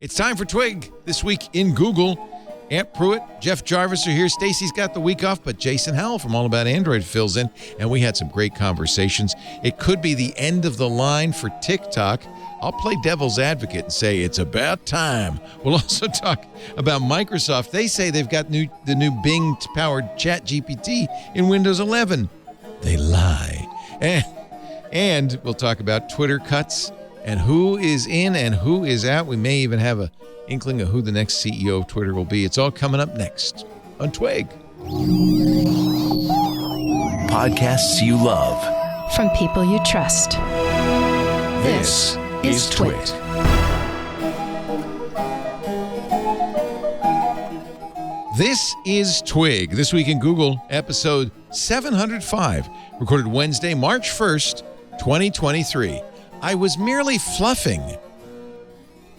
It's time for Twig. This week in Google, Aunt Pruitt, Jeff Jarvis are here. Stacy's got the week off, but Jason Howell from All About Android fills in, and we had some great conversations. It could be the end of the line for TikTok. I'll play devil's advocate and say it's about time. We'll also talk about Microsoft. They say they've got the new Bing-powered ChatGPT in Windows 11. They lie. And we'll talk about Twitter cuts and who is in and who is out. We may even have an inkling of who the next CEO of Twitter will be. It's all coming up next on Twig. Podcasts you love. From people you trust. This is Twit. This is Twig. This week in Google, episode 705, recorded Wednesday, March 1st, 2023. I was merely fluffing.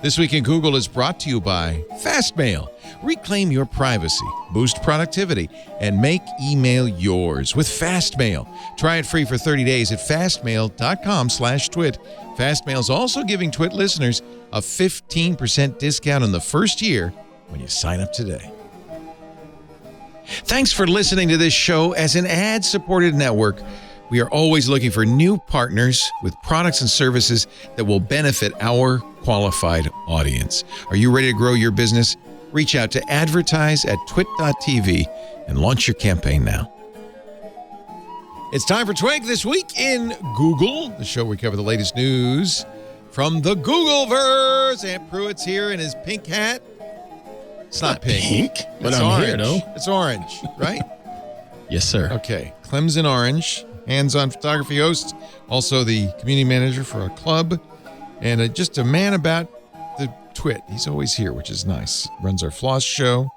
This week in Google is brought to you by FastMail. Reclaim your privacy, boost productivity, and make email yours with FastMail. Try it free for 30 days at fastmail.com/twit. FastMail is also giving Twit listeners a 15% discount on the first year when you sign up today. Thanks for listening to this show as an ad-supported network. We are always looking for new partners with products and services that will benefit our qualified audience. Are you ready to grow your business? Reach out to advertise@twit.tv and launch your campaign now. It's time for Twig this week in Google, the show where we cover the latest news from the Googleverse. Aunt Pruitt's here in his pink hat. It's not pink, but it's I'm orange. here, though. It's orange, right? Yes, sir. Okay, Clemson Orange, hands-on photography host, also the community manager for our club, and just a man about the Twit. He's always here, which is nice. Runs our Floss show.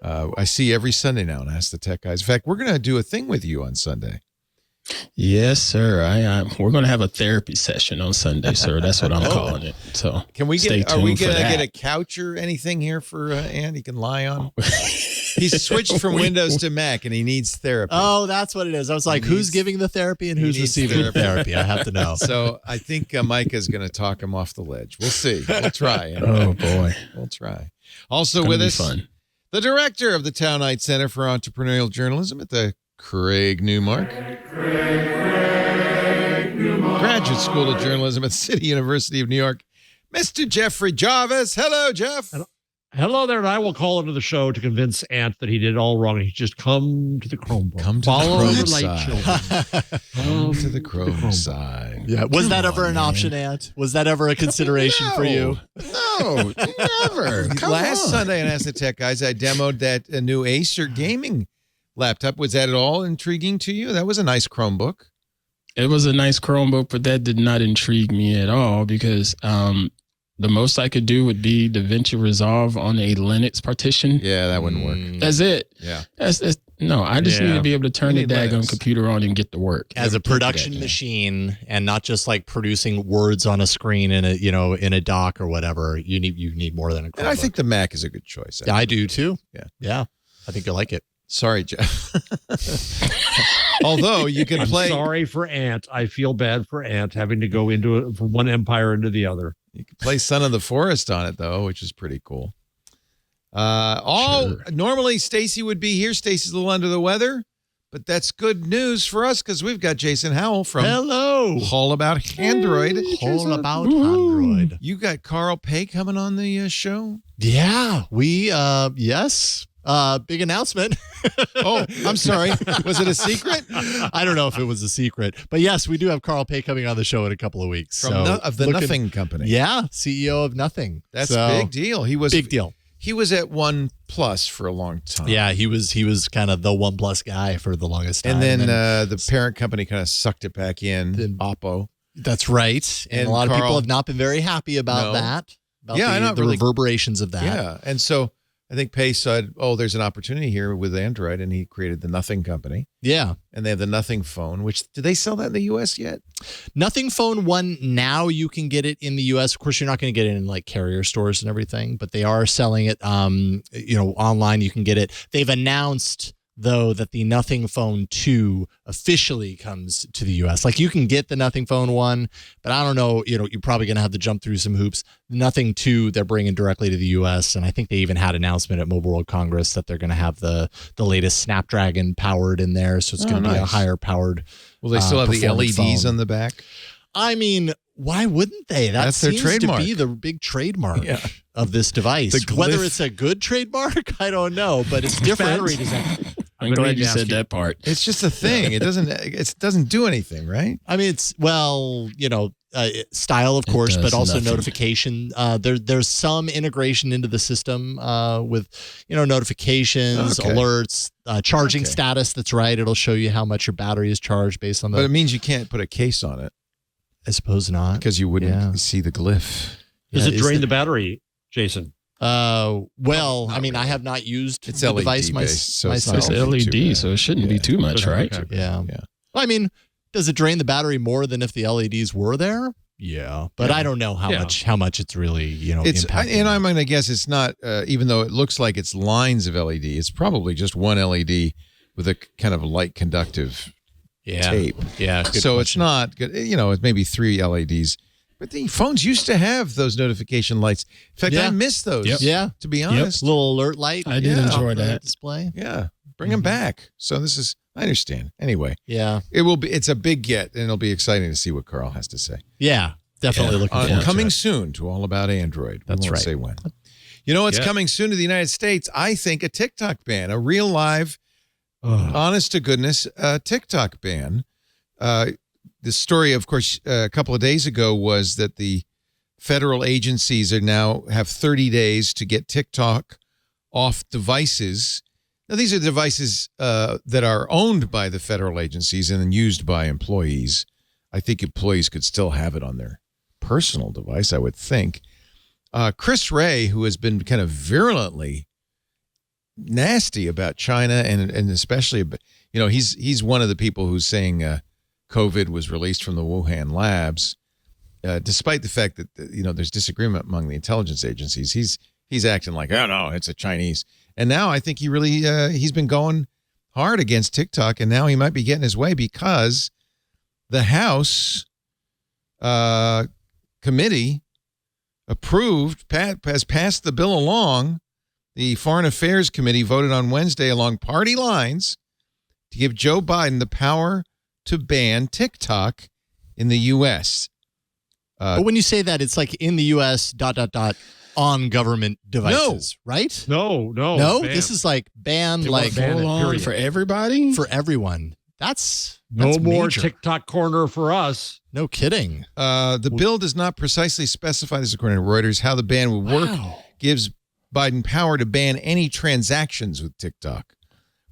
I see every Sunday now and Ask the Tech Guys. In fact, we're going to do a thing with you on Sunday. Yes, sir. We're going to have a therapy session on Sunday, sir. That's what I'm calling it. So can we stay get? Are tuned we for going to that. get a couch or anything here for Ann? He can lie on. He's switched from Windows to Mac, and he needs therapy. Oh, that's what it is. I was like, who's giving the therapy and who's receiving the therapy? I have to know. So I think Micah's going to talk him off the ledge. We'll see. We'll try. Oh, boy. We'll try. Also with us, fun. The director of the Townite Center for Entrepreneurial Journalism at the Craig Newmark. Graduate School of Journalism at City University of New York, Mr. Jeffrey Jarvis. Hello, Jeff. Hello there, and I will call into the show to convince Ant that he did it all wrong. He just come to the Chromebook. Follow the Chrome light side. children. Come to the Chrome side. Yeah. Was that ever an option, Ant? Was that ever a consideration for you? No, never. Last Sunday on Ask the Tech Guys, I demoed that new Acer gaming laptop. Was that at all intriguing to you? That was a nice Chromebook. It was a nice Chromebook, but that did not intrigue me at all because the most I could do would be DaVinci Resolve on a Linux partition. Yeah, that wouldn't work. That's it. Yeah. No, I just need to be able to turn the need Linux. daggone computer on and get to work. As a production machine, and not just like producing words on a screen in a dock or whatever. You need more than a Chromebook. And I think the Mac is a good choice. I do too. Yeah. I think you'll like it. Sorry, Jeff. Although you can play. Sorry for Ant. I feel bad for Ant having to go from one empire into the other. You can play Son of the Forest on it, though, which is pretty cool. Sure. Normally, Stacy would be here. Stacy's a little under the weather, but that's good news for us because we've got Jason Howell from All About Android. All About Android. You got Carl Pei coming on the show? Yeah, we yes. Big announcement. Oh, I'm sorry. Was it a secret? I don't know if it was a secret, but yes, we do have Carl Pei coming on the show in a couple of weeks. Of the Nothing Company. Yeah, CEO of Nothing. That's a big deal. Big deal. He was at OnePlus for a long time. Yeah, he was kind of the OnePlus guy for the longest time. And then the parent company kind of sucked it back in, Oppo. That's right. And a lot of people have not been very happy about that. About the reverberations of that. Yeah, and so I think Pei said, there's an opportunity here with Android, and he created the Nothing Company. Yeah. And they have the Nothing Phone, which, do they sell that in the U.S. yet? Nothing Phone 1, now you can get it in the U.S. Of course, you're not going to get it in like carrier stores and everything, but they are selling it, online. You can get it. They've announced though, that the Nothing Phone 2 officially comes to the US. Like, you can get the Nothing Phone 1, but I don't know, you're probably going to have to jump through some hoops. Nothing 2, they're bringing directly to the US. And I think they even had an announcement at Mobile World Congress that they're going to have the latest Snapdragon powered in there. So it's going to be a higher powered. Will they still have the LEDs phone on the back? I mean, why wouldn't they? That's their seems trademark. to be the big trademark of this device. Whether it's a good trademark, I don't know, but it's different. I'm glad you said that part. It's just a thing. It doesn't do anything, right? I mean, it's style, of course, but also nothing. notification. There's some integration into the system with notifications, alerts, charging status. That's right. It'll show you how much your battery is charged based on the. But it means you can't put a case on it. I suppose not, because you wouldn't see the glyph. Does it drain the battery, Jason? Well, I mean, I have not used it's the LED device based, so it's myself. not It's too LED, bad. so it shouldn't be too much, right? Okay. Yeah. Well, I mean, does it drain the battery more than if the LEDs were there? Yeah, but I don't know how much it's really It's impacting. and I'm going to guess it's not. Even though it looks like it's lines of LED, it's probably just one LED with a kind of light conductive tape. Yeah, good so question. it's not good. It's maybe 3 LEDs. But the phones used to have those notification lights. In fact, I miss those. Yep. Yeah, to be honest. little alert light. I did enjoy on the that display. Yeah, bring them back. So I understand. Anyway, Yeah, it will be. It's a big get, and it'll be exciting to see what Carl has to say. yeah, definitely looking forward to Coming it. soon to All About Android. We That's won't right. say when. You know what's coming soon to the United States? I think a TikTok ban, a real live, honest to goodness TikTok ban. The story, of course, a couple of days ago was that the federal agencies have 30 days to get TikTok off devices. Now, these are devices that are owned by the federal agencies and then used by employees. I think employees could still have it on their personal device, I would think. Chris Wray, who has been kind of virulently nasty about China and especially, he's one of the people who's saying COVID was released from the Wuhan labs, despite the fact that there's disagreement among the intelligence agencies. He's acting like, oh no, it's a Chinese. And now I think he really he's been going hard against TikTok, and now he might be getting his way because the House committee has passed the bill along. The Foreign Affairs Committee voted on Wednesday along party lines to give Joe Biden the power to ban TikTok in the U.S. But when you say that, it's like in the U.S. ... on government devices, right? No. No, ban. this is like ban, They like want ban it, Full on period. for everybody? for everyone. That's No more major. TikTok corner for us. No kidding. The bill does not precisely specify, this according to Reuters, how the ban would work. Wow. Gives Biden power to ban any transactions with TikTok,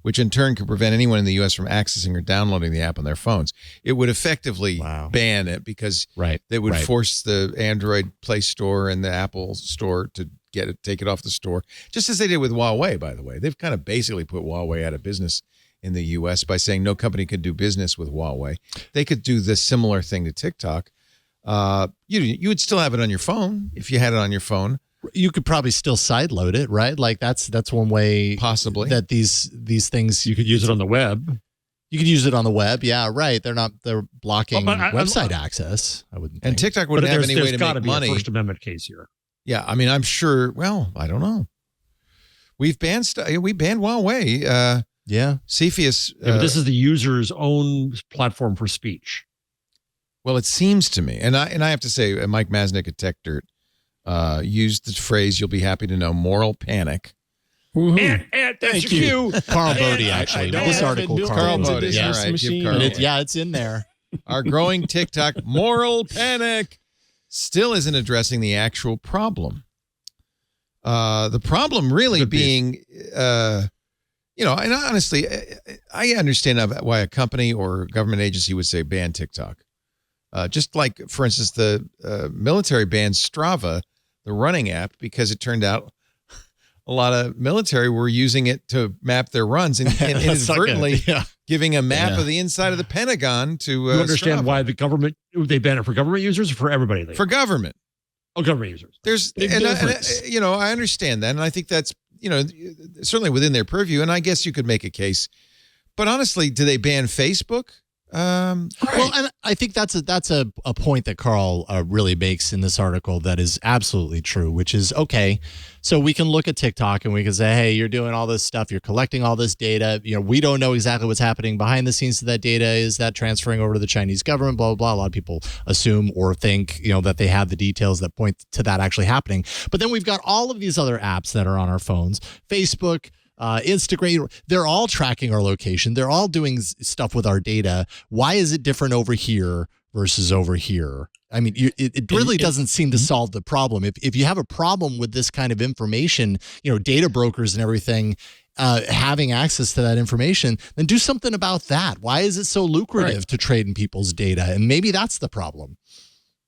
which in turn could prevent anyone in the U.S. from accessing or downloading the app on their phones. It would effectively ban it because they would force the Android Play Store and the Apple Store to take it off the store, just as they did with Huawei, by the way. They've kind of basically put Huawei out of business in the U.S. by saying no company could do business with Huawei. They could do this similar thing to TikTok. You would still have it on your phone if you had it on your phone. You could probably still sideload it, right? Like that's one way Possibly. that these things You could use it on the web. You could use it on the web. Yeah, right. They're blocking But website access. I wouldn't. And think. TikTok wouldn't have any way there's to got to make be money. a First Amendment case here. Yeah, I mean, I'm sure. Well, I don't know. We've banned we banned Huawei. Yeah. Cepheus. But this is the user's own platform for speech. Well, it seems to me, and I have to say, Mike Masnick at Tech Dirt used the phrase "you'll be happy to know" moral panic. Woohoo. And Thank you. Carl Bodie, actually. I This have article, it built Carl into Bodie. this Yeah, this right. Give machine. Carl And it's in there. Our growing TikTok moral panic still isn't addressing the actual problem. The problem really being, and honestly, I understand why a company or government agency would say ban TikTok. Just like, for instance, the military banned Strava, the running app, because it turned out a lot of military were using it to map their runs and inadvertently giving a map of the inside of the Pentagon to You understand Strava. why the government, they ban it for government users or for everybody? For government. Government users. There's, Big and difference. I understand that. And I think that's, certainly within their purview. And I guess you could make a case. But honestly, do they ban Facebook? Well, and I think that's a point that Carl really makes in this article that is absolutely true, which is, okay, so we can look at TikTok and we can say, hey, you're doing all this stuff, you're collecting all this data, we don't know exactly what's happening behind the scenes of that data. Is that transferring over to the Chinese government? Blah, blah, blah. A lot of people assume or think, that they have the details that point to that actually happening. But then we've got all of these other apps that are on our phones, Facebook, Instagram, they're all tracking our location. They're all doing stuff with our data. Why is it different over here versus over here? I mean, it really doesn't seem to solve the problem. If you have a problem with this kind of information, data brokers and everything having access to that information, then do something about that. Why is it so lucrative to trade in people's data? And maybe that's the problem.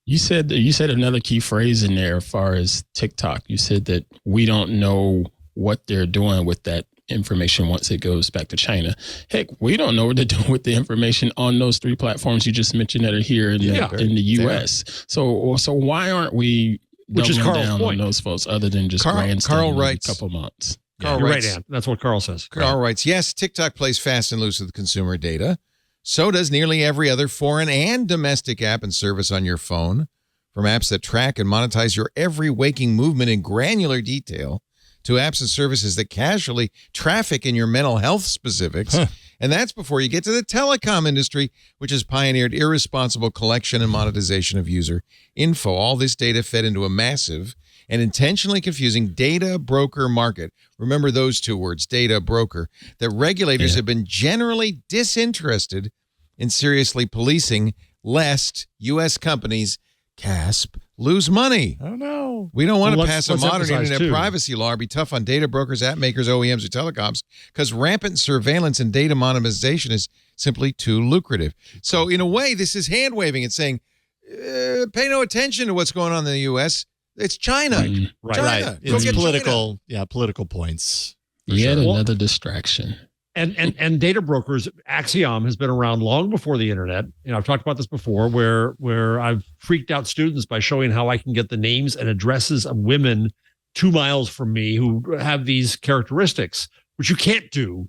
You said another key phrase in there as far as TikTok. You said that we don't know what they're doing with that information once it goes back to China. Heck, we don't know what they're doing with the information on those 3 platforms you just mentioned that are here in the U.S. So why aren't we doubling down on those folks other than just Carl writes, a couple months? You're right, Ann. That's what Carl says. Carl writes, yes, TikTok plays fast and loose with consumer data. So does nearly every other foreign and domestic app and service on your phone. From apps that track and monetize your every waking movement in granular detail to apps and services that casually traffic in your mental health specifics. And that's before you get to the telecom industry, which has pioneered irresponsible collection and monetization of user info. All this data fed into a massive and intentionally confusing data broker market. Remember those 2 words, data broker, that regulators have been generally disinterested in seriously policing, lest U.S. companies, CASP, lose money. Oh, no. We don't want to pass a modern internet privacy law or be tough on data brokers, app makers, OEMs, or telecoms because rampant surveillance and data monetization is simply too lucrative. So in a way, this is hand-waving. It's saying, pay no attention to what's going on in the U.S. It's China. Right. China. It's political, political points. Yet another distraction. And data brokers, Axiom has been around long before the internet. I've talked about this before, where I've freaked out students by showing how I can get the names and addresses of women 2 miles from me who have these characteristics, which you can't do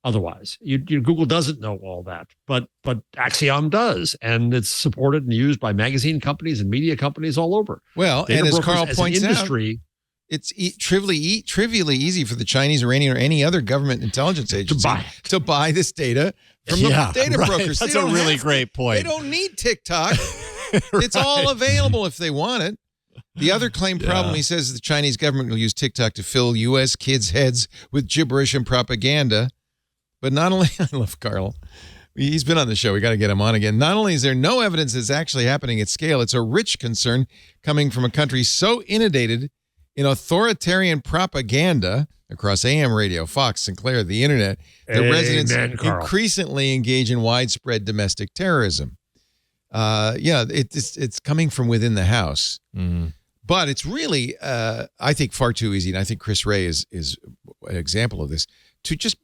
otherwise. Google doesn't know all that, but Axiom does, and it's supported and used by magazine companies and media companies all over. Well, data and as Carl points out, it's trivially easy for the Chinese or any other government intelligence agency to buy this data from the data brokers. That's a really great point. They don't need TikTok. It's all available if they want it. The other claim problem, he says, the Chinese government will use TikTok to fill U.S. kids' heads with gibberish and propaganda. But not only, I love Carl. He's been on the show. We got to get him on again. Not only is there no evidence it's actually happening at scale, it's a rich concern coming from a country so inundated in authoritarian propaganda across AM radio, Fox, Sinclair, the internet, that residents increasingly engage in widespread domestic terrorism. It's coming from within the house. But it's really, I think, far too easy, and I think Chris Wray is an example of this, to just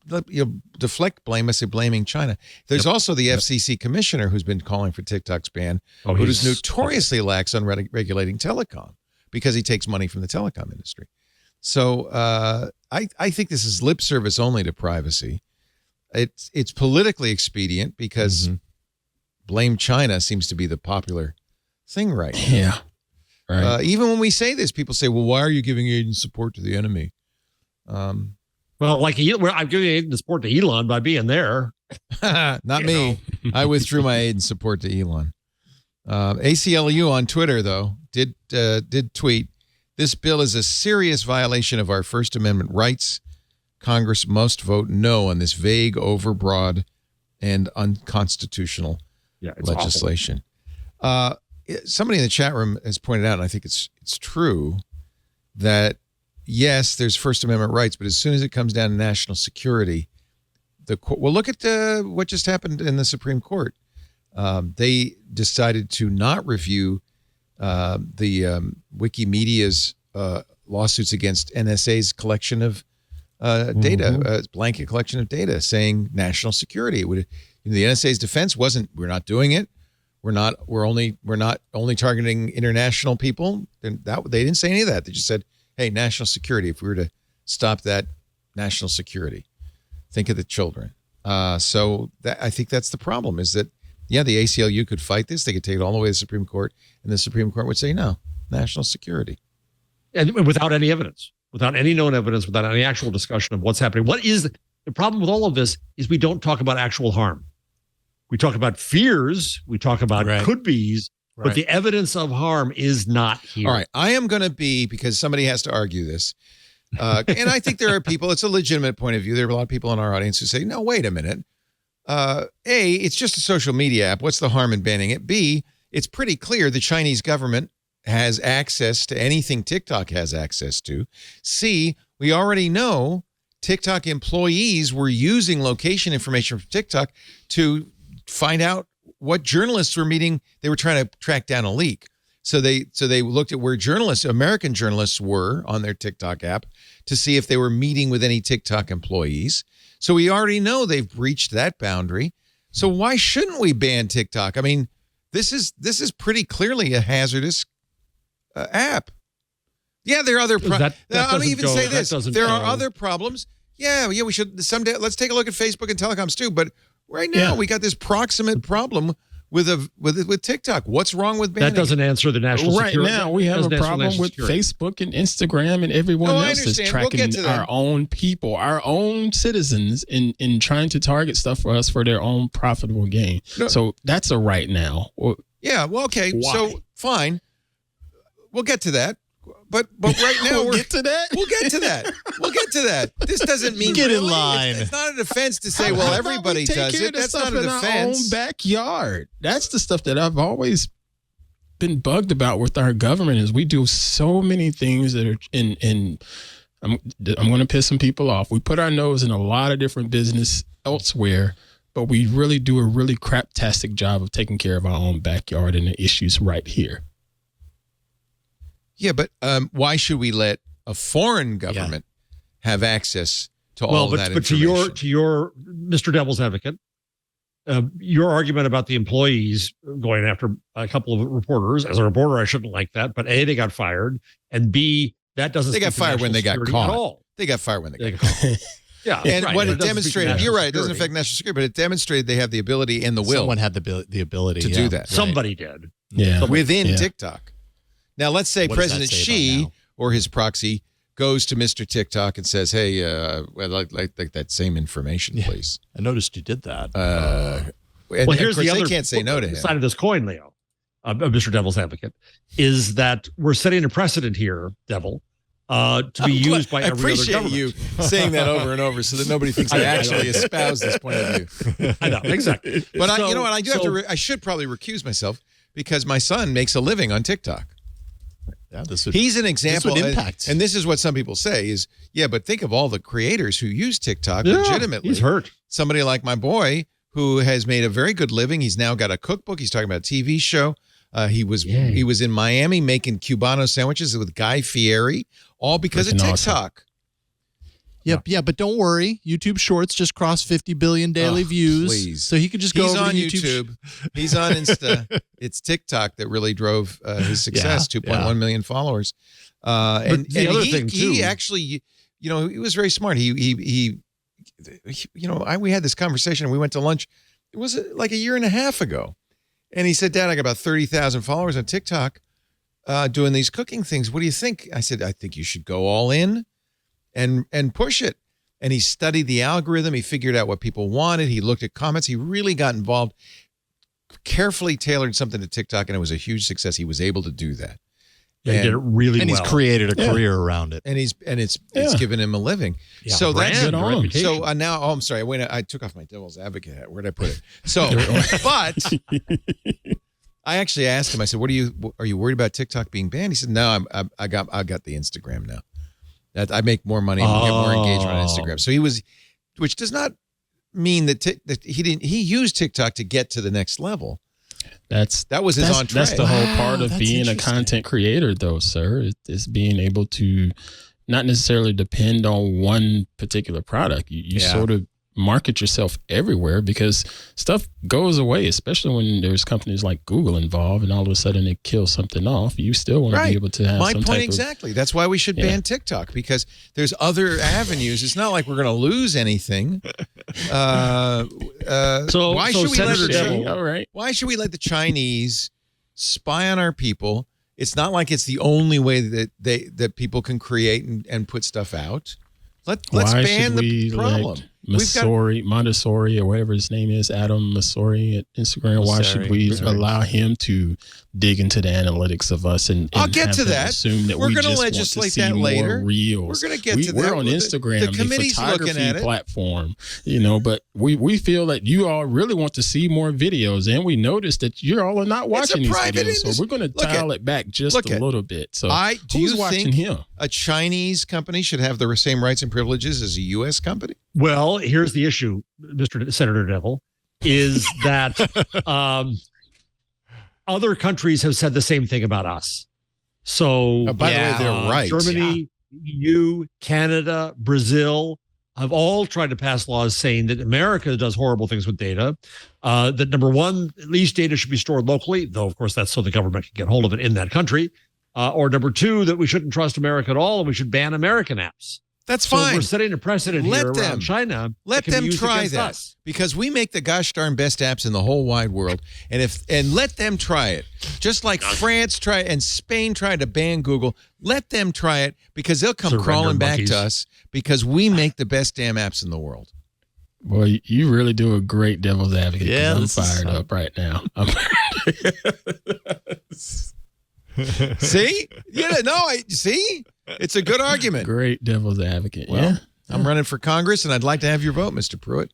deflect blame by blaming China. There's also the FCC commissioner who's been calling for TikTok's ban, who is notoriously lax on regulating telecom, because he takes money from the telecom industry. So I think this is lip service only to privacy. It's politically expedient because blame China seems to be the popular thing right now. Yeah. Right. Even when we say this, people say, well, why are you giving aid and support to the enemy? I'm giving aid and support to Elon by being there. Not me. I withdrew my aid and support to Elon. ACLU on Twitter, though, did tweet, this bill is a serious violation of our First Amendment rights. Congress must vote no on this vague, overbroad, and unconstitutional legislation. Somebody in the chat room has pointed out, and I think it's true, that yes, there's First Amendment rights, but as soon as it comes down to national security, look at what just happened in the Supreme Court. They decided to not review the Wikimedia's lawsuits against NSA's collection of data, blanket collection of data, saying national security. The NSA's defense wasn't, we're not doing it. We're not only targeting international people. They didn't say any of that. They just said, hey, national security. If we were to stop that national security. Think of the children. So I think that's the problem is that, the ACLU could fight this. They could take it all the way to the Supreme Court, and the Supreme Court would say, no, national security. And without any evidence, without any known evidence, without any actual discussion of what's happening. What is the problem with all of this is we don't talk about actual harm. We talk about fears. We talk about could-bes, but the evidence of harm is not here. All right. I am going to be, because somebody has to argue this, and I think there are people, it's a legitimate point of view. There are a lot of people in our audience who say, no, wait a minute. A, it's just a social media app. What's the harm in banning it? B, it's pretty clear the Chinese government has access to anything TikTok has access to. C, we already know TikTok employees were using location information from TikTok to find out what journalists were meeting. They were trying to track down a leak. So they looked at where American journalists were on their TikTok app to see if they were meeting with any TikTok employees. So we already know they've breached that boundary. So why shouldn't we ban TikTok? I mean, this is pretty clearly a hazardous app. Yeah, there are other problems. I'll even say this. There are other problems. Yeah, we should someday. Let's take a look at Facebook and telecoms too. But right now we got this proximate problem with TikTok. What's wrong with banning? That doesn't answer the national security. Right now, we have a problem with Facebook and Instagram and everyone else that's tracking our own people, our own citizens in trying to target stuff for us for their own profitable gain. No. So that's a right now. Yeah, well, okay. Why? So fine. We'll get to that. But right now we'll get to that. We'll get to that. We'll get to that. This doesn't mean get in line. It's not a defense to say, well, everybody does it. That's not a defense. Our own backyard. That's the stuff that I've always been bugged about with our government is we do so many things that are in I'm going to piss some people off. We put our nose in a lot of different business elsewhere, but we really do a really craptastic job of taking care of our own backyard and the issues right here. Yeah, but why should we let a foreign government have access to all of that information? But to your Mr. Devil's Advocate, your argument about the employees going after a couple of reporters, as a reporter, I shouldn't like that. But A, they got fired, and B, that doesn't. They got fired when they got caught. They got fired when they got caught. Yeah, and what it demonstrated, you're right, it doesn't affect national security, but it demonstrated they have the ability and the will. Someone had the ability to do that. Somebody did. Yeah, within TikTok. Now, let's say President Xi or his proxy goes to Mr. TikTok and says, hey, I'd like that same information, please. I noticed you did that. Well, here's the other they can't say no to him. Side of this coin, Leo, Mr. Devil's Advocate, is that we're setting a precedent here, Devil, to be used by every other government. I appreciate you saying that over and over so that nobody thinks I actually espouse this point of view. I know, exactly. But you know what? I do have to. I should probably recuse myself because my son makes a living on TikTok. Yeah, he's an example, impact. And this is what some people say is, but think of all the creators who use TikTok legitimately. He's hurt. Somebody like my boy who has made a very good living. He's now got a cookbook. He's talking about a TV show. He was in Miami making Cubano sandwiches with Guy Fieri, all because of TikTok. Awesome. Yep, yeah, but don't worry. YouTube Shorts just crossed 50 billion daily views. Please. So he could just go over on to YouTube. He's on Insta. It's TikTok that really drove his success, 2.1 million followers. And the other thing, too. He actually, he was very smart. We had this conversation and we went to lunch. It was like a year and a half ago. And he said, Dad, I got about 30,000 followers on TikTok doing these cooking things. What do you think? I said, I think you should go all in. And push it. And he studied the algorithm. He figured out what people wanted. He looked at comments. He really got involved, carefully tailored something to TikTok, and it was a huge success. He was able to do that. Yeah, he did it really well. And he's created a career around it. And it's given him a living. Yeah, so that's good on. So now, I'm sorry. I took off my devil's advocate hat. Where'd I put it? So, but I actually asked him. I said, "Are you worried about TikTok being banned?" He said, "No, I got the Instagram now. That I make more money and get more engagement on Instagram." So which does not mean that he used TikTok to get to the next level. That was his entree. That's the whole part of being a content creator, though, sir. It's being able to not necessarily depend on one particular product. You sort of market yourself everywhere because stuff goes away, especially when there's companies like Google involved and all of a sudden it kills something off. You still want to be able to have my some point type exactly. That's why we should ban TikTok, because there's other avenues. It's not like we're going to lose anything. Why should we let the Chinese spy on our people? It's not like it's the only way that people can create and put stuff out. Let's ban the problem. Montessori, or whatever his name is, Adam Mosseri at Instagram. Why should we allow him to dig into the analytics of us and I'll get to that. Assume that we're going to legislate that later. Reels. We're going to get to that. We're on Instagram, the committee's looking at it. Platform, but we feel that you all really want to see more videos, and we noticed that you all are not watching these videos. So we're going to dial it back just a little bit. So do you watching think him? A Chinese company should have the same rights and privileges as a U.S. company? Well, here's the issue, Mr. Senator Devil, is that other countries have said the same thing about us. So, by the way, they're right. Germany, EU, Canada, Brazil have all tried to pass laws saying that America does horrible things with data. That number one, at least data should be stored locally, though, of course, that's so the government can get hold of it in that country. Or number two, that we shouldn't trust America at all and we should ban American apps. That's fine. We're setting a precedent here around China. Let them try that because we make the gosh darn best apps in the whole wide world. And let them try it. Just like France tried and Spain tried to ban Google. Let them try it because they'll come crawling back to us because we make the best damn apps in the world. Well, you really do a great devil's advocate. Yeah, I'm fired up right now. See? See? It's a good argument. Great devil's advocate. Well, I'm running for Congress, and I'd like to have your vote, Mr. Pruitt.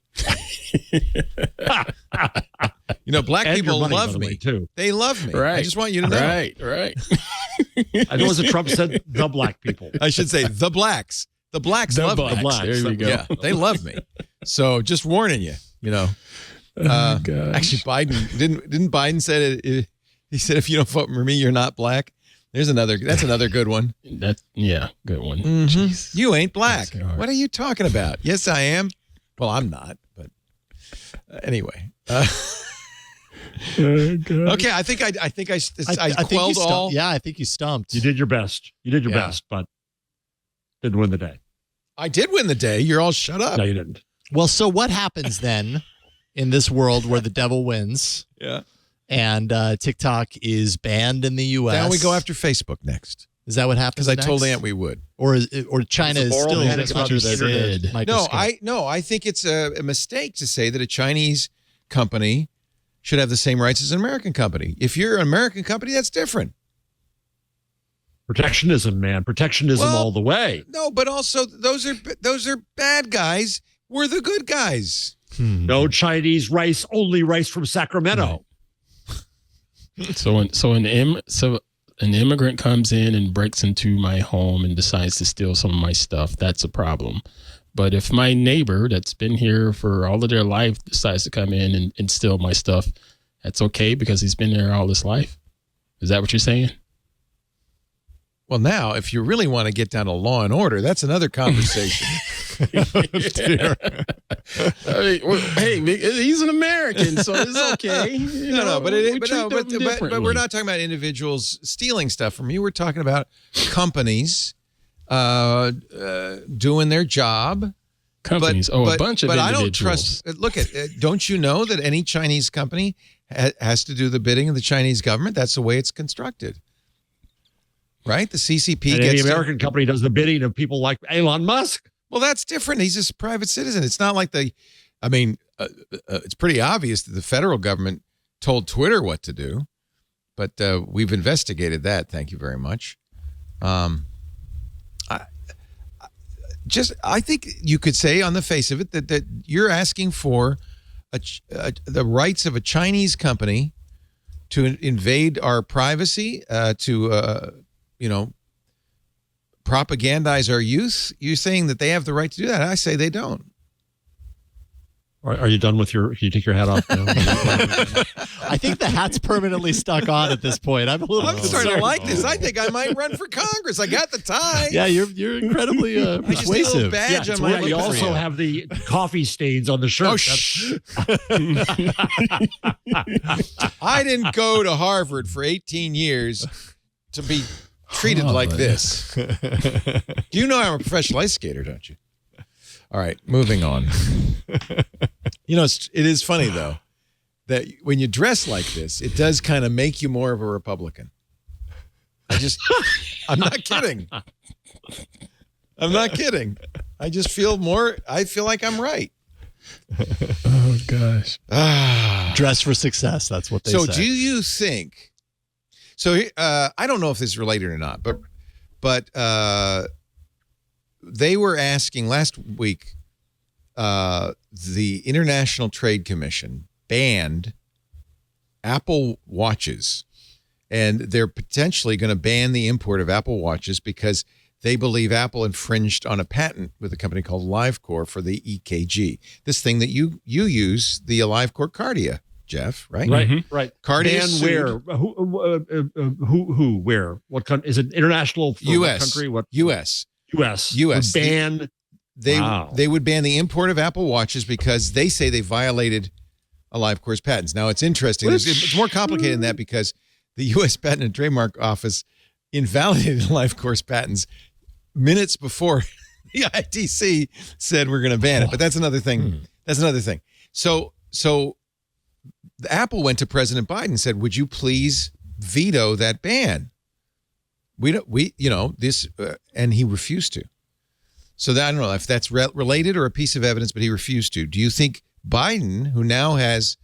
Black people love me too. They love me. Right. I just want you to know. Right. I know as Trump said, the black people. I should say the blacks. The blacks love me. The blacks. There you go. Yeah, they love me. So just warning you. Actually, Biden didn't Biden said it. He said, "If you don't vote for me, you're not black." That's another good one. Good one. Mm-hmm. You ain't black. What are you talking about? Yes, I am. Well, I'm not, but anyway. Okay, I think I quelled all. Yeah, I think you stumped. You did your best. Best, but didn't win the day. I did win the day. You're all shut up. No, you didn't. Well, so what happens then in this world where the devil wins? Yeah. And TikTok is banned in the U.S. Now we go after Facebook next. Is that what happens? Because I told Aunt we would. Or China is still said. I think it's a mistake to say that a Chinese company should have the same rights as an American company. If you're an American company, that's different. Protectionism, man. Protectionism all the way. No, but also those are bad guys. We're the good guys. No Chinese rice, only rice from Sacramento. Right. So an immigrant comes in and breaks into my home and decides to steal some of my stuff. That's a problem. But if my neighbor that's been here for all of their life decides to come in and steal my stuff, that's okay because he's been there all his life. Is that what you're saying? Well, now, if you really want to get down to law and order, that's another conversation. Hey, he's an American, so it's okay. But we're not talking about individuals stealing stuff from you. We're talking about companies doing their job. Companies, a bunch of individuals. But I don't trust. Don't you know that any Chinese company has to do the bidding of the Chinese government? That's the way it's constructed. Right? The CCP and any American company does the bidding of people like Elon Musk. Well, that's different. He's just a private citizen. It's not like it's pretty obvious that the federal government told Twitter what to do, but we've investigated that. Thank you very much. I think you could say on the face of it that you're asking for the rights of a Chinese company to invade our privacy, to propagandize our youth. You're saying that they have the right to do that. I say they don't. Are you done with can you take your hat off now? I think the hat's permanently stuck on at this point. I'm starting to like this. I think I might run for Congress. I got the tie. Yeah, you're incredibly persuasive. Badge on my We also have the coffee stains on the shirt. Oh, shh. I didn't go to Harvard for 18 years to be treated like this. You know I'm a professional ice skater, don't you? All right, moving on. It is funny, though, that when you dress like this, it does kind of make you more of a Republican. I'm not kidding. I'm not kidding. I feel like I'm right. Oh, gosh. Dress for success. That's what they say. So do you think, I don't know if this is related or not, but they were asking last week, the International Trade Commission banned Apple watches, and they're potentially going to ban the import of Apple watches because they believe Apple infringed on a patent with a company called AliveCore for the EKG, this thing that you use, the AliveCore Cardia, Jeff, right? Right, Mm-hmm. right. Cardia And where? Who? Where? What country? Is it international? For U.S. What country? What? U.S. U.S. Ban. They would ban the import of Apple watches because they say they violated AliveCore's patents. Now, it's interesting. It's more complicated than that because the U.S. Patent and Trademark Office invalidated AliveCore's patents minutes before the ITC said we're going to ban it. But that's another thing. That's another thing. So Apple went to President Biden and said, "Would you please veto that ban?" And he refused to. So that, I don't know if that's related or a piece of evidence, but he refused to. Do you think Biden, who now has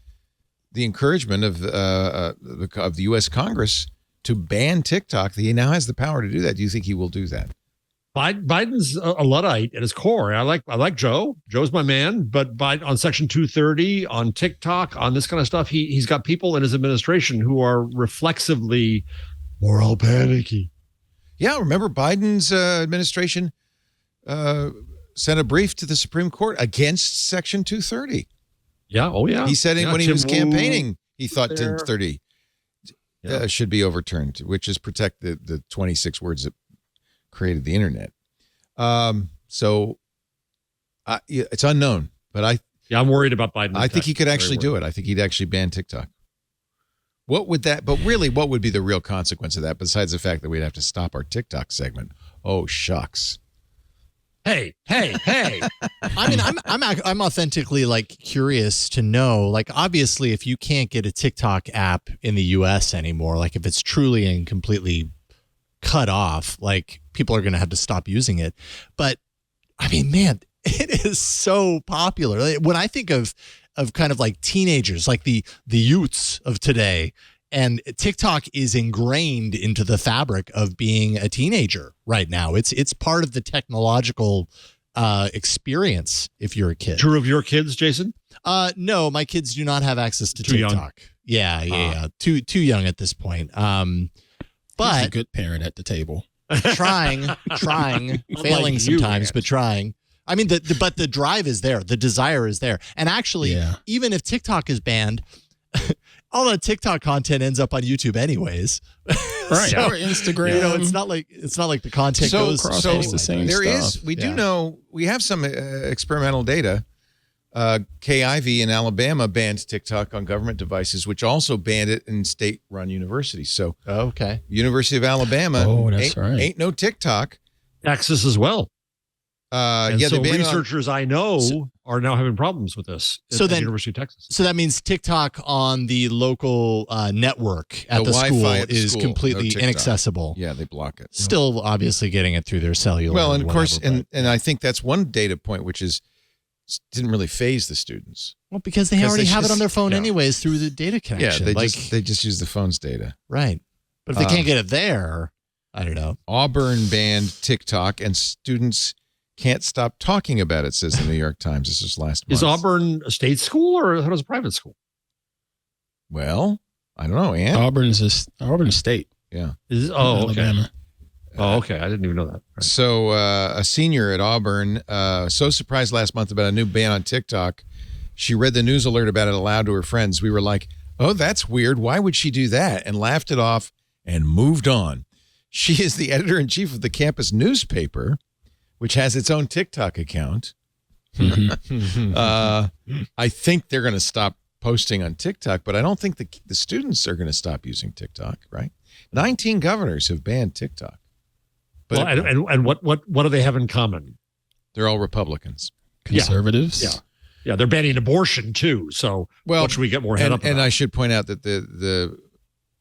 the encouragement of the U.S. Congress to ban TikTok, that he now has the power to do that? Do you think he will do that? Biden's a Luddite at his core. I like Joe. Joe's my man. But Biden, on Section 230, on TikTok, on this kind of stuff, he's got people in his administration who are reflexively moral panicky. Yeah, remember Biden's administration sent a brief to the Supreme Court against Section 230. Yeah. Oh, yeah. He said when he was campaigning, he thought there. 230 should be overturned, which is protect the 26 words that created the internet. So it's unknown, but I'm worried about Biden. I think he could actually do it. I think he'd actually ban TikTok. What would be the real consequence of that besides the fact that we'd have to stop our TikTok segment? Oh, shucks. Hey. I mean, I'm authentically curious to know, obviously if you can't get a TikTok app in the US anymore, if it's truly and completely cut off, people are going to have to stop using it. But I mean, man, it is so popular. When I think of kind of teenagers, the youths of today, and TikTok is ingrained into the fabric of being a teenager right now. It's part of the technological experience if you're a kid. True of your kids, Jason? No, my kids do not have access to Too TikTok. Young. Yeah. Too young at this point. But he's a good parent at the table. trying, failing sometimes, but trying. I mean, but the drive is there. The desire is there. And actually, even if TikTok is banned, all the TikTok content ends up on YouTube anyways. Right. So, or Instagram. it's not like the content goes across so the same there stuff. is. We do know we have some experimental data. KIV in Alabama banned TikTok on government devices, which also banned it in state-run universities. So, okay, University of Alabama, ain't no TikTok. Texas as well. So researchers I know are now having problems with this at the University of Texas. So that means TikTok on the local network at the school is completely inaccessible. Yeah, they block it. Still, obviously, getting it through their cellular. Well, and of course, and I think that's one data point, which didn't really phase the students. Well, because they already have it on their phone anyways through the data connection. Yeah, they just use the phone's data. Right. But if they can't get it there, I don't know. Auburn banned TikTok, and students can't stop talking about it, says the New York Times. This was last month. Is Auburn a state school or is it a private school? Well, I don't know, Ann. Auburn State. Yeah. Okay. Alabama. Okay. I didn't even know that. Right. So a senior at Auburn, so surprised last month about a new ban on TikTok. She read the news alert about it aloud to her friends. We were like, Oh, that's weird. Why would she do that? And laughed it off and moved on. She is the editor-in-chief of the campus newspaper, which has its own TikTok account. I think they're going to stop posting on TikTok, but I don't think the students are going to stop using TikTok, right? 19 governors have banned TikTok. But and what do they have in common? They're all Republicans. Conservatives? Yeah, they're banning abortion too. So what should we get more head up about? And I should point out that the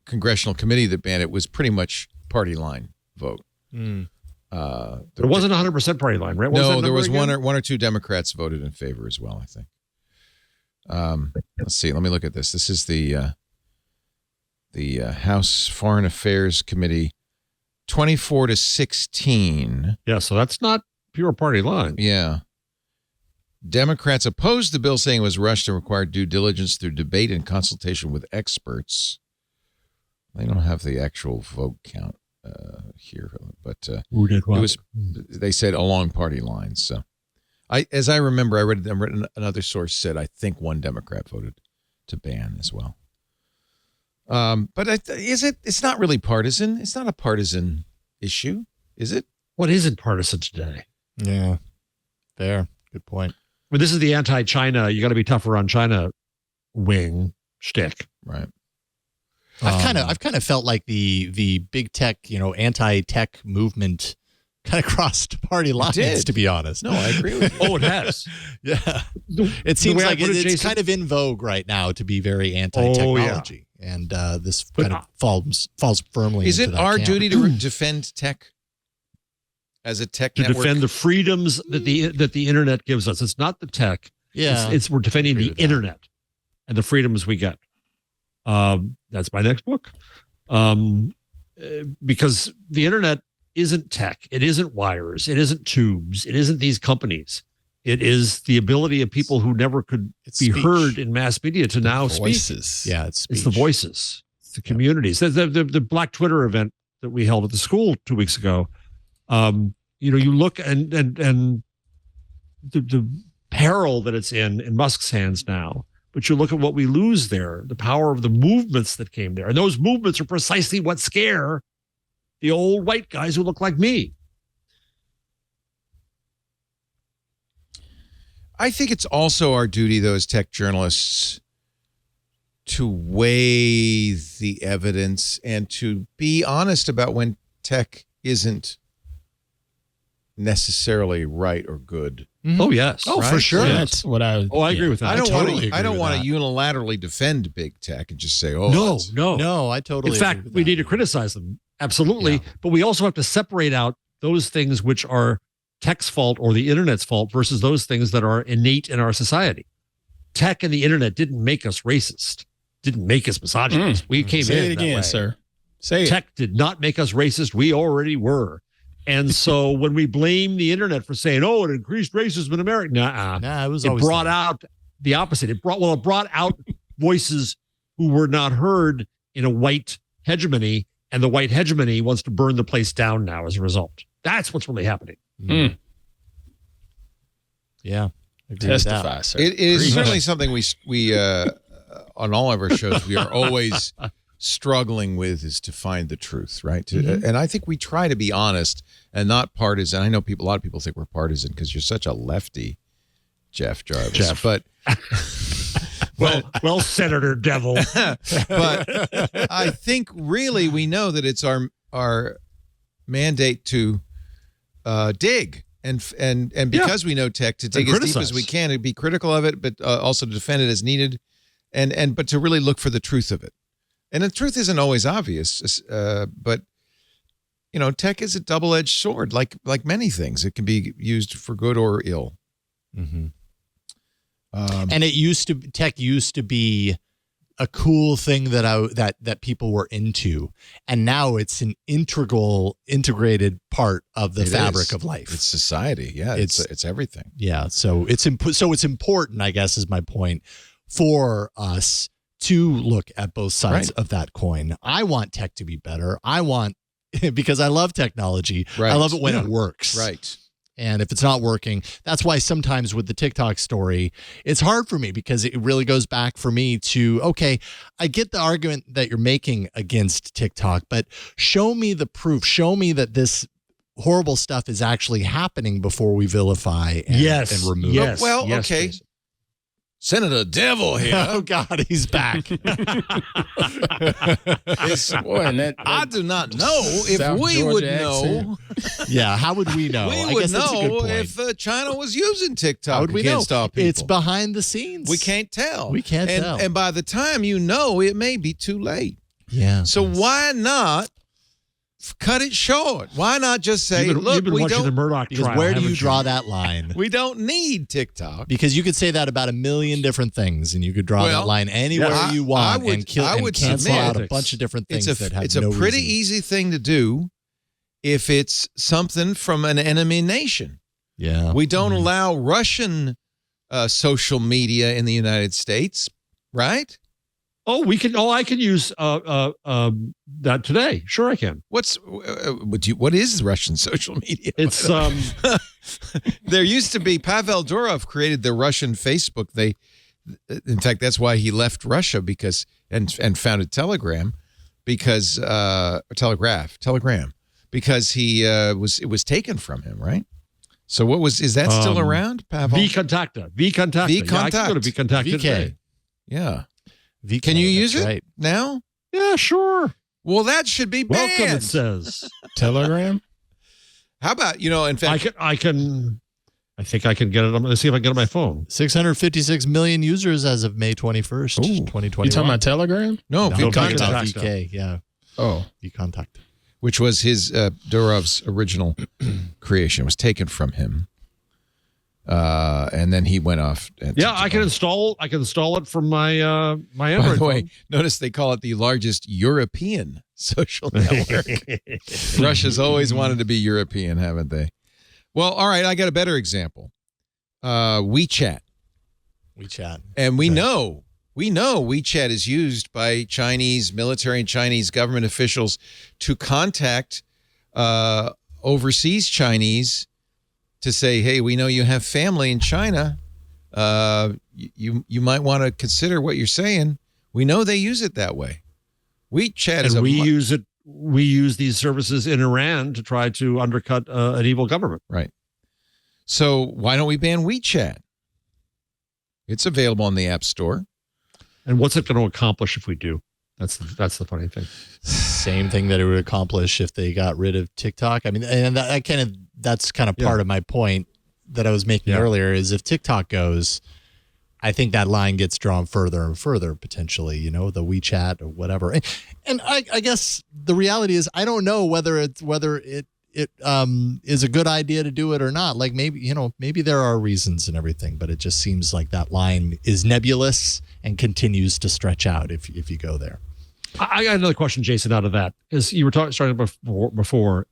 congressional committee that banned it was pretty much party line vote. It wasn't 100% party line, right? No, there was one or two Democrats voted in favor as well, I think. Let's see. Let me look at this. This is the House Foreign Affairs Committee, 24-16. Yeah, so that's not pure party line. Yeah. Democrats opposed the bill, saying it was rushed and required due diligence through debate and consultation with experts. They don't have the actual vote count here, but Who did what? it was. They said along party lines. So, as I remember, I read another source said I think one Democrat voted to ban as well. But it's not really partisan. It's not a partisan issue, is it? What isn't partisan today? Yeah, fair. Good point. I mean, this is the anti-China, you got to be tougher on China wing shtick. Right. I've kind of felt like the big tech, anti-tech movement kind of crossed party lines, to be honest. No, I agree with you. Oh, it has. Yeah. It seems like it's kind of in vogue right now to be very anti-technology. Oh, yeah. And this kind of falls firmly Is into it that our camp. duty to defend tech as a tech network? To defend the freedoms that the internet gives us. It's not the tech. Yeah. It's we're defending the internet and the freedoms we get. That's my next book. Because the internet isn't tech. It isn't wires. It isn't tubes. It isn't these companies. It is the ability of people who never could be heard in mass media to now voices. speak. Yeah, it's the voices. It's the communities. The Black Twitter event that we held at the school 2 weeks ago. You look and the peril that it's in Musk's hands now. But you look at what we lose there, the power of the movements that came there. And those movements are precisely what scare the old white guys who look like me. I think it's also our duty, though, as tech journalists, to weigh the evidence and to be honest about when tech isn't necessarily right or good. Mm-hmm. Oh, yes. Oh, right? for sure. Yeah, that's what I agree with that. I don't totally want agree to with unilaterally defend big tech and just say, No. I totally In fact, agree with we that. need to criticize them. Absolutely. Yeah. But we also have to separate out those things which are tech's fault or the internet's fault versus those things that are innate in our society. Tech and the internet didn't make us racist, didn't make us misogynist. We came Say in it that again, way. sir. Say it. Tech did not make us racist. We already were. And so when we blame the internet for saying, it increased racism in America, it brought out the opposite. It brought out voices who were not heard in a white hegemony, and the white hegemony wants to burn the place down now as a result. That's what's really happening. Mm. Yeah. Testify, sir. It is certainly something we on all of our shows, we are always struggling with is to find the truth, right? And I think we try to be honest and not partisan. I know a lot of people think we're partisan because you're such a lefty, Jeff Jarvis. But well, Senator Devil. But I think really we know that it's our mandate to dig and because we know tech, to dig as deep as we can and be critical of it, but also to defend it as needed, but to really look for the truth of it. And the truth isn't always obvious, but tech is a double-edged sword, like many things. It can be used for good or ill. Mm-hmm. And tech used to be a cool thing that people were into, and now it's an integrated part of the fabric of life. It's society. Yeah, it's everything. Yeah, so it's important, I guess, is my point, for us to look at both sides of that coin. I want tech to be better. Because I love technology. Right. I love it when it works. Right. And if it's not working, that's why sometimes with the TikTok story, it's hard for me because it really goes back for me to, okay, I get the argument that you're making against TikTok, but show me the proof. Show me that this horrible stuff is actually happening before we vilify and remove it. Well, okay. Jason. Senator Devil here. Oh, God, he's back. Boy, and I do not know if South we would Georgia know. Yeah, how would we know? We I would guess that's a good know point. if China was using TikTok How would we know? against our people. It's behind the scenes. We can't tell. We can't tell. And by the time you know, it may be too late. Yeah. So why not cut it short? Why not just say, You've look, been we watching the don't, Murdoch Because trial. where do you haven't draw that line? we don't need TikTok. Because you could say that about a million different things, and you could draw that line anywhere you want and cancel submit out a bunch of different things that have It's no a pretty reason. easy thing to do if it's something from an enemy nation. Yeah. We don't allow Russian social media in the United States, right? Oh, we can. Oh, I can use that today. Sure, I can. What is Russian social media? It's There used to be Pavel Durov created the Russian Facebook. In fact, that's why he left Russia and founded Telegram because Telegram because it was taken from him, right? So is that still around, Pavel? Vkontakte. Yeah, I can go to Vkontakte today. Yeah. VK, Can you use it right. now? Yeah, sure. Well, that should be banned. Welcome, it says. Telegram? How about, in fact, I think I can get it. I'm going to see if I can get it on my phone. 656 million users as of May 21st, 2021. You talking about Telegram? no, No, Vkontakte, about VK, yeah. Oh. Vkontakte. which was his Durov's original creation, was taken from him. And then he went off. I can install it from my my Android. By the way, phone. notice they call it the largest European social network. Russia's always wanted to be European, haven't they? Well, all right, I got a better example. WeChat. And we know WeChat is used by Chinese military and Chinese government officials to contact overseas Chinese to say, hey, we know you have family in China. You might want to consider what you're saying. We know they use it that way. WeChat is use it. We use these services in Iran to try to undercut an evil government. Right. So why don't we ban WeChat? It's available on the App Store. And what's it going to accomplish if we do? That's the funny thing. Same thing that it would accomplish if they got rid of TikTok. I mean, and that's kind of part of my point that I was making earlier is if TikTok goes, I think that line gets drawn further and further potentially, the WeChat or whatever. And I guess the reality is I don't know whether it is a good idea to do it or not. Like maybe there are reasons and everything, but it just seems like that line is nebulous and continues to stretch out if you go there. I got another question, Jason, out of that, because you were starting before,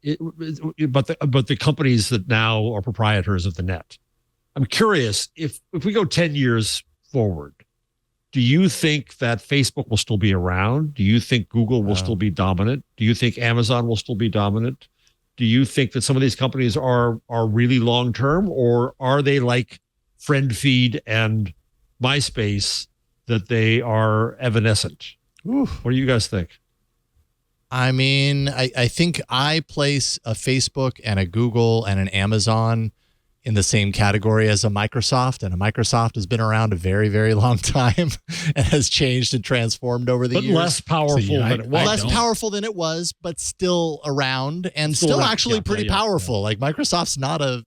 but the companies that now are proprietors of the net. I'm curious if we go 10 years forward, do you think that Facebook will still be around? Do you think Google will still be dominant? Do you think Amazon will still be dominant? Do you think that some of these companies are really long term, or are they like FriendFeed and MySpace that they are evanescent? Ooh. What do you guys think? I mean, I think I place a Facebook and a Google and an Amazon in the same category as a Microsoft, and a Microsoft has been around a very, very long time and has changed and transformed over the years. But less powerful than it was. Less powerful than it was, but still around and still actually pretty powerful. Like Microsoft's not a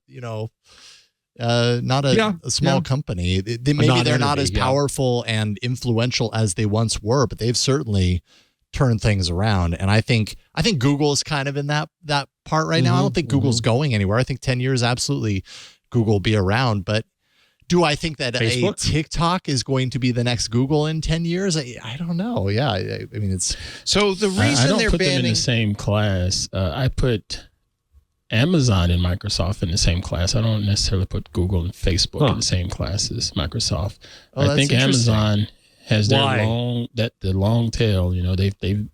small company. Maybe they're not as powerful and influential as they once were, but they've certainly turned things around. And I think Google is kind of in that part right now. I don't think Google's going anywhere. I think 10 years, absolutely, Google will be around. But do I think that a TikTok is going to be the next Google in 10 years? I don't know. Yeah. I mean, it's so the reason I don't they're put banning them in the same class. I put Amazon and Microsoft in the same class. I don't necessarily put Google and Facebook in the same class as Microsoft. I think Amazon has their long tail. They've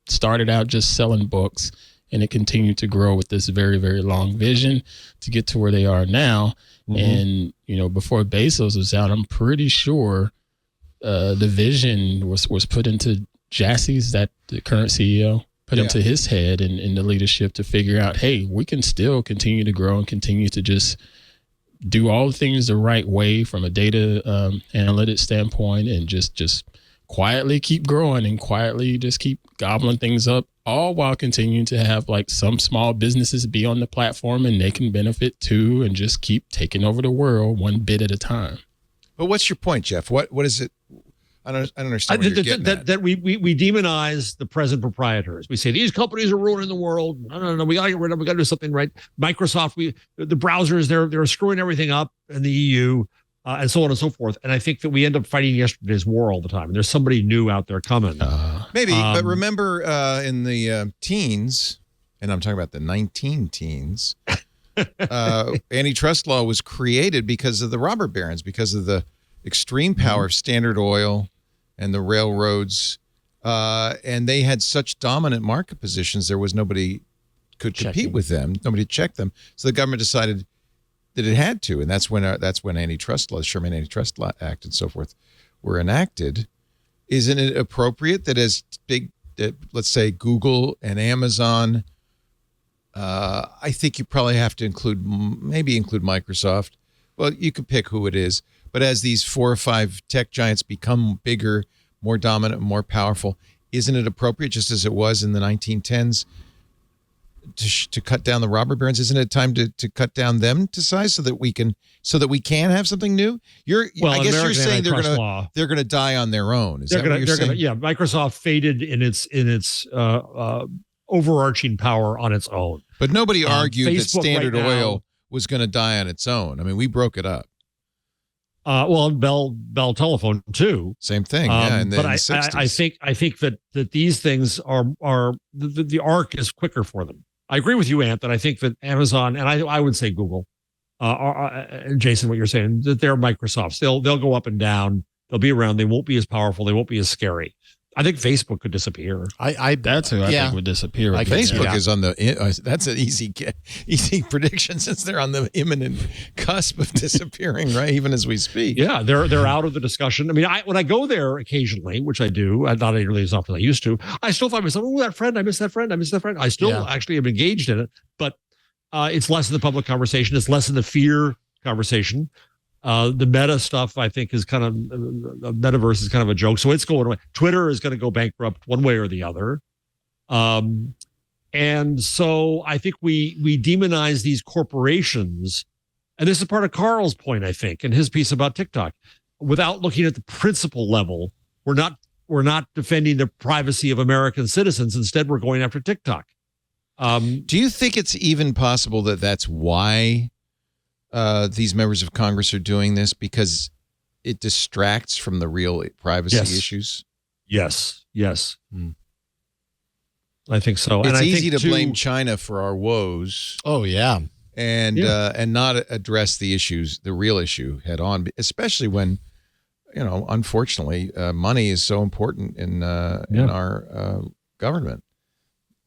started out just selling books, and it continued to grow with this very, very long vision to get to where they are now. And, before Bezos was out, I'm pretty sure the vision was put into Jassie's, that the current CEO, put into his head and in the leadership to figure out, hey, we can still continue to grow and continue to just do all the things the right way from a data analytics standpoint, and just quietly keep growing and quietly just keep gobbling things up, all while continuing to have like some small businesses be on the platform and they can benefit too, and just keep taking over the world one bit at a time. But what's your point, Jeff? What is it? I don't understand what you're getting at. That we demonize the present proprietors. We say these companies are ruining the world. No, we got to get rid of them. We got to do something right. Microsoft, the browsers, they're screwing everything up in the EU, and so on and so forth. And I think that we end up fighting yesterday's war all the time. And there's somebody new out there coming. Maybe, but remember in the teens, and I'm talking about the 19 teens, antitrust law was created because of the robber barons, because of the extreme power of Standard Oil and the railroads, and they had such dominant market positions, there was nobody could compete with them, nobody checked them. So the government decided that it had to, and that's when antitrust laws, Sherman Antitrust Law Act and so forth, were enacted. Isn't it appropriate that as big, let's say Google and Amazon, I think you probably have to include Microsoft. Well, you could pick who it is. But as these 4 or 5 tech giants become bigger, more dominant, more powerful, isn't it appropriate, just as it was in the 1910s, to cut down the robber barons? Isn't it time to cut down them to size so that we can have something new? I guess you're saying they're gonna die on their own. Is that what you're saying? Microsoft faded in its overarching power on its own. But nobody argued that Facebook Standard right now, Oil was going to die on its own. I mean, we broke it up. Bell Telephone too. Same thing. And but I think that these things are the arc is quicker for them. I agree with you, Ant, that I think that Amazon, and I would say Google, and Jason, what you're saying, that they're Microsofts. They'll go up and down. They'll be around. They won't be as powerful. They won't be as scary. I think Facebook could disappear. That's who I think would disappear. Facebook is on the. That's an easy prediction, since they're on the imminent cusp of disappearing, right? Even as we speak. Yeah, they're out of the discussion. I mean, when I go there occasionally, which I do, not nearly as often as I used to, I still find myself, that friend, I miss that friend, I miss that friend. I still actually am engaged in it, but it's less in the public conversation. It's less in the fear conversation. The meta stuff, I think, is kind of metaverse is kind of a joke. So it's going away. Twitter is going to go bankrupt one way or the other. And so I think we demonize these corporations. And this is part of Carl's point, I think, in his piece about TikTok. Without looking at the principle level, we're not defending the privacy of American citizens. Instead, we're going after TikTok. Do you think it's even possible that that's why these members of Congress are doing this, because it distracts from the real privacy issues? Yes. I think so. It's easy to blame China for our woes. Oh, yeah. And not address the issues, the real issue head on, especially when, unfortunately, money is so important in our government.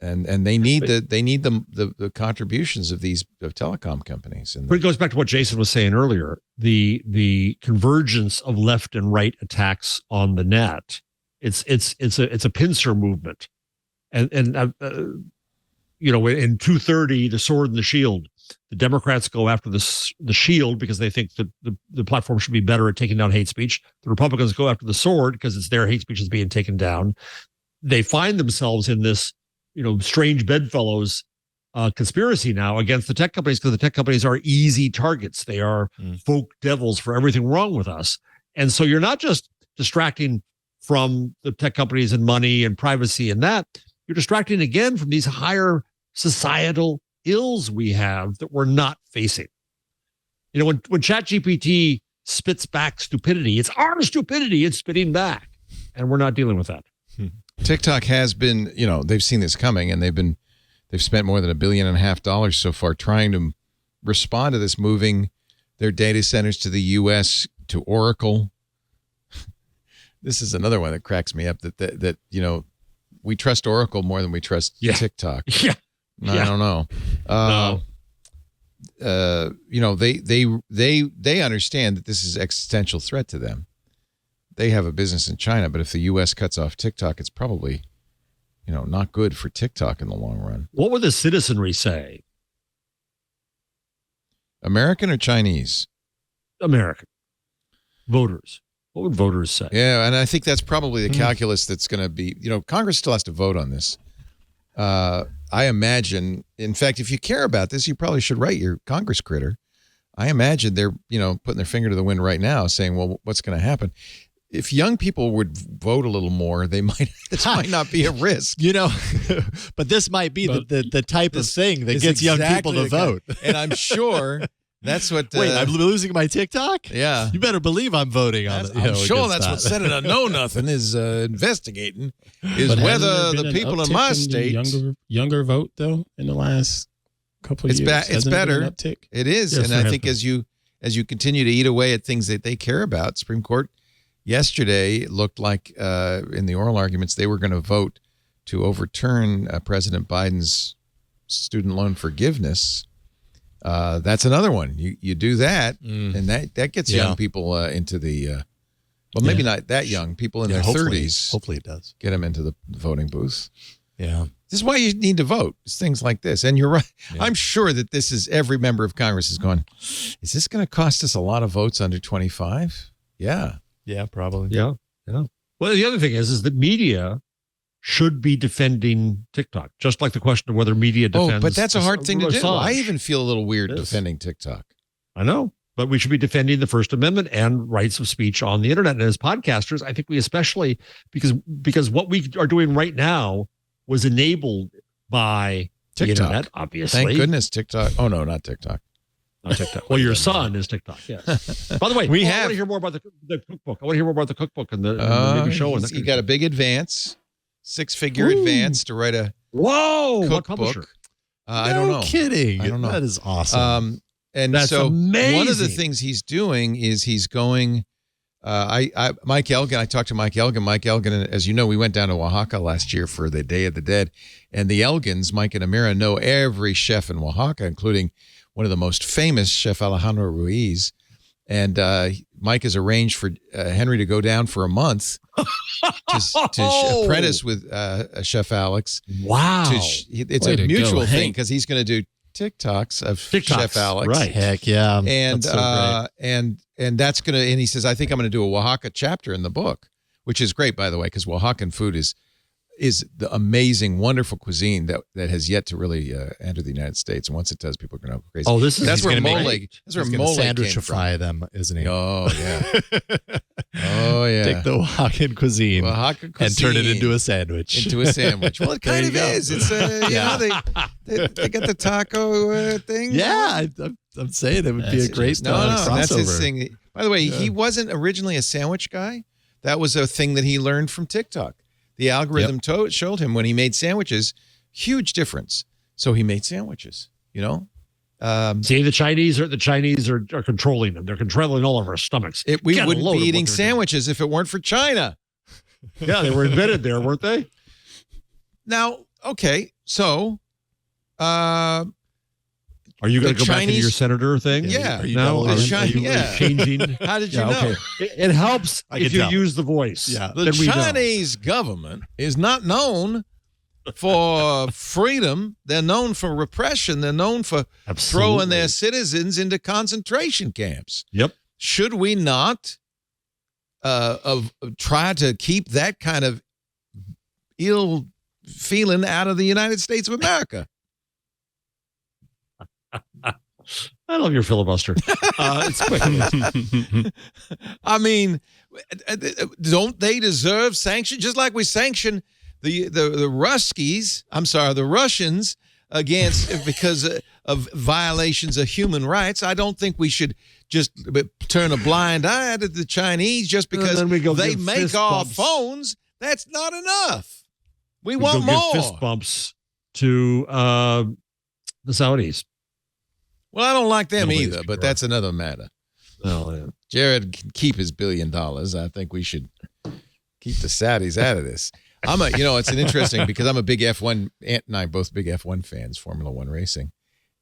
And they need the contributions of these telecom companies. But it goes back to what Jason was saying earlier: the convergence of left and right attacks on the net. It's a pincer movement, and in 230, the sword and the shield. The Democrats go after the shield because they think that the platform should be better at taking down hate speech. The Republicans go after the sword because it's their hate speech is being taken down. They find themselves in this strange bedfellows conspiracy now against the tech companies, because the tech companies are easy targets. They are folk devils for everything wrong with us. And so you're not just distracting from the tech companies and money and privacy and that, you're distracting again from these higher societal ills we have that we're not facing. When ChatGPT spits back stupidity, it's our stupidity it's spitting back, and we're not dealing with that. TikTok has been, they've seen this coming, and they've spent more than $1.5 billion so far trying to respond to this, moving their data centers to the U.S., to Oracle. This is another one that cracks me up, that we trust Oracle more than we trust TikTok. Yeah. I don't know. No. They understand that this is an existential threat to them. They have a business in China, but if the U.S. cuts off TikTok, it's probably, not good for TikTok in the long run. What would the citizenry say? American or Chinese? American voters. What would voters say? Yeah, and I think that's probably the calculus that's going to be, Congress still has to vote on this. I imagine, in fact, if you care about this, you probably should write your Congress critter. I imagine they're, putting their finger to the wind right now saying, well, what's going to happen? If young people would vote a little more, this might not be a risk. But this might be the type of thing that gets young people to vote. And I'm sure that's what. Wait, I'm losing my TikTok? Yeah. You better believe I'm voting on it. I'm sure that's what Senator Know Nothing is investigating, is whether the people in my state. Younger vote, though, in the last couple of years. It's better. It is. Yes, and I think as you continue to eat away at things that they care about, Supreme Court yesterday, it looked like in the oral arguments, they were going to vote to overturn President Biden's student loan forgiveness. That's another one. You do that, and that gets young people into the, maybe not that young, people in their 30s. Hopefully it does. Get them into the voting booth. Yeah. This is why you need to vote. It's things like this. And you're right. Yeah. I'm sure that this is every member of Congress is going, is this going to cost us a lot of votes under 25? Yeah. Yeah, probably. Yeah. Well, the other thing is that media should be defending TikTok, just like the question of whether media defends. Oh, but that's a hard thing to do. Assange. I even feel a little weird defending TikTok. I know, but we should be defending the First Amendment and rights of speech on the internet. And as podcasters, I think we especially, because what we are doing right now was enabled by TikTok. The internet, obviously. Thank goodness TikTok. Oh, no, not TikTok. Not TikTok. Well, your son is TikTok, yes. By the way, I want to hear more about the cookbook. I want to hear more about the cookbook and the maybe show. You got a big advance. 6-figure advance to write a cookbook. What publisher? I don't know. Kidding. I don't know. That is awesome. And that's so amazing. One of the things he's doing is he's going. Mike Elgin. I talked to Mike Elgin. Mike Elgin, as you know, we went down to Oaxaca last year for the Day of the Dead, and the Elgins, Mike and Amira, know every chef in Oaxaca, including one of the most famous, Chef Alejandro Ruiz. And Mike has arranged for Henry to go down for a month to apprentice with Chef Alex. Wow. It's a mutual thing because he's going to do TikToks of Chef Alex. Right. Heck yeah. And that's going to, and he says, I think I'm going to do a Oaxaca chapter in the book, which is great, by the way, because Oaxacan food is the amazing, wonderful cuisine that has yet to really enter the United States. And once it does, people are going to go crazy. Oh, that's where mole sandwichify them, isn't he? Oh, yeah. Oh, yeah. Take the Oaxacan cuisine and turn it into a sandwich. Well, it kind of is. It's they got the taco thing. Yeah, I'm saying it would be a great crossover. That's his thing. By the way, he wasn't originally a sandwich guy. That was a thing that he learned from TikTok. The algorithm showed him when he made sandwiches, huge difference. So he made sandwiches, See, the Chinese are controlling them. They're controlling all of our stomachs. We wouldn't be eating sandwiches if it weren't for China. Yeah, they were invented there, weren't they? Now, okay, so are you going to go back into your senator thing? Yeah. Are you changing? How did you know? Okay. It helps if you use the voice. Yeah. The Chinese government is not known for freedom. They're known for repression. They're known for throwing their citizens into concentration camps. Yep. Should we not try to keep that kind of ill feeling out of the United States of America? I love your filibuster. It's quick. I mean, don't they deserve sanction? Just like we sanction the Russians because of violations of human rights. I don't think we should just turn a blind eye to the Chinese just because they make our phones. That's not enough. We want more. Give fist bumps to the Saudis. Well, I don't like them either, but that's another matter. Oh, yeah. Jared can keep his $1 billion. I think we should keep the Saudis out of this. It's an interesting because I'm a big F1. Ant and I both big F1 fans, Formula One racing,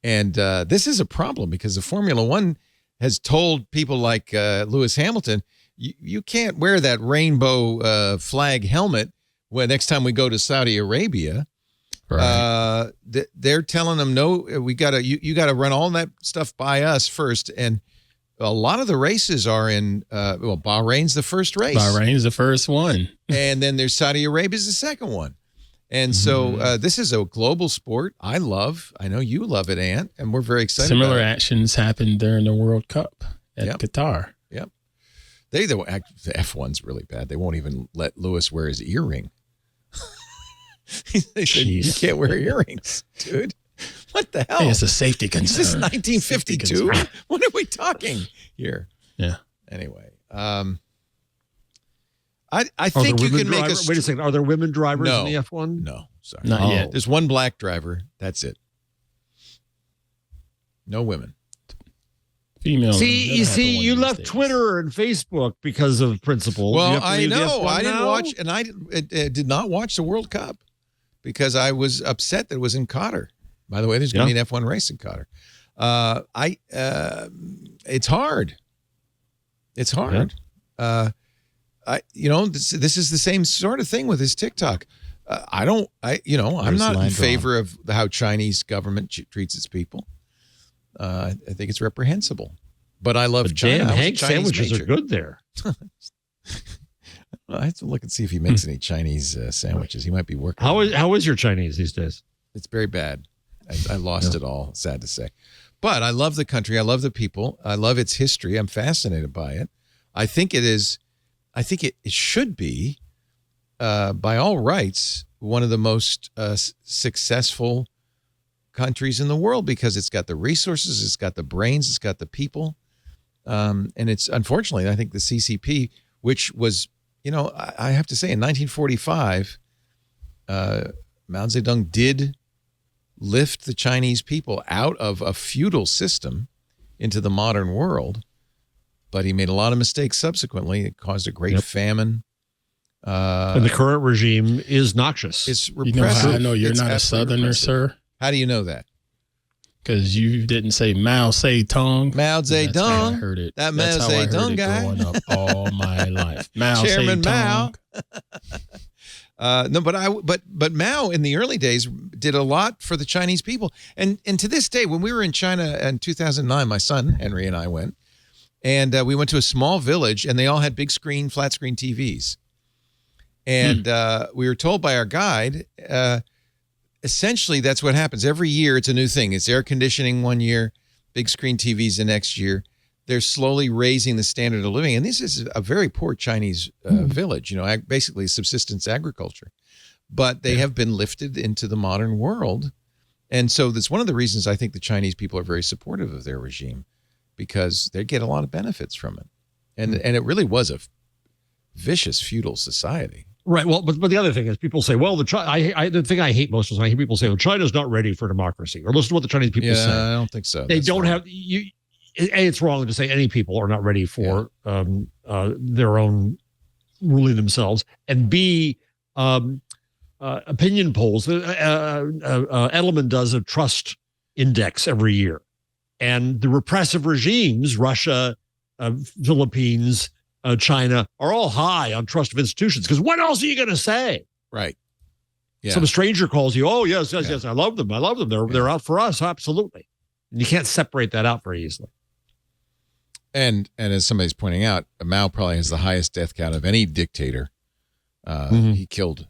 and this is a problem because the Formula One has told people like Lewis Hamilton, you can't wear that rainbow flag helmet when next time we go to Saudi Arabia. Right. They're telling them, no, we gotta you gotta run all that stuff by us first. And a lot of the races are in Bahrain's the first race. Bahrain's the first one. And then there's Saudi Arabia's the second one. And so this is a global sport I know you love it, Ant, and we're very excited. Similar about actions happened during the World Cup at Qatar. Yep. The F1's really bad. They won't even let Lewis wear his earring. They said, you can't wear earrings, dude. What the hell? Hey, it's a safety concern. Is this 1952? What are we talking here? Yeah. Anyway, I think you can make Wait a second. Are there women drivers in the F1? No, sorry. Not yet. There's one black driver. That's it. No women. Female. You left Twitter and Facebook because of principle. Well, I know. I didn't watch, and I did not watch the World Cup because I was upset that it was in Qatar. By the way, there's going to be an F1 race in Qatar. It's hard. It's hard. Yeah. This is the same sort of thing with this TikTok. I'm not in favor of how Chinese government treats its people. I think it's reprehensible, but I love China. Damn, Hank sandwiches are good there. I have to look and see if he makes any Chinese sandwiches. He might be working. How is your Chinese these days? It's very bad. I lost it all, sad to say. But I love the country. I love the people. I love its history. I'm fascinated by it. I think it should be, by all rights, one of the most successful countries in the world because it's got the resources, it's got the brains, it's got the people. And it's, unfortunately, I think the CCP, which was, I have to say, in 1945, Mao Zedong did lift the Chinese people out of a feudal system into the modern world, but he made a lot of mistakes subsequently. It caused a great famine. And the current regime is noxious. It's repressive. I know you're not a Southerner, repressive. Sir. How do you know that? Because you didn't say Mao Zedong. Mao Zedong. I heard it. That Mao Zedong guy. Growing up all my life. Mao Chairman Zedong. Mao. No, but Mao in the early days did a lot for the Chinese people, and to this day, when we were in China in 2009, my son Henry and I went, and we went to a small village, and they all had big screen, flat screen TVs, and we were told by our guide, essentially that's what happens every year. It's a new thing. It's air conditioning one year, big screen TVs the next year. They're slowly raising the standard of living. And this is a very poor Chinese village, basically subsistence agriculture. But they have been lifted into the modern world. And so that's one of the reasons I think the Chinese people are very supportive of their regime, because they get a lot of benefits from it. And it really was a vicious feudal society. Right. Well, but the other thing is people say, well, the thing I hate most is when I hear people say, well, China's not ready for democracy, or listen to what the Chinese people say. I don't think so. They don't have it's wrong to say any people are not ready for their own ruling themselves. And B, opinion polls. Edelman does a trust index every year. And the repressive regimes, Russia, Philippines, China, are all high on trust of institutions. Because what else are you going to say? Right. Yeah. Some stranger calls you, oh, yes, I love them. They're out for us. Absolutely. And you can't separate that out very easily. And as somebody's pointing out, Mao probably has the highest death count of any dictator. He killed,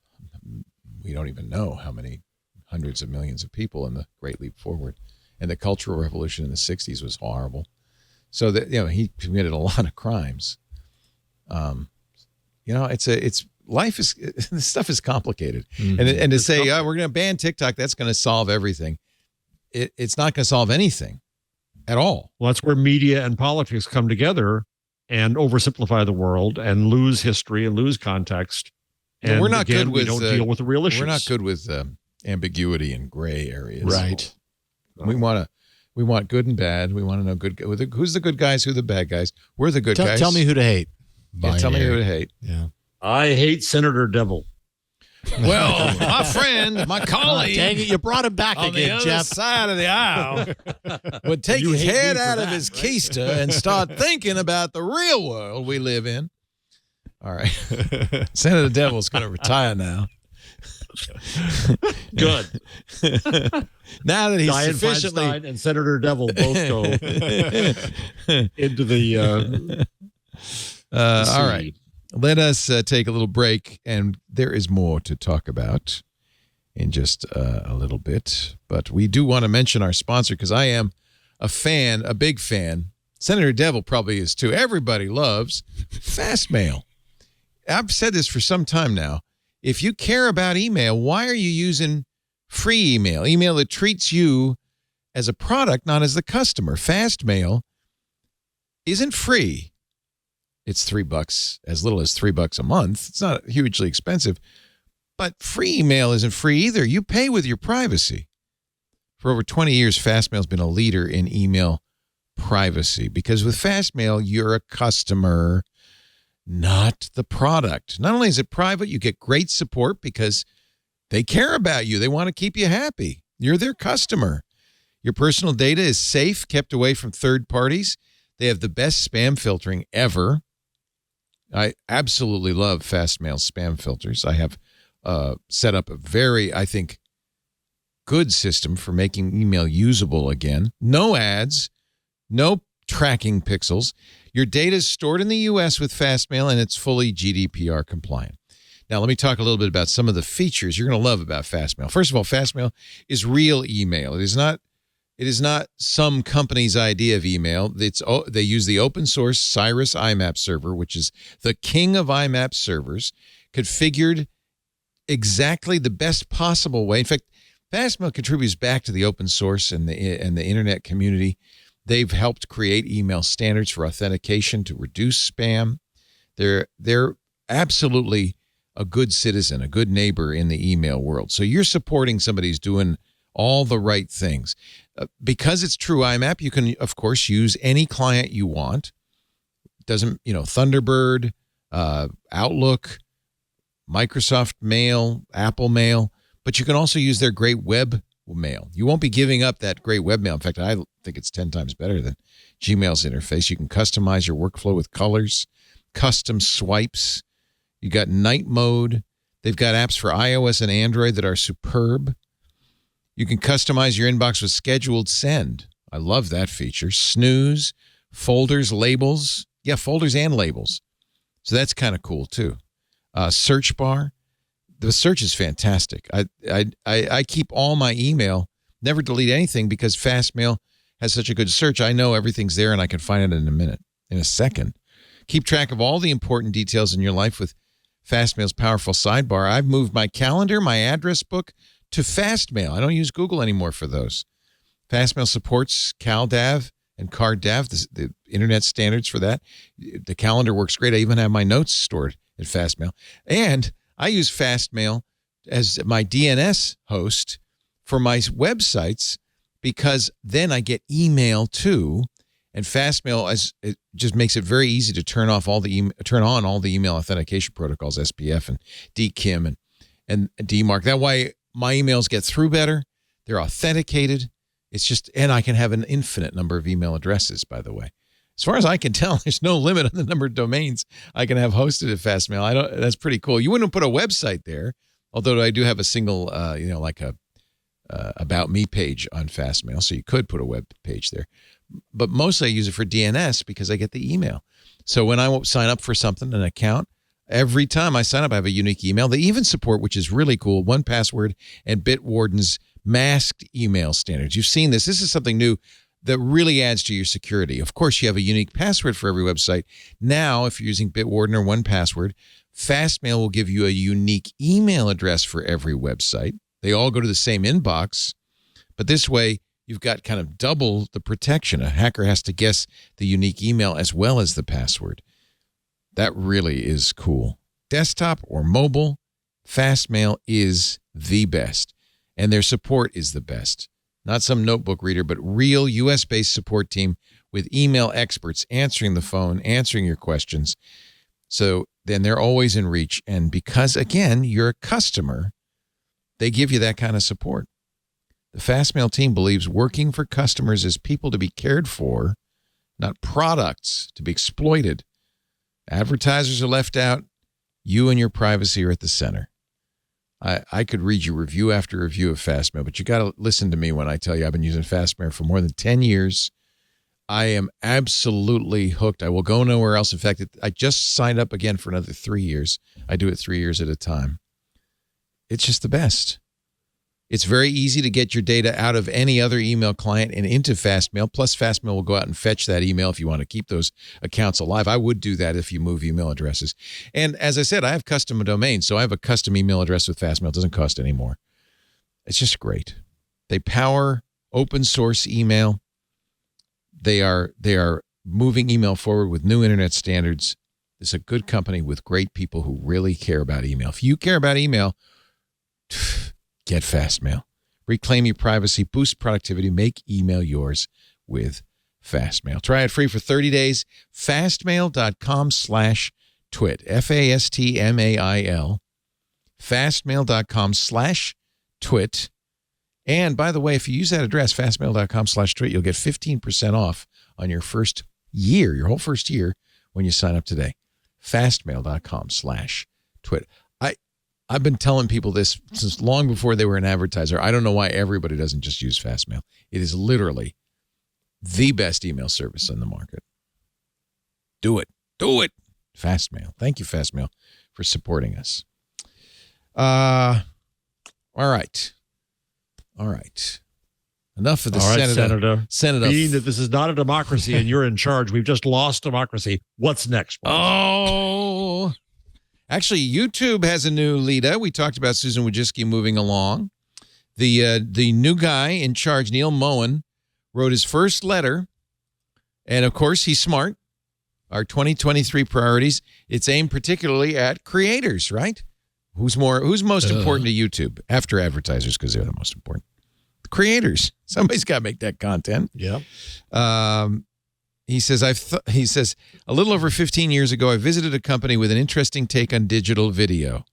we don't even know how many hundreds of millions of people in the Great Leap Forward. And the Cultural Revolution in the 60s was horrible. So that, he committed a lot of crimes. It's life is, this stuff is complicated. And to say, we're going to ban TikTok, that's going to solve everything. It's not going to solve anything at all. Well, that's where media and politics come together and oversimplify the world and lose history and lose context. And we're not good with, we don't deal with the real issues. We're not good with ambiguity and gray areas. Right. We want good and bad. We want to know who's the good guys, who the bad guys. We're the good guys. Tell me who to hate. Tell me who to hate. Yeah. I hate Senator Devil. Well, my friend, my colleague, dang it, you brought him back on again, the other Jeff. side of the aisle would take his head out of his keister and start thinking about the real world we live in. All right. Senator Devil's going to retire now. Good. Now that he's Dianne sufficiently... Feinstein and Senator Devil both go into the all right. Let us take a little break, and there is more to talk about in just a little bit. But we do want to mention our sponsor because I am a fan, a big fan. Senator Devil probably is too. Everybody loves FastMail. I've said this for some time now. If you care about email, why are you using free email? Email that treats you as a product, not as the customer. FastMail isn't free. It's $3, as little as $3 a month. It's not hugely expensive, but free email isn't free either. You pay with your privacy. For over 20 years, FastMail's been a leader in email privacy because with FastMail, you're a customer, not the product. Not only is it private, you get great support because they care about you. They want to keep you happy. You're their customer. Your personal data is safe, kept away from third parties. They have the best spam filtering ever. I absolutely love FastMail spam filters. I have set up a very, I think, good system for making email usable again. No ads, no tracking pixels. Your data is stored in the U.S. with FastMail, and it's fully GDPR compliant. Now, let me talk a little bit about some of the features you're going to love about FastMail. First of all, FastMail is real email. It is not some company's idea of email. They use the open source Cyrus IMAP server, which is the king of IMAP servers, configured exactly the best possible way. In fact, FastMail contributes back to the open source and the internet community. They've helped create email standards for authentication to reduce spam. They're absolutely a good citizen, a good neighbor in the email world. So you're supporting somebody who's doing all the right things. Because it's true IMAP, you can, of course, use any client you want. Doesn't, Thunderbird, Outlook, Microsoft Mail, Apple Mail, but you can also use their great web mail. You won't be giving up that great web mail. In fact, I think it's 10 times better than Gmail's interface. You can customize your workflow with colors, custom swipes. You got night mode. They've got apps for iOS and Android that are superb. You can customize your inbox with scheduled send. I love that feature. Snooze, folders, labels. Yeah, folders and labels. So that's kind of cool too. Search bar. The search is fantastic. I keep all my email, never delete anything because FastMail has such a good search. I know everything's there and I can find it in a second. Keep track of all the important details in your life with FastMail's powerful sidebar. I've moved my calendar, my address book to FastMail. I don't use Google anymore for those. FastMail supports CalDAV and CardDAV, the internet standards for that. The calendar works great. I even have my notes stored at FastMail. And I use FastMail as my DNS host for my websites because then I get email too. And FastMail it just makes it very easy to turn on all the email authentication protocols, SPF and DKIM and DMARC. That way my emails get through better. They're authenticated. And I can have an infinite number of email addresses, by the way. As far as I can tell, there's no limit on the number of domains I can have hosted at FastMail. That's pretty cool. You wouldn't put a website there, although I do have a single, like a about me page on FastMail, so you could put a web page there. But mostly I use it for DNS because I get the email. So when I sign up for something, an account, every time I sign up, I have a unique email. They even support, which is really cool, 1Password and Bitwarden's masked email standards. You've seen this. This is something new that really adds to your security. Of course, you have a unique password for every website. Now, if you're using Bitwarden or 1Password, FastMail will give you a unique email address for every website. They all go to the same inbox, but this way you've got kind of double the protection. A hacker has to guess the unique email as well as the password. That really is cool. Desktop or mobile, FastMail is the best, and their support is the best. Not some notebook reader, but real U.S.-based support team with email experts answering the phone, answering your questions. So then they're always in reach. And because, again, you're a customer, they give you that kind of support. The FastMail team believes working for customers is people to be cared for, not products to be exploited. Advertisers are left out. You and your privacy are at the center. I could read you review after review of FastMail, but you got to listen to me when I tell you I've been using FastMail for more than 10 years. I am absolutely hooked. I will go nowhere else. In fact, I just signed up again for another 3 years. I do it 3 years at a time. It's just the best. It's very easy to get your data out of any other email client and into FastMail. Plus, FastMail will go out and fetch that email if you want to keep those accounts alive. I would do that if you move email addresses. And as I said, I have custom domains, so I have a custom email address with FastMail. It doesn't cost any more. It's just great. They power open source email. They are moving email forward with new internet standards. It's a good company with great people who really care about email. If you care about email, get FastMail. Reclaim your privacy, boost productivity, make email yours with FastMail. Try it free for 30 days. Fastmail.com/twit. FASTMAIL. Fastmail.com/twit. And by the way, if you use that address, fastmail.com/twit, you'll get 15% off on your first year, your whole first year, when you sign up today. Fastmail.com/twit. I've been telling people this since long before they were an advertiser. I don't know why everybody doesn't just use FastMail. It is literally the best email service in the market. Do it. Do it. FastMail. Thank you, FastMail, for supporting us. All right. Enough of the Senator. Being that this is not a democracy and you're in charge, we've just lost democracy. What's next? Oh. Actually, YouTube has a new leader. We talked about Susan Wojcicki moving along. The new guy in charge, Neil Moen, wrote his first letter. And, of course, he's smart. Our 2023 priorities, it's aimed particularly at creators, right? Who's most important to YouTube after advertisers, because they're the most important? The creators. Somebody's got to make that content. Yeah. He says, a little over 15 years ago, I visited a company with an interesting take on digital video.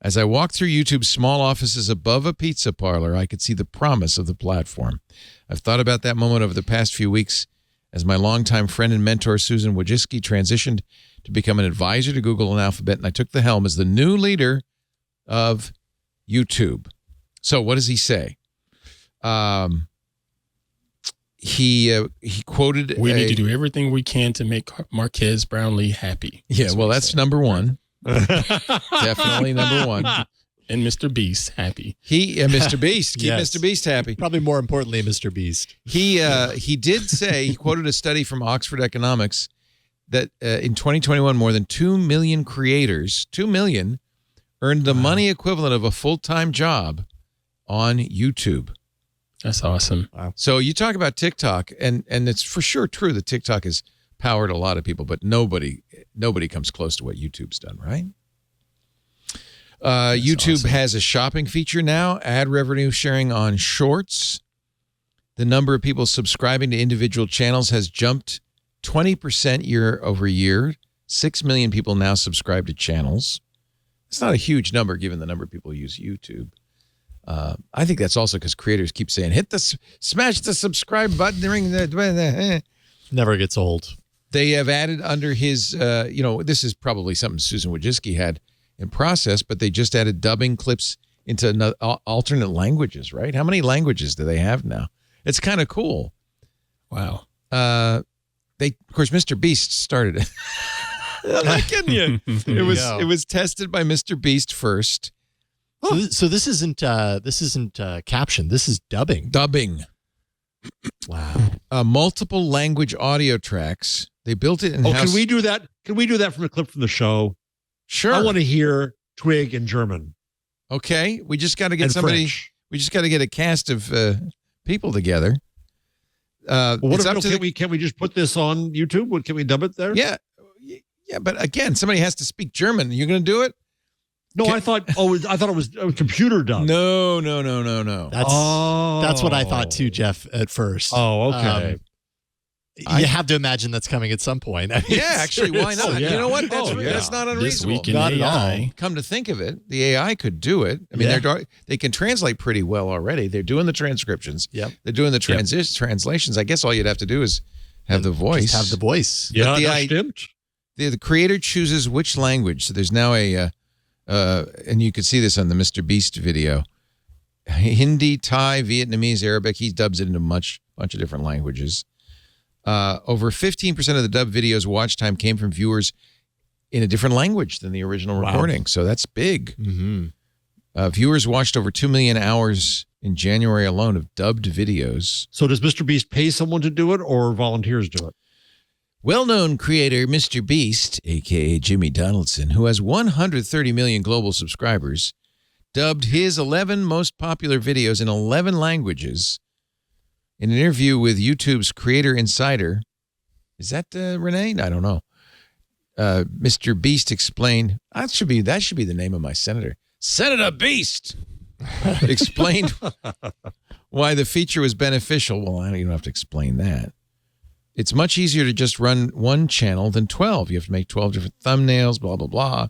As I walked through YouTube's small offices above a pizza parlor, I could see the promise of the platform. I've thought about that moment over the past few weeks as my longtime friend and mentor, Susan Wojcicki, transitioned to become an advisor to Google and Alphabet, and I took the helm as the new leader of YouTube. So what does he say? He quoted. We need to do everything we can to make Marquez Brownlee happy. Yeah, well, that's number one. Definitely number one. And Mr. Beast happy. Mr. Beast. Keep Yes. Mr. Beast happy. Probably more importantly, Mr. Beast. He did say, he quoted a study from Oxford Economics that in 2021, more than 2 million creators, 2 million, earned the money equivalent of a full-time job on YouTube. That's awesome. Wow. So you talk about TikTok, and it's for sure true that TikTok has powered a lot of people, but nobody comes close to what YouTube's done, right? YouTube awesome. has a shopping feature now, ad revenue sharing on Shorts. The number of people subscribing to individual channels has jumped 20% year over year. 6 million people now subscribe to channels. It's not a huge number given the number of people who use YouTube. I think that's also because creators keep saying, smash the subscribe button. Never gets old. They have added under his, this is probably something Susan Wojcicki had in process, but they just added dubbing clips into alternate languages, right? How many languages do they have now? It's kind of cool. Wow. Of course, Mr. Beast started it. I'm not kidding you. It was tested by Mr. Beast first. So this isn't caption. This is dubbing. Dubbing. Wow. Multiple language audio tracks. They built it in house. Can we do that? Can we do that from a clip from the show? Sure. I want to hear Twig in German. Okay. We just got to get And somebody. French. We just got to get a cast of people together. Well, can we just put this on YouTube? Can we dub it there? Yeah. But again, somebody has to speak German. You're going to do it? No, I thought it was a computer dub. No. That's what I thought too, Jeff, at first. Oh, okay. You have to imagine that's coming at some point. I mean, Yeah, actually, why not? Oh, yeah. You know what? Oh, yeah. That's not This unreasonable. week in Not at all. AI. Come to think of it, the AI could do it. I mean, they can translate pretty well already. They're doing the transcriptions. Yep. They're doing the translations. I guess all you'd have to do is have the voice. Just have the voice. Yeah, the das stimmt. The creator chooses which language. So there's now and you could see this on the Mr. Beast video. Hindi, Thai, Vietnamese, Arabic. He dubs it into bunch of different languages. Over 15% of the dubbed videos watch time came from viewers in a different language than the original recording. So that's big. Mm-hmm. Viewers watched over 2 million hours in January alone of dubbed videos. So does Mr. Beast pay someone to do it or volunteers do it? Well-known creator Mr. Beast, a.k.a. Jimmy Donaldson, who has 130 million global subscribers, dubbed his 11 most popular videos in 11 languages. In an interview with YouTube's Creator Insider, is that Renee? I don't know. Mr. Beast explained, that should be the name of my senator. Senator Beast explained why the feature was beneficial. Well, I don't even have to explain that. It's much easier to just run one channel than 12. You have to make 12 different thumbnails, blah, blah, blah.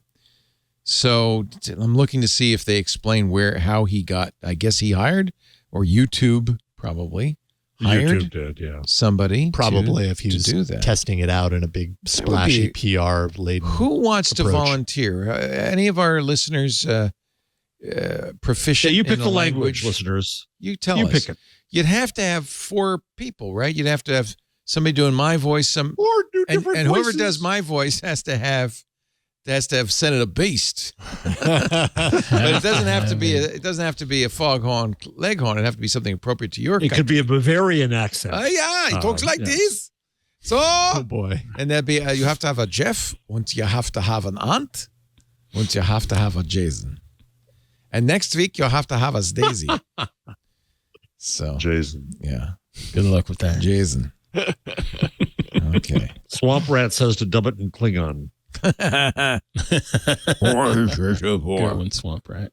So I'm looking to see if they explain how he got, I guess he hired, or YouTube probably hired YouTube did, yeah. somebody Probably to, if he to was do that. testing it out in a big splashy PR laden. Who wants to approach. volunteer? Any of our listeners proficient Yeah, you pick in the language, listeners. You tell You us. pick it. You'd have to have 4 people, right? You'd have to have somebody doing my voice, Or do different and whoever voices. does my voice has to have Senator Beast. But it doesn't have to be a foghorn leghorn. It have to be something appropriate to your It could be a Bavarian accent. yeah, he talks like yeah. this. So, Oh boy. and that'd be you have to have a Jeff, and you have to have an Ant, and you have to have a Jason. And next week you'll have to have a Daisy. So, Jason. yeah, Good luck with that. Jason. Okay. Swamp Rat says to dub it in Klingon. Good one, Swamp Rat.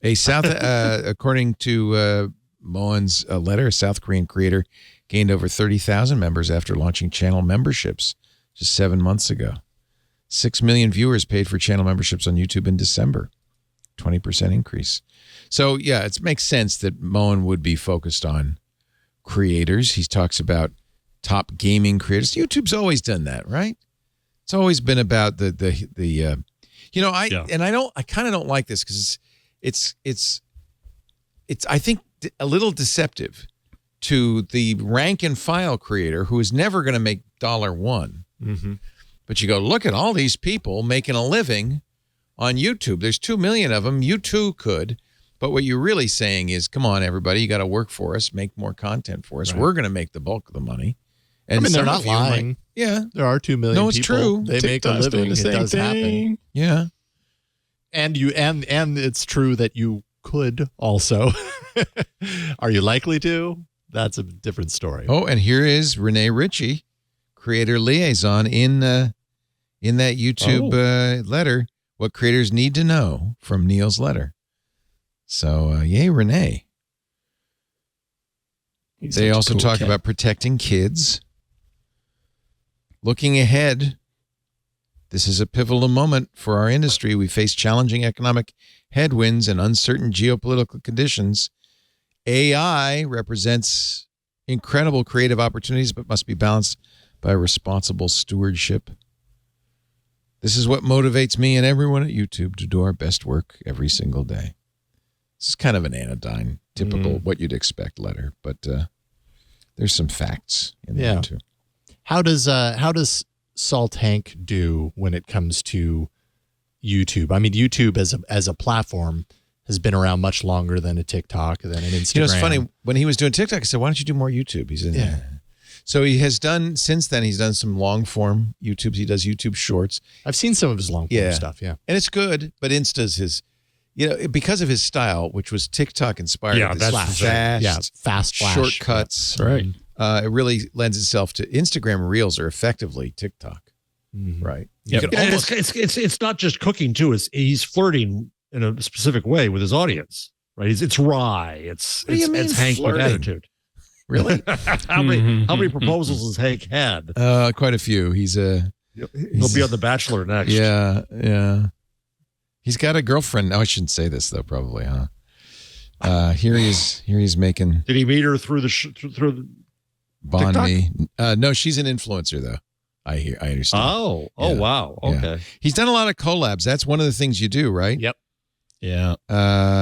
According to Moen's letter, a South Korean creator gained over 30,000 members after launching channel memberships just 7 months ago. 6 million viewers paid for channel memberships on YouTube in December. 20% increase. So, yeah, it makes sense that Moen would be focused on creators. He talks about top gaming creators. YouTube's always done that, right? It's always been about I kind of don't like this because it's I think a little deceptive to the rank and file creator who is never going to make $1. Mm-hmm. But you go, look at all these people making a living on YouTube. There's 2 million of them. You too could. But what you're really saying is, come on, everybody, you got to work for us, make more content for us. Right. We're going to make the bulk of the money. And I mean, they're some not of you might- lying. yeah. There are 2 million No, it's people. true. They make a TikTok's doing living. the It same does happen. thing. Yeah. And it's true that you could also. Are you likely to? That's a different story. Oh, and here is Renee Ritchie, creator liaison in that YouTube letter, what creators need to know from Neil's letter. So, yay, Renee. He's They such a also cool talk cat. about protecting kids. Looking ahead, this is a pivotal moment for our industry. We face challenging economic headwinds and uncertain geopolitical conditions. AI represents incredible creative opportunities, but must be balanced by responsible stewardship. This is what motivates me and everyone at YouTube to do our best work every single day. This is kind of an anodyne, typical what you'd expect letter, but there's some facts in there too. How does Salt Hank do when it comes to YouTube? I mean, YouTube as a platform has been around much longer than a TikTok, than an Instagram. You know, it's funny. When he was doing TikTok, I said, why don't you do more YouTube? He said, Yeah. So he has done, since then, he's done some long form YouTubes. He does YouTube shorts. I've seen some of his long form stuff, yeah. And it's good, but Insta's his, because of his style, which was TikTok inspired. Yeah, this that's Fast flash. shortcuts. That's right. It really lends itself to Instagram Reels are effectively TikTok, right? You Yep. can And almost, it's not just cooking too. He's flirting in a specific way with his audience, right? It's wry. It's What do you mean Hank with flirting? attitude. Really? How many proposals has Hank had? Quite a few. He'll be on The Bachelor next. Yeah. He's got a girlfriend. Oh, I shouldn't say this though. Probably, huh? Here he's making. Did he meet her through the Bond TikTok? Me? No, she's an influencer though. I understand. Oh, Yeah. wow. Yeah. Okay. He's done a lot of collabs. That's one of the things you do, right? Yep. Yeah.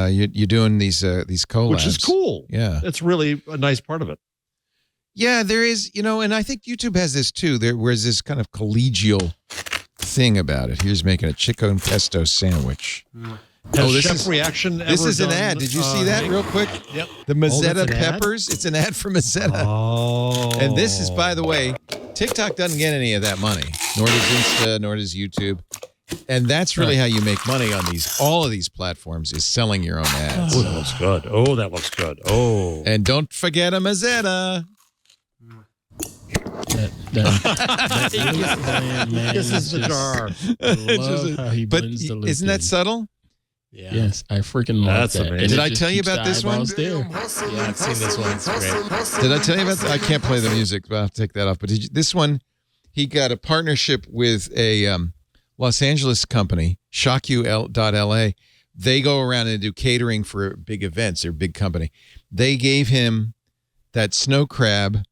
You're doing these collabs, Which is cool. Yeah. That's really a nice part of it. Yeah, there is, and I think YouTube has this too. There's this kind of collegial thing about it. Here's making a chicken pesto sandwich. Has this Chef is- Reaction ever This is an done, ad. Did you see that real quick? Yep. The that's Mazzetta an ad? peppers. It's an ad for Mazzetta. Oh. And this is, by the way, TikTok doesn't get any of that money, nor does Insta, nor does YouTube. And that's really how you make money on all of these platforms is selling your own ads. Oh, that looks good. Oh, that looks good. Oh. And don't forget a Mazzetta. That really bland, man. This is the Just- jar. I love how he But blends the loop isn't that in. subtle? Yeah. Yes, I freaking love That's that. amazing. And Did it I just tell you keeps about the this one? eyeballs there. Yeah, I've seen this one. It's great. Did I tell you about that? I can't play the music, but I'll take that off. But this one, he got a partnership with a Los Angeles company, ShockU.LA. They go around and do catering for big events. They're a big company. They gave him that snow crab.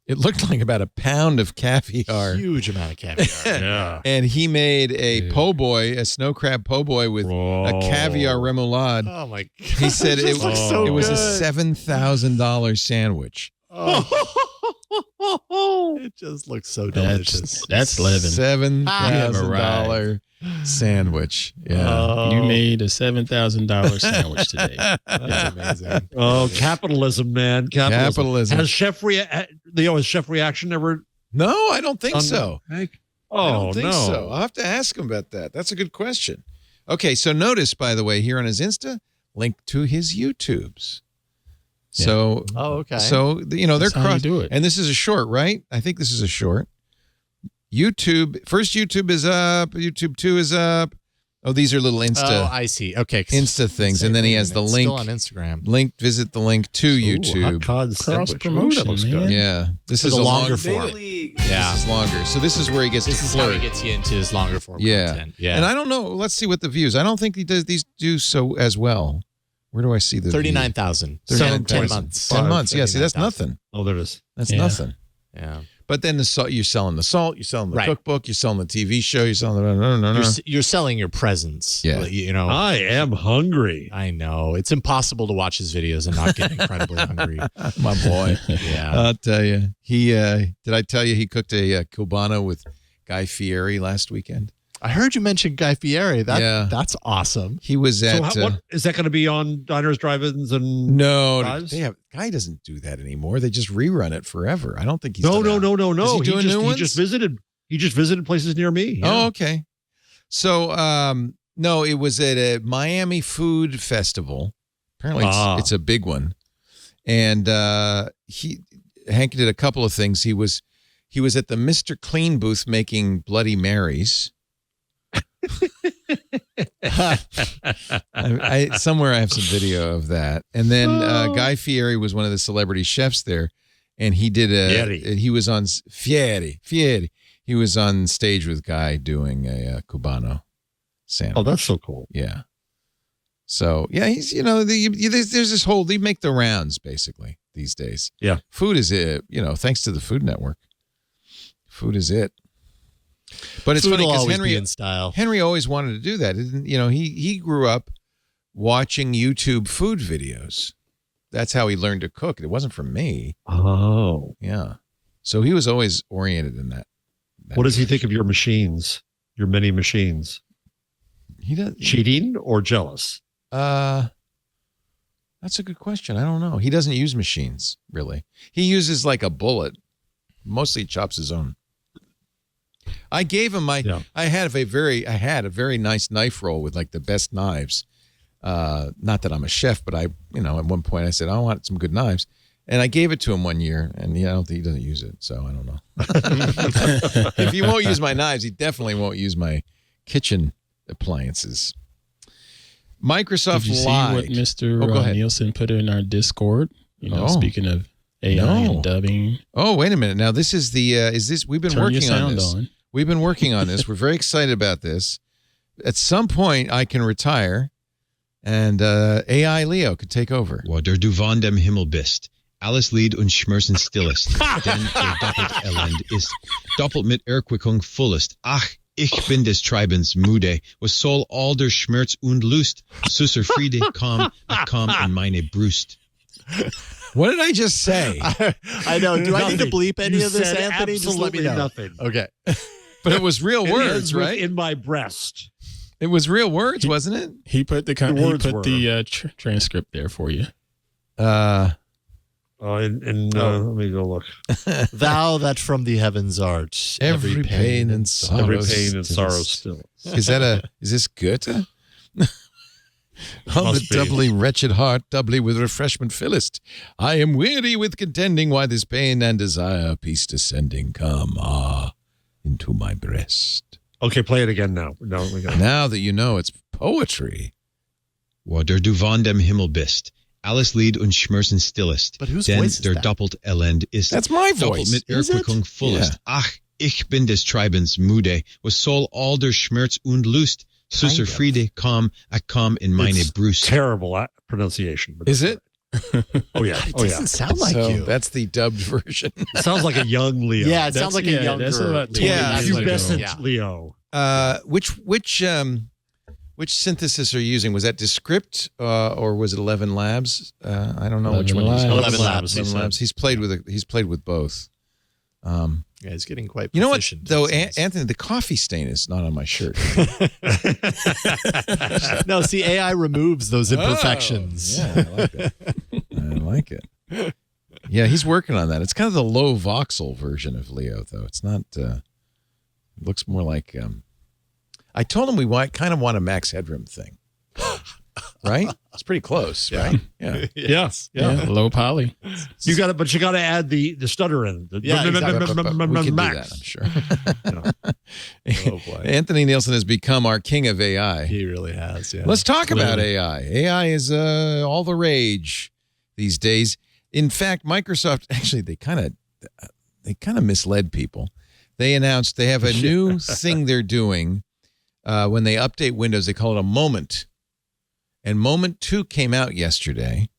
It looked like about a pound of caviar. Huge amount of caviar. Yeah. And he made a po' boy, a snow crab po' boy with a caviar remoulade. Oh my god! He said it looks so it was a good. $7,000 sandwich. Oh. It just looks so delicious. That's living. $7,000 sandwich. Yeah. You made a $7,000 sandwich today. That's amazing. Oh, capitalism, man. Capitalism. Has Chef Reaction ever? No, I don't think done so. that, Hank? I Oh, don't think no. so. I'll have to ask him about that. That's a good question. Okay, so notice, by the way, here on his Insta, link to his YouTubes. Yeah. So, Oh, okay. so they're That's how you cross. do it. And this is a short, right? I think this is a short. First YouTube is up. YouTube 2 is up. Oh, these are little Oh, Insta I see. Okay. Insta things, and then he has the link. Still on Instagram. Visit the link to YouTube. Cross Cross-promotion, man. Yeah, this is a a longer form. form. This is longer. So this is where he gets This to is how flirt. he gets you into his longer form content. Yeah. And I don't know. Let's see what the views. I don't think he does these do so as well. Where do I see the 39,000. 39,000. 10 months. 10 months. Yeah, see, that's 39,000. nothing. Oh, there it is. That's Yeah. nothing. Yeah. But then the salt, you're selling the salt, you're selling the Right. cookbook, you're selling the TV show, you're selling the You're selling your presence. Yeah. You know. I am hungry. I know. It's impossible to watch his videos and not get incredibly hungry. my boy. Yeah. I'll tell you. He did I tell you he cooked a cubano with Guy Fieri last weekend? I heard you mention Guy Fieri. Yeah. That's awesome. He was at What is that going to be on diners, drive-ins, and no, Guys? Guy doesn't do that anymore. They just rerun it forever. I don't think he's no. Is he doing new ones? He just visited places near me. Yeah. Oh, okay. So, no, it was at a Miami Food Festival. Apparently, it's a big one. And Hank did a couple of things. He was at the Mr. Clean booth making Bloody Marys. Somewhere I have some video of that. And then Guy Fieri was one of the celebrity chefs there, and he did he was on Fieri. He was on stage with Guy doing a cubano sandwich. Oh, that's so cool. Yeah. So yeah, he's there's this whole they make the rounds basically these days. Yeah. Food is it. Thanks to the Food Network. Food is it. But it's Food funny will because always be in style. Henry always wanted to do that. He grew up watching YouTube food videos. That's how he learned to cook. It wasn't from me. Oh. Yeah. So he was always oriented in that. What does he think of your machines? Your many machines? He does. Cheating or jealous? That's a good question. I don't know. He doesn't use machines, really. He uses like a bullet. Mostly chops his own. I gave him I had a very nice knife roll with like the best knives. Not that I'm a chef, but at one point I said, I want some good knives. And I gave it to him one year, and I don't think he doesn't use it, so I don't know. If he won't use my knives, he definitely won't use my kitchen appliances. Microsoft Did you see lied. what Mr. Go ahead. Nielsen put in our Discord? Speaking of AI and dubbing. Oh, wait a minute. Now this is we've been Turn your working on sound this. on. We've been working on this. We're very excited about this. At some point, I can retire, and AI Leo could take over. Oder du von dem Himmel bist. Alles Lied und Schmerzen stillest. Denn der doppelt Elend ist. Doppelt mit Erquickung fullest. Ach, ich bin des Treibens müde. Was soll all der Schmerz und Lust? Susser Friede komm in meine Brust. What did I just say? I know. Do I need to Nothing. bleep any You of this, said Anthony? Just let me absolutely know. nothing. Okay. But it was real It words, ends with right? in my breast. It was real words, wasn't it? He put the transcript there for you. Let me go look. Thou that from the heavens art, Every pain and sorrow. Every pain and stills. sorrow still. Is this Goethe? On the Must be. doubly wretched heart, doubly with refreshment fillest. I am weary with contending why this pain and desire, peace descending, come, into my breast. Okay, play it again now. No, we got it. Now that you know it's poetry. Oder du von dem Himmel bist. Alles Lied und Schmerzen stillest. But whose Denn voice is der that? doppelt Elend ist. That's my Doppelt voice. mit Is it? Erquickung fullest. Yeah. Ach, ich bin des Treibens müde. Was soll all der Schmerz und Lust? Susser of. Friede komm in meine It's Brust. terrible pronunciation. but Is that's it? right. Oh yeah. It Oh yeah. doesn't sound like So you. that's the dubbed version. It sounds like a young Leo. Yeah, it sounds like a younger. that's about Leo. 20 Yeah, years ago. pubescent Yeah. Leo. Which synthesis are you using? Was that Descript or was it 11 Labs? I don't know which 11 one. Labs. 11 Labs. 11 Labs. He's played with both. Yeah, he's getting quite You know what, proficient. though, it seems. Anthony, the coffee stain is not on my shirt. No, see, AI removes those imperfections. Oh, yeah, I like it. I like it. Yeah, he's working on that. It's kind of the low voxel version of Leo, though. It's not. It looks more like. I told him we kind of want a Max Headroom thing, right? It's pretty close, right? Yeah. Yes. Yeah, low poly. You got it, but you got to add the stutter in. Yeah, exactly. But we can do Max. that, I'm sure. Oh, boy. Anthony Nielsen has become our king of AI. He really has, yeah. Let's talk about AI. AI is all the rage these days. In fact, Microsoft actually they kind of misled people. They announced they have a new thing they're doing when they update Windows. They call it a moment. And Moment 2 came out yesterday,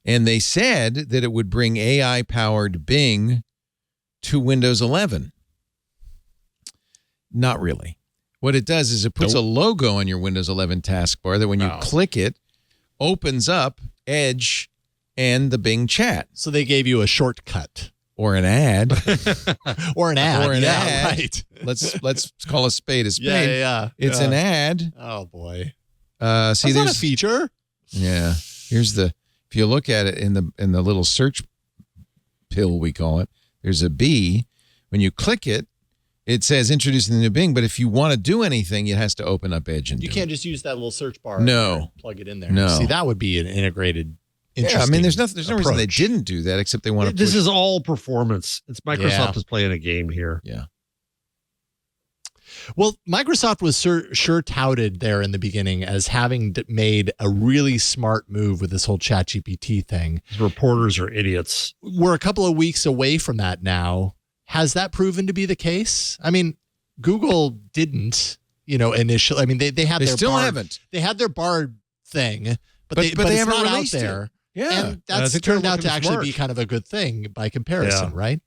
and they said that it would bring AI-powered Bing to Windows 11. Not really. What it does is it puts a logo on your Windows 11 taskbar that when you click it, opens up Edge and the Bing chat. So they gave you a shortcut. Or an ad. Or an ad. Or an yeah, ad. right. Let's call a spade a spade. Yeah. It's an ad. Oh, boy. See, That's there's not a feature. Yeah. Here's if you look at it in the little search pill we call it, there's a B. When you click it, it says introducing the new Bing, but if you want to do anything, it has to open up Edge and You do can't it. just use that little search bar. No. And plug it in there. No. See, that would be an integrated. Yeah, I mean, there's no reason they approach. didn't do that except they want to. This is all performance. It's Microsoft Yeah. is playing a game here. Yeah. Well, Microsoft was sure touted there in the beginning as having made a really smart move with this whole ChatGPT thing. These reporters are idiots. We're a couple of weeks away from that now. Has that proven to be the case? I mean, Google didn't, initially. I mean, they had They their still Bard, haven't. They had their Bard thing, but they it's haven't not out released it. there. Yeah. And I that's think they're turned out to looking actually smart. be kind of a good thing by comparison, Yeah. right?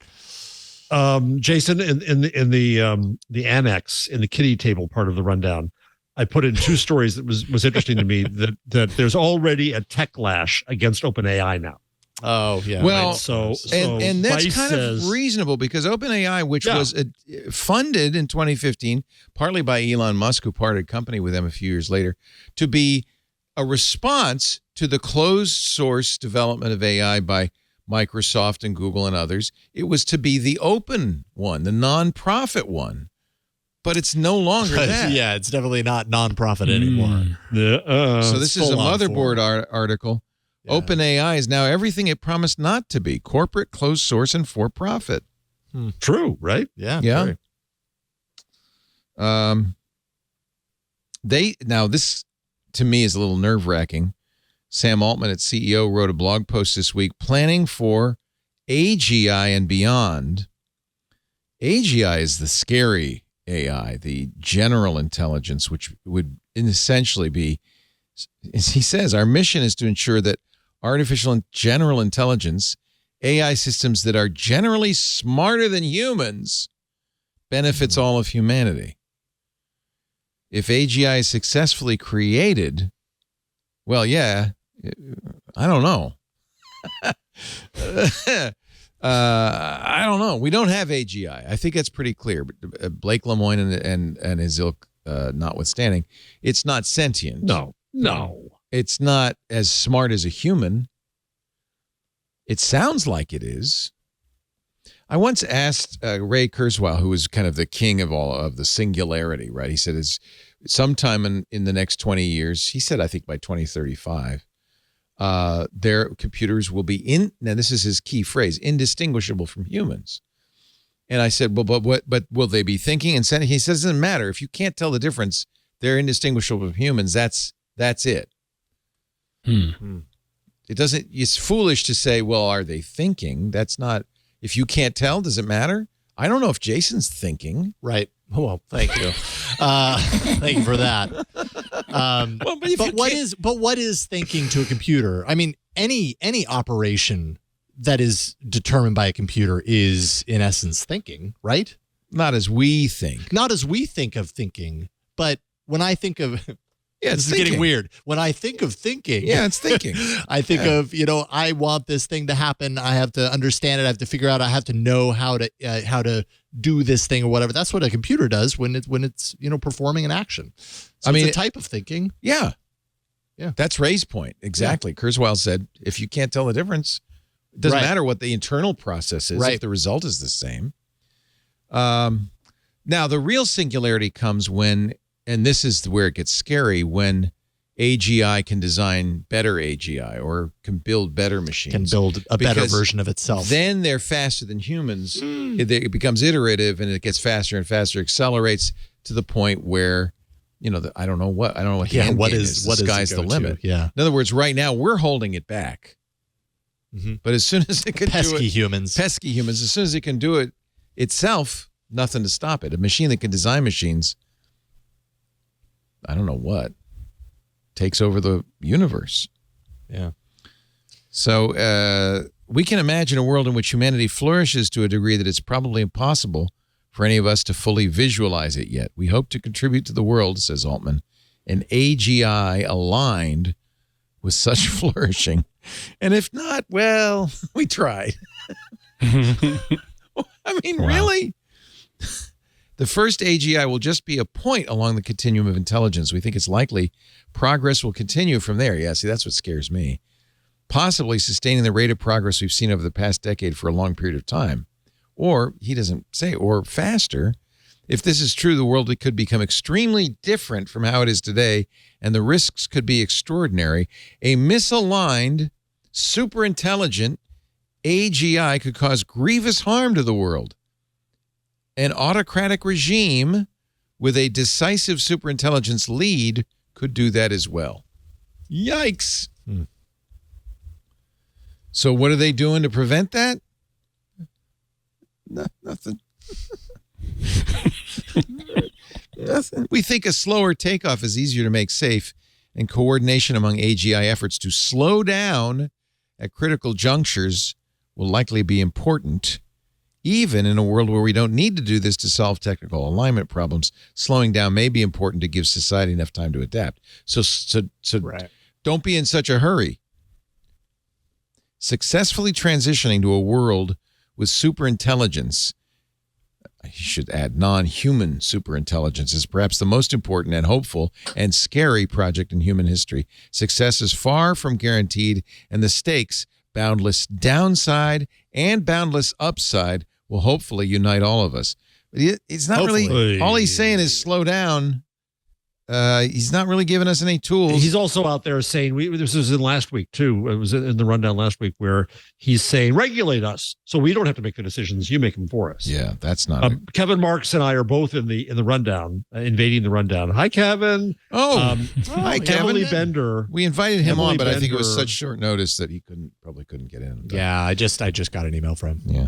Jason, in the annex in the kitty table part of the rundown, I put in two stories that was interesting to me that there's already a tech lash against OpenAI now. Oh, yeah. Well, Right? So and that's Vice kind says, of reasonable because OpenAI, which Yeah. was funded in 2015, partly by Elon Musk, who parted company with them a few years later, to be a response to the closed source development of AI by Microsoft and Google and others. It was to be the open one, the nonprofit one. But it's no longer that. Yeah, it's definitely not nonprofit anymore. So this is a full on Motherboard article. Yeah. OpenAI is now everything it promised not to be: corporate, closed source, and for profit. true, right? Yeah. Yeah. This to me is a little nerve-wracking. Sam Altman at CEO wrote a blog post this week planning for AGI and beyond. AGI is the scary AI, the general intelligence, which would essentially be, as he says, our mission is to ensure that artificial and general intelligence, AI systems that are generally smarter than humans, benefits all of humanity. If AGI is successfully created, well, yeah, I don't know. I don't know. We don't have AGI. I think that's pretty clear. But Blake Lemoine and his ilk notwithstanding, it's not sentient. No. It's not as smart as a human. It sounds like it is. I once asked Ray Kurzweil, who was kind of the king of all of the singularity, right? He said it's sometime in the next 20 years. He said, I think by 2035, their computers will be now this is his key phrase, indistinguishable from humans. And I said, well, but will they be thinking and sending? He says, it doesn't matter. If you can't tell the difference, they're indistinguishable from humans. That's it. It doesn't, it's foolish to say, well, are they thinking? That's not, if you can't tell, does it matter? I don't know if Jason's thinking. Right. Well, thank you. Thank you for that. But what is thinking to a computer? I mean, any operation that is determined by a computer is in essence thinking, right? Not as we think. Not as we think of thinking, but when I think of this is getting weird. When I think of thinking, it's thinking. I think of, I want this thing to happen. I have to understand it. I have to figure out. I have to know how to do this thing or whatever. That's what a computer does when it's performing an action. So it's a type of thinking. Yeah. That's Ray's point. Exactly. Yeah. Kurzweil said, if you can't tell the difference, it doesn't matter what the internal process is if the result is the same. Now, the real singularity comes when, and this is where it gets scary, when AGI can design better AGI or can build better machines. Can build a better version of itself. Then they're faster than humans. It becomes iterative and it gets faster and faster, accelerates to the point where, I don't know what the end game is. The sky's the limit. Yeah. In other words, right now we're holding it back. But as soon as it can do it. Pesky humans. As soon as it can do it itself, nothing to stop it. A machine that can design machines, I don't know what, takes over the universe. Yeah. So we can imagine a world in which humanity flourishes to a degree that it's probably impossible for any of us to fully visualize it yet. We hope to contribute to the world, says Altman, an AGI aligned with such flourishing. And if not, well, we tried. I mean, really? The first AGI will just be a point along the continuum of intelligence. We think it's likely progress will continue from there. Yeah, see, that's what scares me. Possibly sustaining the rate of progress we've seen over the past decade for a long period of time. Or, he doesn't say, or faster. If this is true, the world could become extremely different from how it is today, and the risks could be extraordinary. A misaligned, super intelligent AGI could cause grievous harm to the world. An autocratic regime with a decisive superintelligence lead could do that as well. Yikes. So what are they doing to prevent that? Nothing. Nothing. We think a slower takeoff is easier to make safe, and coordination among AGI efforts to slow down at critical junctures will likely be important. Even in a world where we don't need to do this to solve technical alignment problems, slowing down may be important to give society enough time to adapt. So don't be in such a hurry. Successfully transitioning to a world with superintelligence, I should add non-human superintelligence, is perhaps the most important and hopeful and scary project in human history. Success is far from guaranteed, and the stakes, boundless downside and boundless upside, will hopefully unite all of us. But it's not really, all he's saying is slow down. He's not really giving us any tools. He's also out there saying, this was in last week too. It was in the rundown last week where he's saying, regulate us so we don't have to make the decisions. You make them for us. Yeah, that's not. Kevin Marks and I are both in the rundown, invading the rundown. Hi, Kevin. Hi, Kevin. Emily Bender. We invited him Emily on, but I think it was Bender. such short notice that he probably couldn't get in. Yeah, I just got an email from him. Yeah.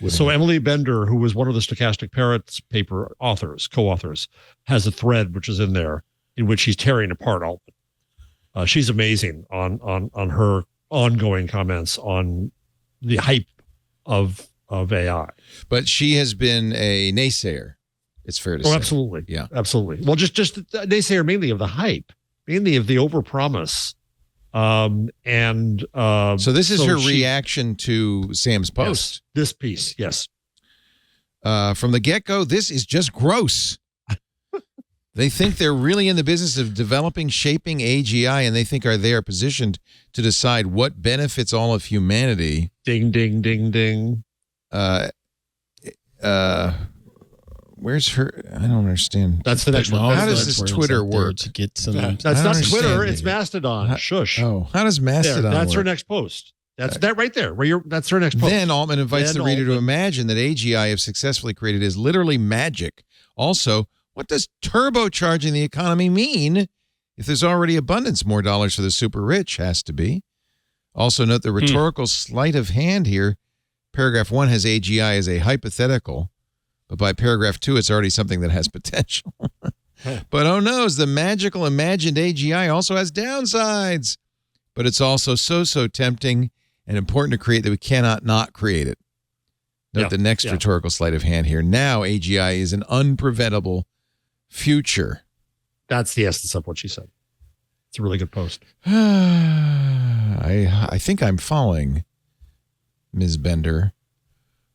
So Emily Bender, who was one of the Stochastic Parrots paper co-authors, has a thread which is in there in which he's tearing apart all of it. She's amazing on her ongoing comments on the hype of AI. But she has been a naysayer. It's fair to say. Oh, absolutely. Yeah. Absolutely. Well, just a naysayer mainly of the hype, mainly of the overpromise. So this is her reaction to Sam's post. Yes, this piece, yes. From the get-go, this is just gross. They think they're really in the business of developing, shaping AGI, and they think they are positioned to decide what benefits all of humanity. Ding, ding, ding, ding. Where's her? I don't understand. That's the next one. How does this Twitter work? To get some, That's not understand Twitter. it. It's Mastodon. Shush. Oh, how does Mastodon That's her work? next post. That's that right there. That's her next post. Then Altman invites Then the reader to Altman- imagine that AGI, if successfully created, is literally magic. Also, what does turbocharging the economy mean if there's already abundance? More dollars for the super rich has to be. Also note the rhetorical sleight of hand here. Paragraph 1 has AGI as a hypothetical, but by paragraph 2, it's already something that has potential. But oh no, the magical imagined AGI also has downsides. But it's also so tempting and important to create that we cannot not create it. Note the next rhetorical sleight of hand here. Now AGI is an unpreventable future. That's the essence of what she said. It's a really good post. I think I'm following Ms. Bender,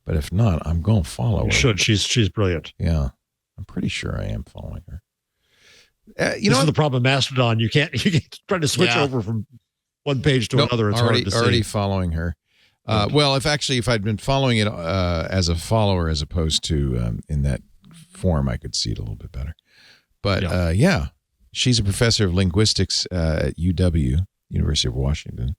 but if not, I'm going to follow her. You should. She's brilliant. Yeah, I'm pretty sure I am following her. This is the problem with Mastodon. You can't try to switch over from one page to another. It's hard to see. Already following her. Well, if I'd been following it as a follower as opposed to in that form, I could see it a little bit better. But she's a professor of linguistics at UW, University of Washington.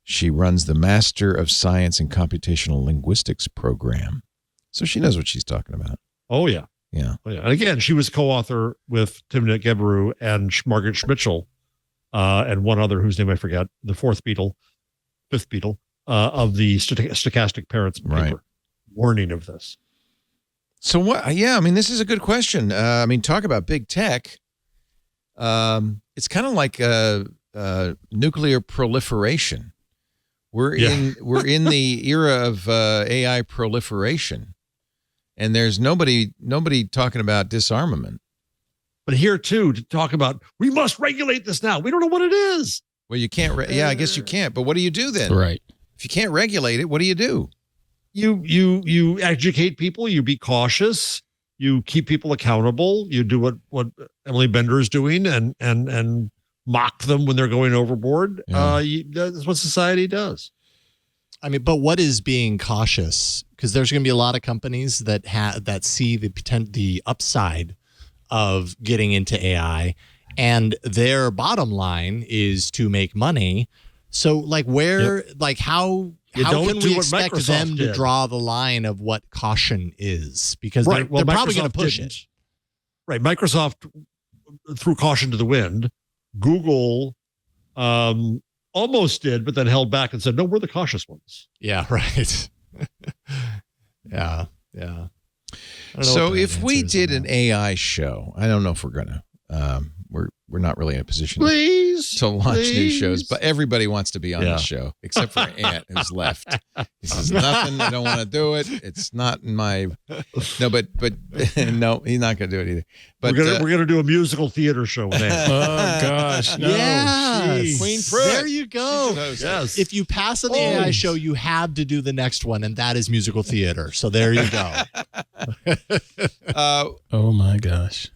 She runs the Master of Science in Computational Linguistics program. So she knows what she's talking about. Oh, yeah. Yeah. Oh, yeah. And again, she was co-author with Timnit Gebru and Margaret Schmitchell and one other whose name I forget, the fifth Beatle, of the Stochastic Parrots paper. Right. Warning of this. So what? Yeah, I mean, this is a good question. Talk about big tech. It's kind of like nuclear proliferation. We're in the era of AI proliferation, and there's nobody talking about disarmament. But here too, to talk about we must regulate this now. We don't know what it is. Well, you can't. I guess you can't. But what do you do then? Right. If you can't regulate it, what do you do? You educate people. You be cautious. You keep people accountable. You do what Emily Bender is doing, and mock them when they're going overboard. Yeah. That's what society does. I mean, but what is being cautious? Because there's going to be a lot of companies that see the upside of getting into AI, and their bottom line is to make money. So, how can we expect them to draw the line of what caution is? Because they're probably going to push it. Right. Microsoft threw caution to the wind. Google almost did, but then held back and said, no, we're the cautious ones. Yeah, right. yeah. So if we did an AI show, I don't know if we're going to. We're not really in a position to launch new shows, but everybody wants to be on the show, except for Ant, who's left. He says nothing. I don't want to do it. It's not in my. No, but no, he's not going to do it either. But we're gonna do a musical theater show with Ant. Oh gosh, no. Yes. Queen Pruitt. There you go. Yes. If you pass on the AI show, you have to do the next one, and that is musical theater. So there you go. Oh my gosh.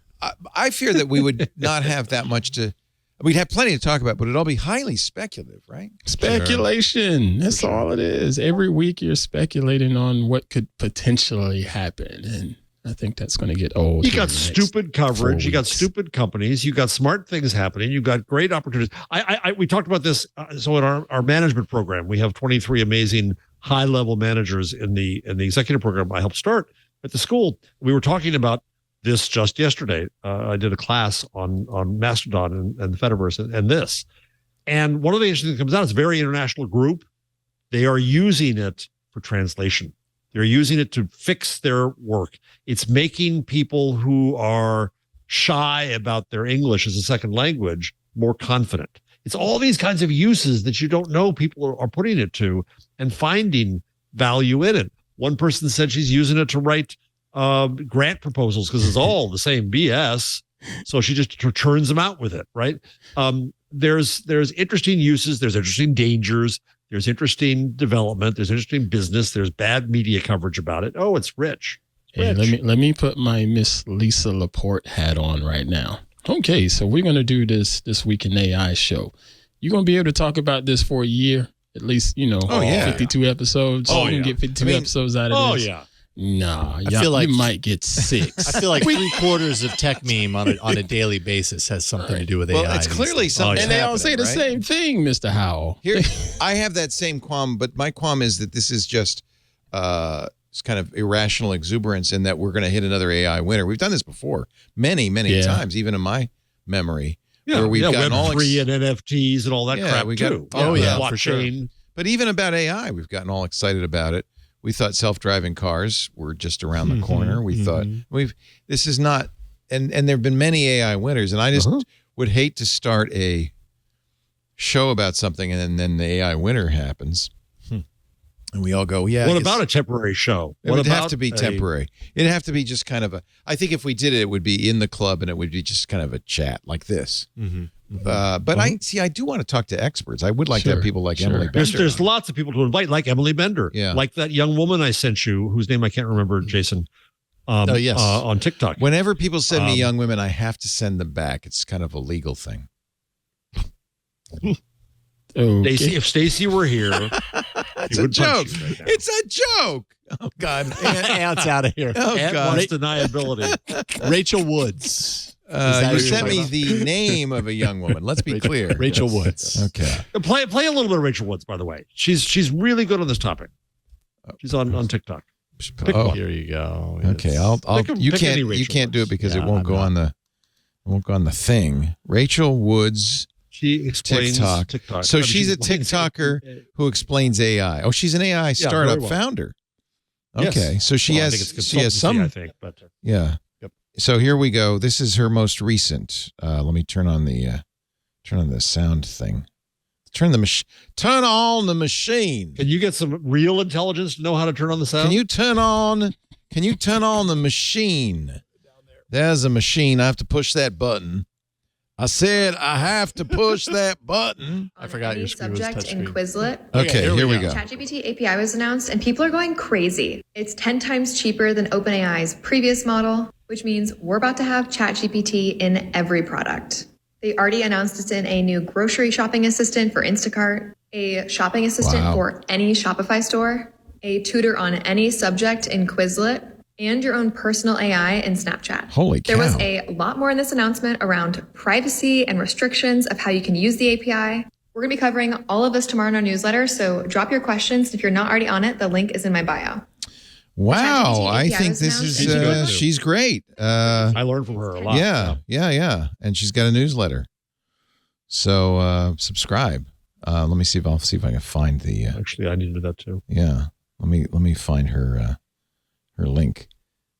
I fear that we would not have that much to. We'd have plenty to talk about, but it'd all be highly speculative, right? Speculation. Sure. That's all it is. Every week you're speculating on what could potentially happen. And I think that's going to get old. You got stupid coverage. 4 You got weeks. stupid companies. You got smart things happening. You got great opportunities. We talked about this. So in our management program, we have 23 amazing high-level managers in the executive program I helped start at the school. We were talking about this just yesterday. I did a class on Mastodon and the Fediverse and this. And one of the interesting things that comes out is a very international group. They are using it for translation. They're using it to fix their work. It's making people who are shy about their English as a second language more confident. It's all these kinds of uses that you don't know people are putting it to and finding value in it. One person said she's using it to write grant proposals because it's all the same BS. So she just turns them out with it, right? There's interesting uses. There's interesting dangers. There's interesting development. There's interesting business. There's bad media coverage about it. Oh, it's rich. Hey, let me put my Miss Lisa Laporte hat on right now. Okay, so we're going to do this Week in AI show. You're going to be able to talk about this for a year, at least, 52 episodes. Oh, you can yeah. get 52 episodes out of this. Oh, yeah. Nah, I feel like you might get 6. I feel like 3/4 of tech meme on a daily basis has something to do with AI. Well, it's clearly something. And they all say the same thing, Mr. Howell. Here, I have that same qualm, but my qualm is that this is just it's kind of irrational exuberance in that we're going to hit another AI winner. We've done this before many times, even in my memory, where we've gotten all Web3 and NFTs and all that crap too. For sure. Blockchain. But even about AI, we've gotten all excited about it. We thought self-driving cars were just around the corner. We thought this is not, and there have been many AI winners, and I just would hate to start a show about something and then the AI winner happens, and we all go, yeah. What about a temporary show? It would have to be temporary. It'd have to be just kind of I think if we did it, it would be in the club, and it would be just kind of a chat like this. But I do want to talk to experts. I would like to have people like Emily Bender. There's lots of people to invite, like Emily Bender, like that young woman I sent you, whose name I can't remember, Jason. On TikTok. Whenever people send me young women, I have to send them back. It's kind of a legal thing. Stacey, if Stacey were here, it's a joke. It's a joke. Oh God, Ant's out of here. Oh Ant God, wants deniability. Rachel Woods. You sent me the name of a young woman. Let's be clear. Rachel Woods. Okay. Play a little bit of Rachel Woods, by the way. She's really good on this topic. She's on TikTok. Here you go. Okay, you can't do it because it won't go on the thing. Rachel Woods. She explains TikTok. So she's a TikToker who explains AI. Oh, she's an AI startup founder. Okay, so she has some. I think, but yeah. Yep. So here we go. This is her most recent. Let me turn on the sound thing. Turn on the machine. Can you get some real intelligence to know how to turn on the sound? Can you turn on the machine? There's a machine. I have to push that button. I said I have to push that button. I forgot your screen was subject in Quizlet. Okay, here we go. ChatGPT API was announced and people are going crazy. It's 10 times cheaper than OpenAI's previous model, which means we're about to have ChatGPT in every product. They already announced it's in a new grocery shopping assistant for Instacart, a shopping assistant for any Shopify store, a tutor on any subject in Quizlet, and your own personal AI in Snapchat. Holy cow. There was a lot more in this announcement around privacy and restrictions of how you can use the API. We're going to be covering all of this tomorrow in our newsletter, so drop your questions. If you're not already on it, the link is in my bio. Wow, I think this is she's great. I learned from her a lot. Yeah. And she's got a newsletter. So subscribe. Let me see if I can find the Actually, I needed that too. Yeah. Let me find her link.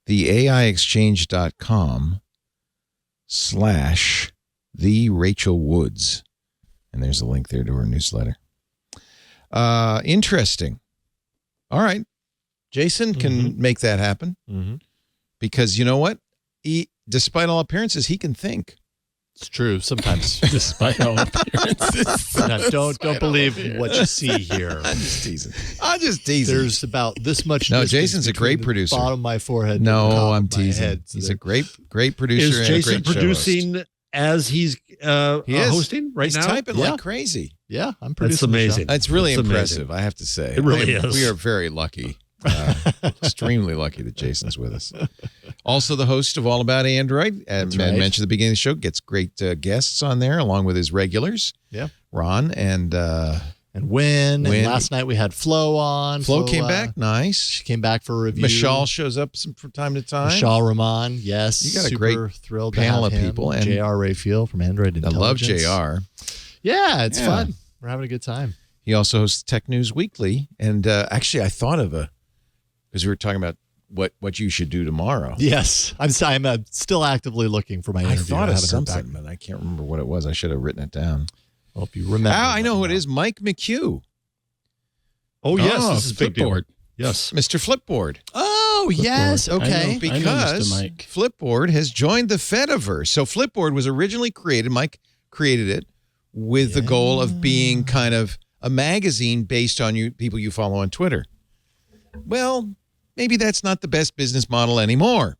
The AIexchange.com/the Rachel Woods. And there's a link there to her newsletter. Interesting. All right. Jason can make that happen because you know what? Despite all appearances, he can think. It's true. Sometimes, Despite all appearances. don't believe what you see here. I'm just teasing. There's about this much. No, Jason's a great producer. Bottom of my forehead. No, I'm teasing. He's a great producer. Is Jason producing as he's hosting right he's now? typing like crazy. Yeah, I'm producing. That's amazing. It's really impressive, I have to say. It really is. We are very lucky Extremely lucky that Jason's with us. Also, the host of All About Android, as I right. mentioned at the beginning of the show, gets great guests on there along with his regulars. Yeah. Ron and Win. Win. And last night we had Flo on. Flo came back. Nice. She came back for a review. Michelle shows up from time to time. Michelle Rahman. Yes. You got a super great thrilled panel to have of him. people. And J.R. Rayfield from Android I love Intelligence. JR. Yeah, it's fun. We're having a good time. He also hosts Tech News Weekly. And actually, I thought of because we were talking about what you should do tomorrow. Yes. I'm still actively looking for my interview. I thought of haven't heard back. something, but I can't remember what it was. I should have written it down. Well, if you remember. I know who it is. Mike McHugh. Oh, yes. This is a big deal. Flipboard. Yes. Mr. Flipboard. Oh, yes. Flipboard. Okay. I know Because Mr. Mike. Flipboard has joined the Fediverse. So Flipboard was originally created, Mike created it, with the goal of being kind of a magazine based on people you follow on Twitter. Well, maybe that's not the best business model anymore.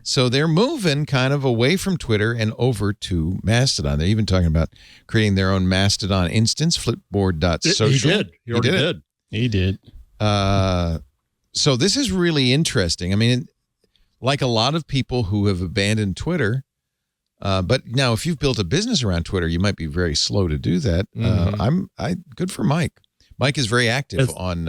So they're moving kind of away from Twitter and over to Mastodon. They're even talking about creating their own Mastodon instance, flipboard.social. He did. He already did. He did. So this is really interesting. I mean, like a lot of people who have abandoned Twitter, but now if you've built a business around Twitter, you might be very slow to do that. Good for Mike. Mike is very active on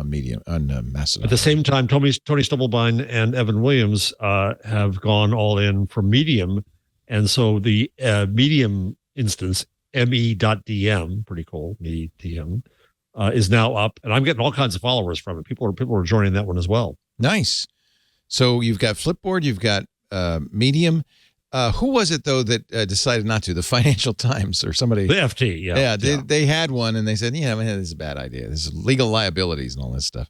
Medium, on Mastodon. At the same time, Tony Stubblebine and Evan Williams have gone all in for Medium. And so the Medium instance, me.dm, pretty cool, me.dm, is now up. And I'm getting all kinds of followers from it. People are joining that one as well. Nice. So you've got Flipboard, you've got Medium. Who was it, though, that decided not to? The Financial Times or somebody? The FT, yeah. They had one, and they said, man, this is a bad idea. This is legal liabilities and all this stuff.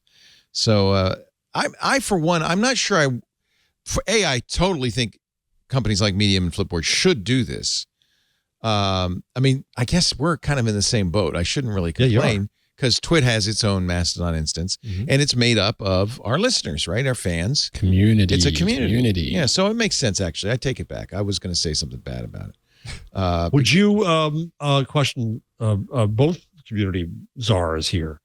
So I for one, I'm not sure I totally think companies like Medium and Flipboard should do this. I mean, I guess we're kind of in the same boat. I shouldn't really complain because Twit has its own Mastodon instance, and it's made up of our listeners, right? Our fans. Community. It's a community. Yeah, so it makes sense, actually. I take it back. I was going to say something bad about it. Would you question both community czars here?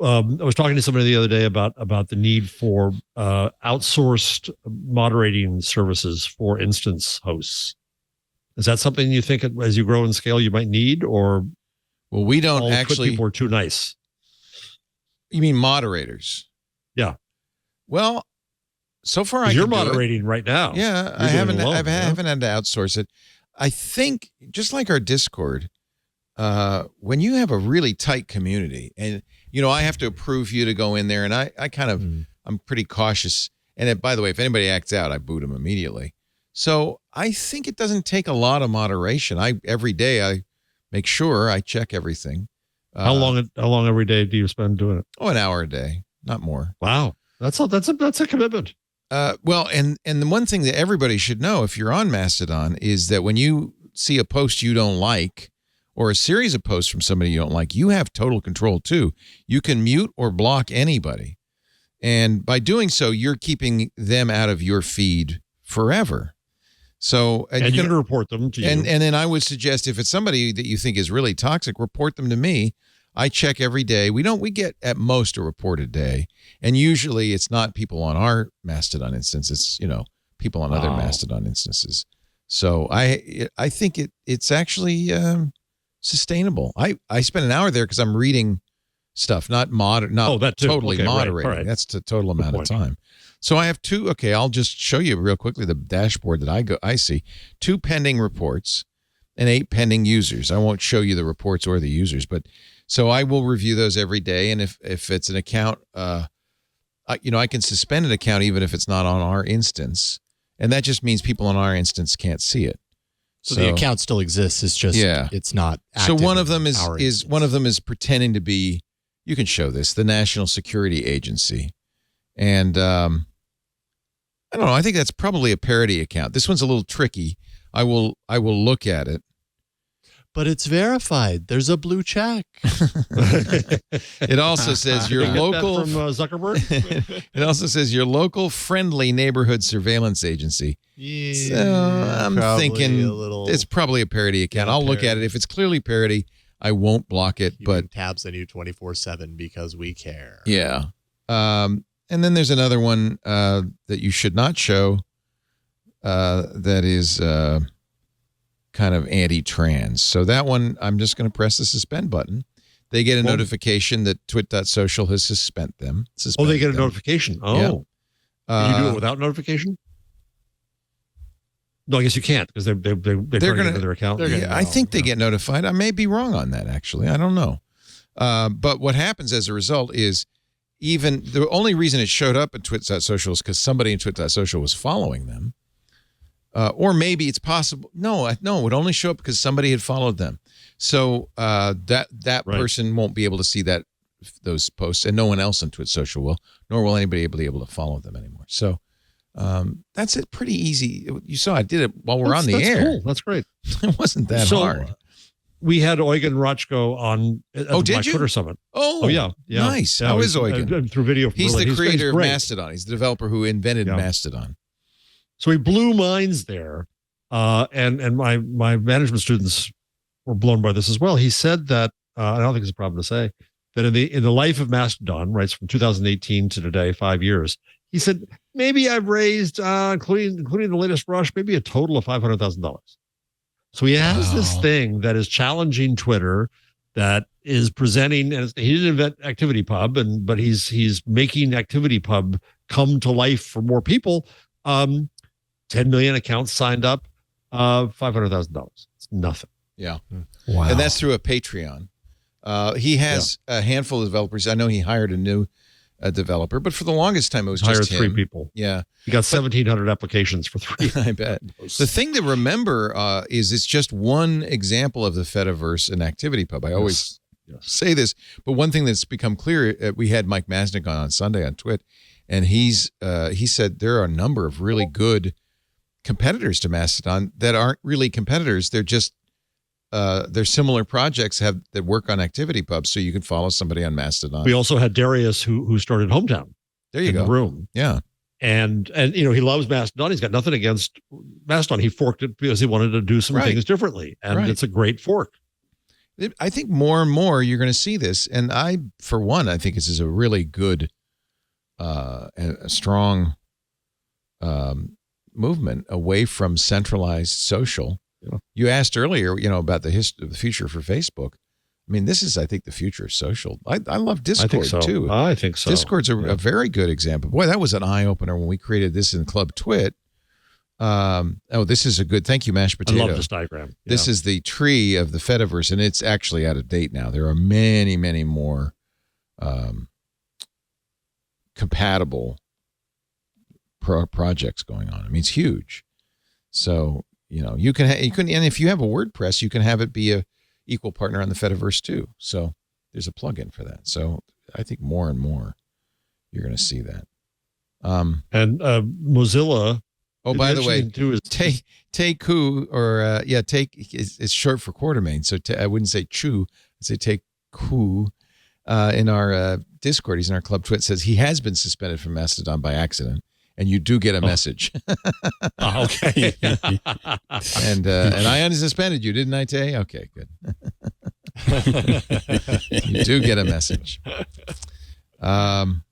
I was talking to somebody the other day about the need for outsourced moderating services for instance hosts. Is that something you think as you grow in scale you might need, or well, we don't actually. People are too nice. You mean moderators? Yeah. Well, so far you're moderating right now. Yeah, I haven't had to outsource it. I think just like our Discord, when you have a really tight community, and I have to approve you to go in there, and I kind of I'm pretty cautious. And by the way, if anybody acts out, I boot them immediately. So I think it doesn't take a lot of moderation. Every day I make sure I check everything. How long every day do you spend doing it? An hour a day, not more. Wow, that's a commitment. Well, and the one thing that everybody should know if you're on Mastodon is that when you see a post you don't like or a series of posts from somebody you don't like, you have total control too. You can mute or block anybody. And by doing so, you're keeping them out of your feed forever. So and you can report them to you. And then I would suggest if it's somebody that you think is really toxic, report them to me. I check every day. We get at most a report a day. And usually it's not people on our Mastodon instance. It's, people on other Mastodon instances. So I think it's actually sustainable. I spend an hour there because I'm reading stuff, not totally moderating. Right. That's the total amount of time. So I have two. Okay, I'll just show you real quickly the dashboard that I see. 2 pending reports and 8 pending users. I won't show you the reports or the users, but so I will review those every day. And if it's an account, I can suspend an account even if it's not on our instance, and that just means people on our instance can't see it. So the account still exists. It's just it's not active. So one of them is pretending to be. You can show this, the National Security Agency, and I don't know. I think that's probably a parody account. This one's a little tricky. I will look at it. But it's verified. There's a blue check. It also says your local from Zuckerberg. It also says your local friendly neighborhood surveillance agency. Yeah, so I'm thinking it's probably a parody account. I'll look at it. If it's clearly parody, I won't block it. But tabs on you 24/7 because we care. Yeah. And then there's another one that you should not show that is kind of anti-trans. So that one, I'm just going to press the suspend button. They get a notification that twit.social has suspended them. They get a notification. Oh. Yeah. Can you do it without notification? No, I guess you can't because they're going to get their account. I think they get notified. I may be wrong on that, actually. I don't know. But what happens as a result is even the only reason it showed up at twit.social is because somebody in twit.social was following them. Or maybe it's possible. No, it would only show up because somebody had followed them. So that person won't be able to see those posts, and no one else on Twit Social will, nor will anybody be able to follow them anymore. So that's it. Pretty easy. You saw I did it while we're on the air. Cool. That's great. It wasn't that hard. We had Eugen Rochko on at my Twitter summit. Oh, yeah. Nice. Yeah, how is Eugen? Through video. He's the creator of Mastodon. He's the developer who invented Mastodon. So he blew minds there, and my management students were blown by this as well. He said that I don't think it's a problem to say that in the life of Mastodon, right, from 2018 to today, 5 years, he said maybe I've raised, including the latest rush, maybe a total of $500,000. So he has this thing that is challenging Twitter, that is presenting, and he didn't invent ActivityPub, but he's making ActivityPub come to life for more people. 10 million accounts signed up, $500,000. It's nothing. Yeah. Wow. And that's through a Patreon. He has a handful of developers. I know he hired a new developer, but for the longest time, it was just him. 3 people. Yeah. He got 1,700 applications for 3. I bet. The thing to remember is it's just one example of the Fediverse and ActivityPub. I always say this, but one thing that's become clear, we had Mike Masnick on Sunday on Twit, and he said there are a number of really good competitors to Mastodon that aren't really competitors. They're just they're similar projects that work on ActivityPub, so you can follow somebody on Mastodon. We also had Darius who started Hometown. There you go. In the room. Yeah. And he loves Mastodon. He's got nothing against Mastodon. He forked it because he wanted to do some things differently, and it's a great fork. I think more and more you're going to see this, and I, for one, I think this is a really good, a strong movement away from centralized social. Yeah. You asked earlier, about the future for Facebook. I mean, this is, I think, the future of social. I love Discord too. I think so. Discord's a very good example. Boy, that was an eye opener when we created this in Club Twit. This is a good. Thank you, Mashed Potato. I love this diagram. Yeah. This is the tree of the Fediverse, and it's actually out of date now. There are many, many more compatible projects going on. I mean, it's huge. So you can and if you have a WordPress, you can have it be a equal partner on the Fediverse too. So there's a plugin for that. So I think more and more you're going to see that. And Mozilla. Oh, by the way, take who or take is short for Quartermain. So I wouldn't say chew. I'd say take who. In our Discord, he's in our Club Twit, says he has been suspended from Mastodon by accident, and you do get a message. Okay. And I unsuspended you, didn't I, Tay? Okay, good. You do get a message. I'm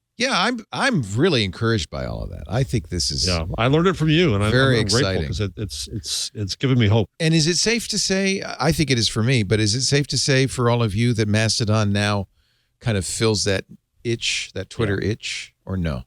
really encouraged by all of that. I think this is I learned it from you, and I'm very exciting exciting because it's given me hope. And is it safe to say? I think it is for me, but is it safe to say for all of you that Mastodon now kind of fills that itch, that Twitter itch, or no?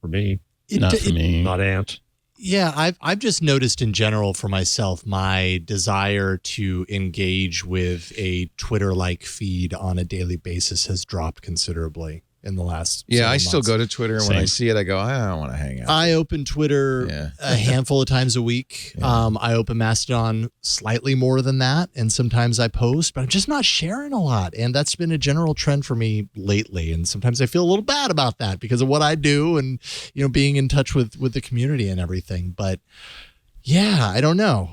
For me, not for me, not Ant. Yeah, I've just noticed in general for myself, my desire to engage with a Twitter-like feed on a daily basis has dropped considerably in the last I still go to Twitter, and when I see it, I go, I don't want to hang out. I open Twitter a handful of times a week. I open Mastodon slightly more than that, and sometimes I post, but I'm just not sharing a lot, and that's been a general trend for me lately, and sometimes I feel a little bad about that because of what I do and being in touch with the community and everything, but yeah, I don't know.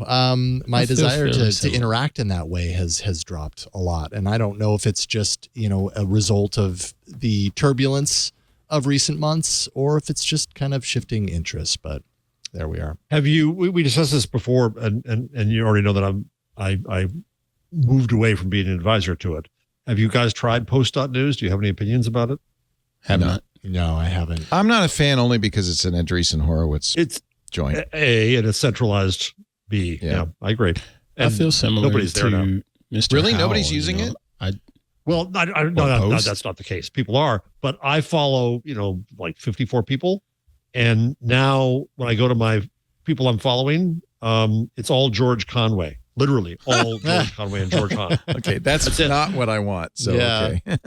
My desire to interact in that way has dropped a lot. And I don't know if it's just, a result of the turbulence of recent months or if it's just kind of shifting interests. But there we are. Have you, we discussed this before, and you already know that I moved away from being an advisor to it. Have you guys tried post.news? Do you have any opinions about it? Have not. No, I haven't. I'm not a fan only because it's an Andreessen Horowitz It's joint. A and a centralized B. Yeah. I agree. I feel similar nobody's there now. to Mr. Really? Howell, Nobody's using it? Well, no, that's not the case. People are, but I follow, like 54 people. And now when I go to my people I'm following, it's all George Conway, literally all George Conway and George Hahn. Okay, that's not what I want. So, Yeah. okay.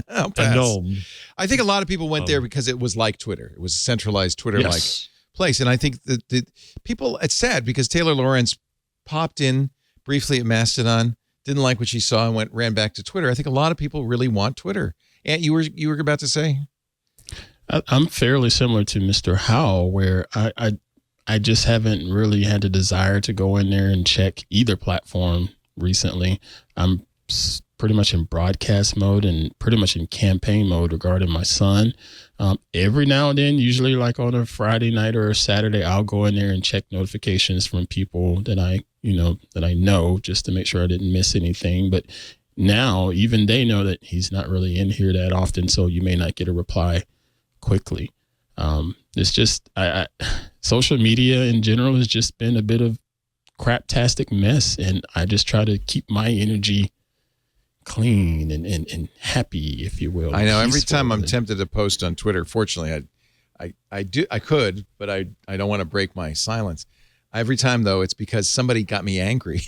I'll pass. I know. I think a lot of people went there because it was like Twitter. It was a centralized Twitter-like Yes. place. And I think that the people, it's sad because Taylor Lawrence popped in briefly at Mastodon, didn't like what she saw and ran back to Twitter. I think a lot of people really want Twitter. And you were about to say? I'm fairly similar to Mr. Howell, where I just haven't really had the desire to go in there and check either platform recently. I'm pretty much in broadcast mode and pretty much in campaign mode regarding my son. Every now and then, usually like on a Friday night or a Saturday, I'll go in there and check notifications from people that I know just to make sure I didn't miss anything. But now even they know that he's not really in here that often, so you may not get a reply quickly. It's just social media in general has just been a bit of craptastic mess, and I just try to keep my energy clean and happy, if you will. I know every peaceful. time I'm tempted to post on Twitter, fortunately I could, but I don't want to break my silence. Every time though, it's because somebody got me angry.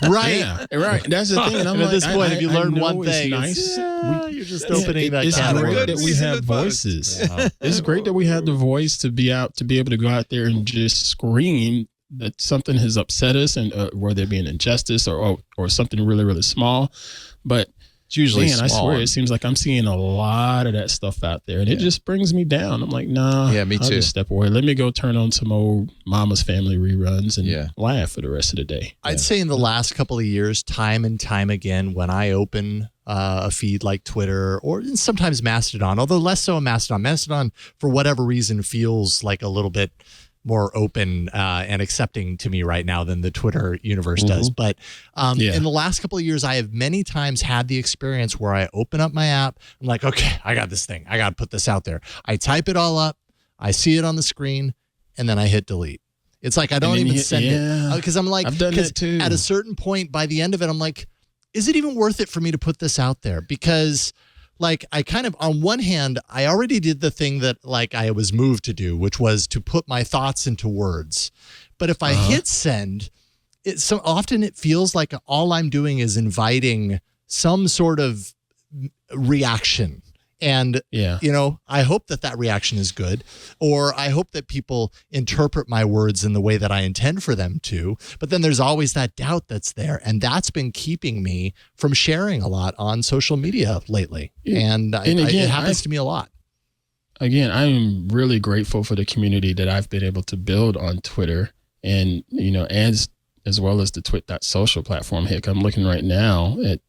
Right. Yeah, right. That's the thing. And I'm And at like, this point, if you learn know one it's thing, nice. you're just opening that It's can of great worms. that we have voices. Yeah. It's great that we have the voice to be able to go out there and just scream that something has upset us, and whether it be an injustice or something really, really small. But It's usually man, I small. swear, it seems like I'm seeing a lot of that stuff out there, and it just brings me down. I'm like, nah. Yeah, me I'll too. just step away. Let me go turn on some old Mama's Family reruns and Yeah. laugh for the rest of the day. I'd say in the last couple of years, time and time again, when I open a feed like Twitter or sometimes Mastodon, although less so in Mastodon. Mastodon, for whatever reason, feels like a little bit more open and accepting to me right now than the Twitter universe does. But in the last couple of years, I have many times had the experience where I open up my app. I'm like, okay, I got this thing. I got to put this out there. I type it all up. I see it on the screen, and then I hit delete. It's like I don't even send it because I'm like, I've done that too. At a certain point, by the end of it, I'm like, is it even worth it for me to put this out there? Because like I kind of, on one hand, I already did the thing that like I was moved to do, which was to put my thoughts into words. But if I hit send, so often it feels like all I'm doing is inviting some sort of reaction. And, I hope that reaction is good, or I hope that people interpret my words in the way that I intend for them to. But then there's always that doubt that's there. And that's been keeping me from sharing a lot on social media lately. And it happens to me a lot. Again, I am really grateful for the community that I've been able to build on Twitter and, as well as the Twit.social platform. Heck, I'm looking right now at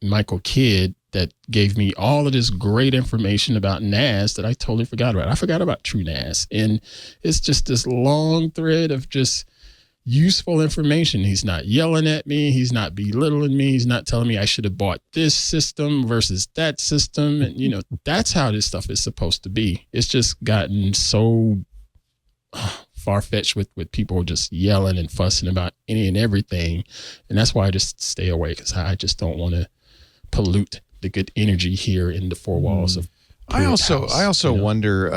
Michael Kidd that gave me all of this great information about NAS that I totally forgot about. I forgot about True NAS. And it's just this long thread of just useful information. He's not yelling at me. He's not belittling me. He's not telling me I should have bought this system versus that system. And, that's how this stuff is supposed to be. It's just gotten so far-fetched with people just yelling and fussing about any and everything. And that's why I just stay away, because I just don't want to pollute the good energy here in the four walls of I also wonder,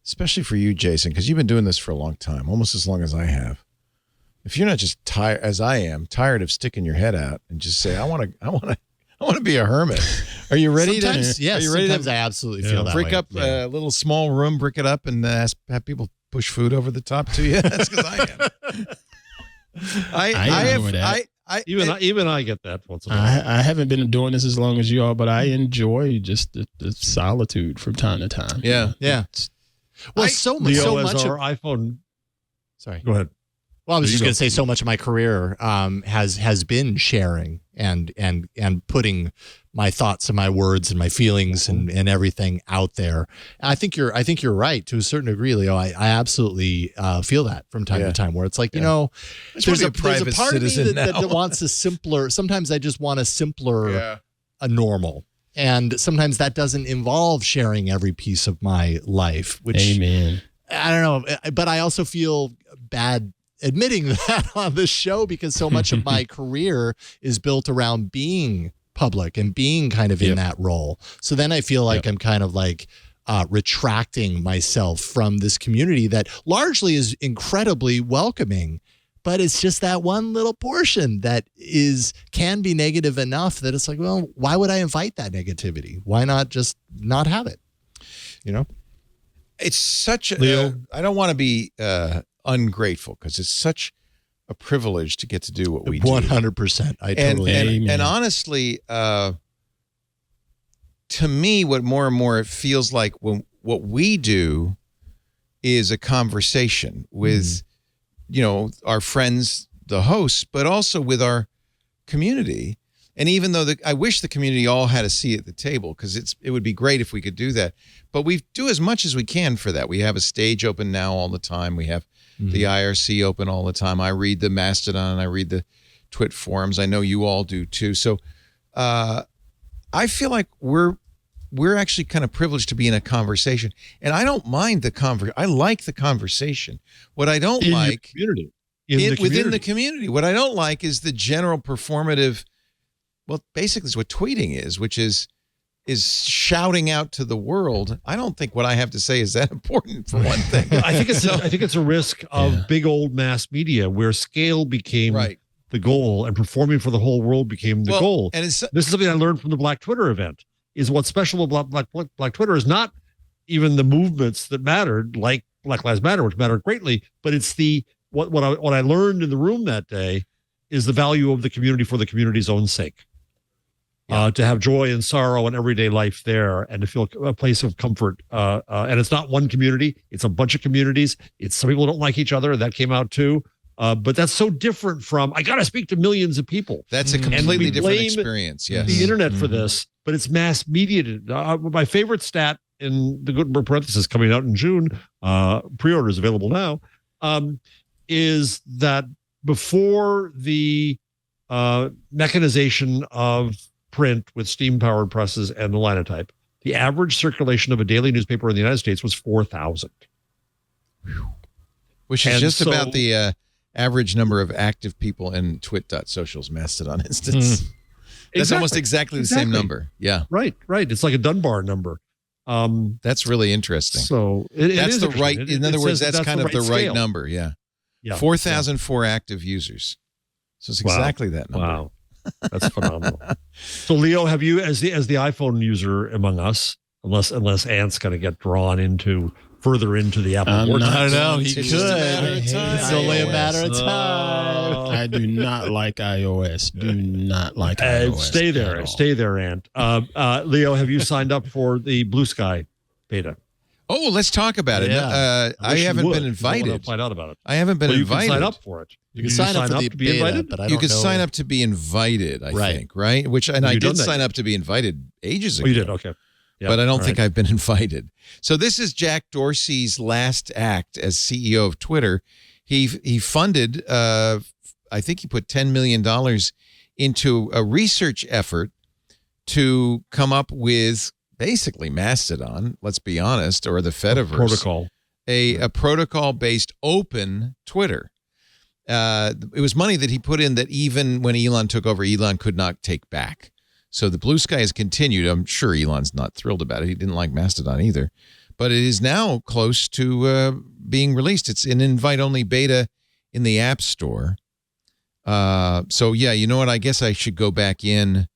especially for you, Jason, because you've been doing this for a long time, almost as long as I have. If you're not just tired, as I am, tired of sticking your head out and just say, I want to be a hermit. Are you ready Sometimes, to? yes, are you ready sometimes to I absolutely feel that brick way. up a little small room, brick it up, and have people push food over the top to you? That's because I am. Even I get that once in a while. I haven't been doing this as long as you all, but I enjoy just the solitude from time to time. Yeah. Well, so much our iPhone. Sorry. Go ahead. Well, I was just going to say, so much of my career has been sharing and putting my thoughts and my words and my feelings and everything out there. And I think you're right to a certain degree, Leo. I absolutely feel that from time to time, where it's like, there's a part of me that wants a simpler. Sometimes I just want a simpler, a normal. And sometimes that doesn't involve sharing every piece of my life, which Amen. I don't know. But I also feel bad admitting that on this show because so much of my career is built around being public and being kind of in that role. So then I feel like I'm kind of like retracting myself from this community that largely is incredibly welcoming, but it's just that one little portion that can be negative enough that it's like, well, why would I invite that negativity? Why not just not have it? You know, it's such Leo? I don't want to be ungrateful because it's such a privilege to get to do what we do. 100%. I totally and honestly, to me, what more and more it feels like when what we do is a conversation with, our friends, the hosts, but also with our community. And even though I wish the community all had a seat at the table because it would be great if we could do that. But we do as much as we can for that. We have a stage open now all the time. We have the IRC open all the time. I read the Mastodon. I read the Twit forums. I know you all do too. So I feel like we're actually kind of privileged to be in a conversation. And I don't mind the conversation. I like the conversation. What I don't like within the community, what I don't like is the general performative. Well, basically, it's what tweeting is, which is shouting out to the world. I don't think what I have to say is that important, for one thing. I think it's a risk of big old mass media where scale became the goal and performing for the whole world became the goal. And this is something I learned from the Black Twitter event. Is what's special about Black Twitter is not even the movements that mattered, like Black Lives Matter, which mattered greatly, but it's what I learned in the room that day is the value of the community for the community's own sake. To have joy and sorrow and everyday life there and to feel a place of comfort. And it's not one community. It's a bunch of communities. It's some people don't like each other. That came out too. But that's so different from, I got to speak to millions of people. That's a completely different experience. Yes. The internet for this, but it's mass media. My favorite stat in the Gutenberg parenthesis coming out in June, pre-order is available now, is that before the mechanization of print with steam-powered presses and the linotype, the average circulation of a daily newspaper in the United States was 4,000. Which is just about the average number of active people in Twit.social's Mastodon instance. That's almost exactly the same number. Yeah. Right. It's like a Dunbar number. That's really interesting. So that's the right, in other words, that's kind of the right number. Yeah. 4,004 active users. So it's exactly that number. Wow. That's phenomenal. So Leo, have you, as the iPhone user among us, unless Ant's going to get drawn further into the Apple Watch? I don't know. He could. It's only a matter of time. I do not like iOS. Do not like iOS. Stay there, Ant. Leo, have you signed up for the Blue Sky beta? Oh, let's talk about it. I haven't been invited. I want to find out about it. I haven't been invited. You can sign up for it. You can sign up for the beta, invited? But I don't know. You can sign up to be invited, I think, right? I did sign up to be invited ages ago. Oh, you did? Okay. Yep. But I don't think I've been invited. So this is Jack Dorsey's last act as CEO of Twitter. He funded, I think he put $10 million into a research effort to come up with basically Mastodon, let's be honest, or the Fediverse. Protocol. A protocol-based open Twitter. It was money that he put in that even when Elon took over, Elon could not take back. So the Blue Sky has continued. I'm sure Elon's not thrilled about it. He didn't like Mastodon either. But it is now close to being released. It's an invite-only beta in the App Store. So, yeah, you know what? I guess I should go back in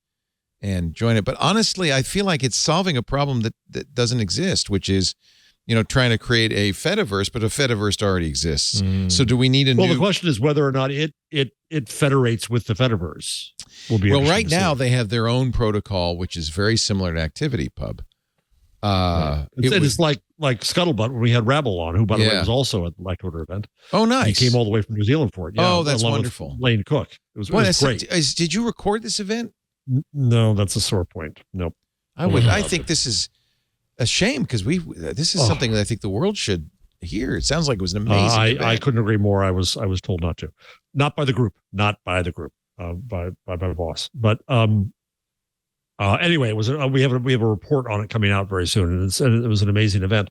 and join it. But honestly, I feel like it's solving a problem that doesn't exist, which is, trying to create a Fediverse, but a Fediverse already exists. So do we need a new... Well, the question is whether or not it federates with the Fediverse. Right now they have their own protocol, which is very similar to ActivityPub. It's like Scuttlebutt when we had Rabble on, who, by the way, was also at the Black Twitter event. Oh, nice. He came all the way from New Zealand for it. Yeah, that's wonderful. Lane Cook. It was great. Did you record this event? No, that's a sore point. Nope. I think this is a shame because this is something that I think the world should hear. It sounds like it was an amazing event. I couldn't agree more. I was told not to. Not by the group. By my boss. But Anyway, it was we have a report on it coming out very soon, and it was an amazing event.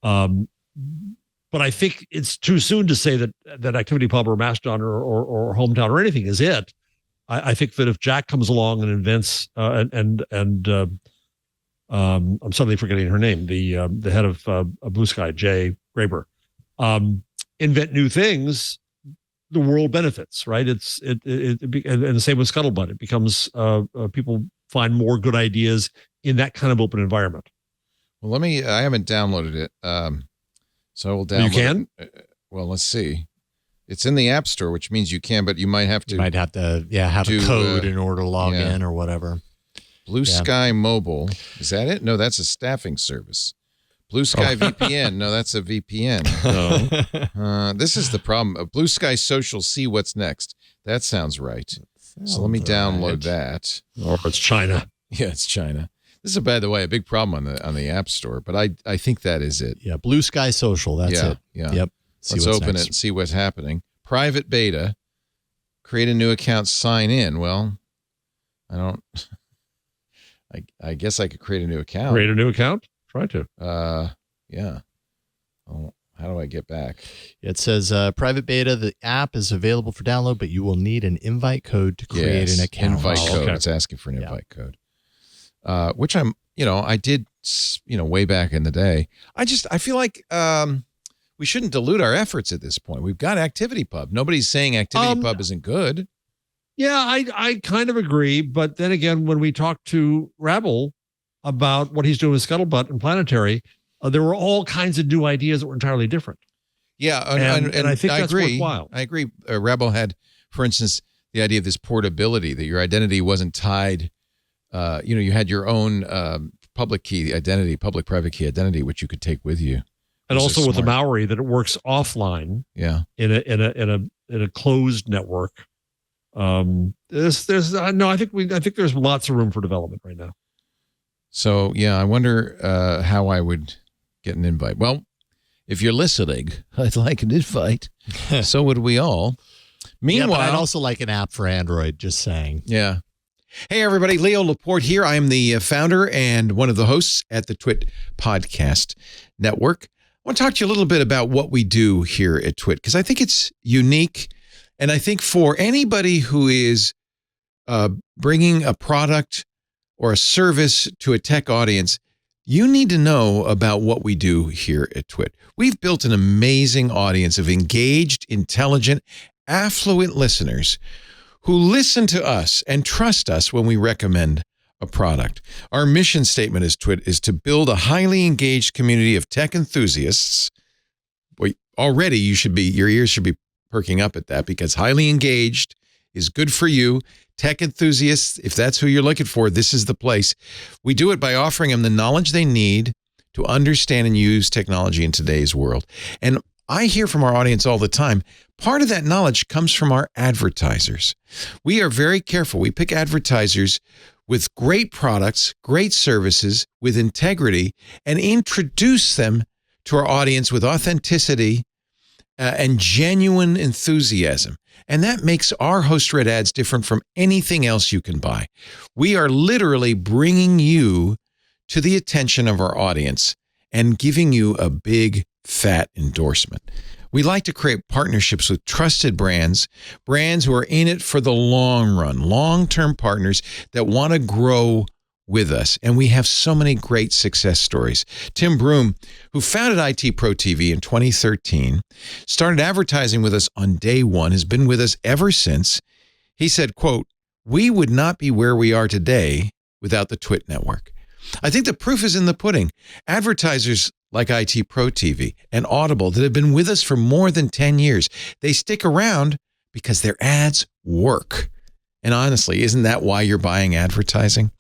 But I think it's too soon to say that ActivityPub or Mastodon or Hometown or anything is it. I think that if Jack comes along and invents I'm suddenly forgetting her name, the head of Blue Sky, Jay Graber, invent new things, the world benefits, right? And the same with Scuttlebutt. It becomes people find more good ideas in that kind of open environment. Well, I haven't downloaded it. So I will download You can? it. Well, let's see. It's in the App Store, which means you can, but you might have to. You might have to, have a code in order to log in or whatever. Blue Sky Mobile. Is that it? No, that's a staffing service. Blue Sky VPN. No, that's a VPN. No. This is the problem. Blue Sky Social. See what's next. That sounds right. So let me download that. Or it's China. Yeah, it's China. This is, by the way, a big problem on the App Store, but I think that is it. Yeah, Blue Sky Social. That's it. Yeah. Yep. Let's open it and see what's happening. Private beta. Create a new account. Sign in. Well, I don't. I guess I could create a new account. Create a new account? Try to. Yeah. Oh, how do I get back? It says private beta. The app is available for download, but you will need an invite code to create an account. Invite code. Okay. It's asking for an invite code. Which I did, way back in the day. I feel like we shouldn't dilute our efforts at this point. We've got ActivityPub. Nobody's saying ActivityPub isn't good. Yeah, I kind of agree. But then again, when we talked to Rabble about what he's doing with Scuttlebutt and Planetary, there were all kinds of new ideas that were entirely different. Yeah, and I think that's agree. worthwhile. I agree. Rabble had, for instance, the idea of this portability, that your identity wasn't tied. You had your own public key identity, public-private key identity, which you could take with you. And also with the Maori, that it works offline. Yeah. In a closed network. I think there's lots of room for development right now. So I wonder how I would get an invite. Well, if you're listening, I'd like an invite. So would we all. Meanwhile, I'd also like an app for Android. Just saying. Yeah. Hey, everybody. Leo Laporte here. I am the founder and one of the hosts at the Twit Podcast Network. I want to talk to you a little bit about what we do here at Twit, because I think it's unique. And I think for anybody who is bringing a product or a service to a tech audience, you need to know about what we do here at Twit. We've built an amazing audience of engaged, intelligent, affluent listeners who listen to us and trust us when we recommend a product. Our mission statement as Twit is to build a highly engaged community of tech enthusiasts. Well, already your ears should be perking up at that, because highly engaged is good for you. Tech enthusiasts, if that's who you're looking for, this is the place. We do it by offering them the knowledge they need to understand and use technology in today's world. And I hear from our audience all the time, part of that knowledge comes from our advertisers. We are very careful. We pick advertisers with great products, great services, with integrity, and introduce them to our audience with authenticity and genuine enthusiasm. And that makes our host-read ads different from anything else you can buy. We are literally bringing you to the attention of our audience and giving you a big, fat endorsement. We like to create partnerships with trusted brands who are in it for the long run, long-term partners that want to grow with us. And we have so many great success stories. Tim Broom, who founded IT Pro TV in 2013, started advertising with us on day one, has been with us ever since. He said, quote, "We would not be where we are today without the Twit network." I think the proof is in the pudding. Advertisers like IT Pro TV and Audible that have been with us for more than 10 years, they stick around because their ads work. And honestly, isn't that why you're buying advertising?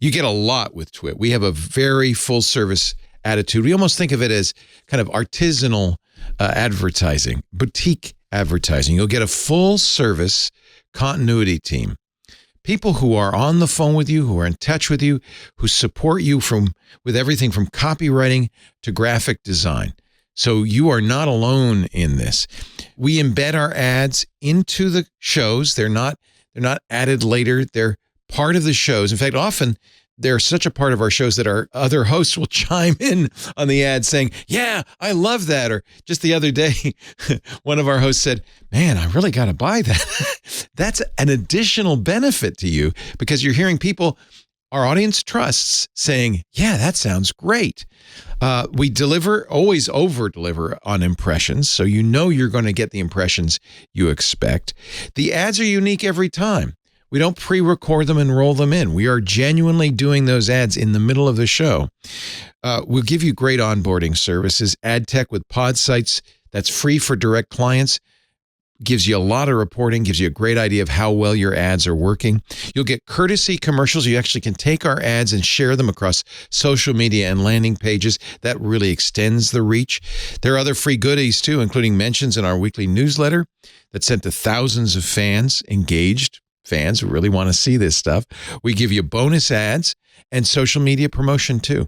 You get a lot with Twit. We have a very full service attitude. We almost think of it as kind of artisanal advertising, boutique advertising. You'll get a full service continuity team. People who are on the phone with you, who are in touch with you, who support you with everything from copywriting to graphic design. So you are not alone in this. We embed our ads into the shows. They're not added later. They're part of the shows. In fact, often they're such a part of our shows that our other hosts will chime in on the ad saying, yeah, I love that. Or just the other day, one of our hosts said, man, I really got to buy that. That's an additional benefit to you because you're hearing people our audience trusts saying, yeah, that sounds great. We always over-deliver on impressions, so you know you're going to get the impressions you expect. The ads are unique every time. We don't pre-record them and roll them in. We are genuinely doing those ads in the middle of the show. We'll give you great onboarding services. Ad tech with pod sites that's free for direct clients. Gives you a lot of reporting, gives you a great idea of how well your ads are working. You'll get courtesy commercials. You actually can take our ads and share them across social media and landing pages. That really extends the reach. There are other free goodies too, including mentions in our weekly newsletter that's sent to thousands of fans, engaged fans who really want to see this stuff. We give you bonus ads and social media promotion too.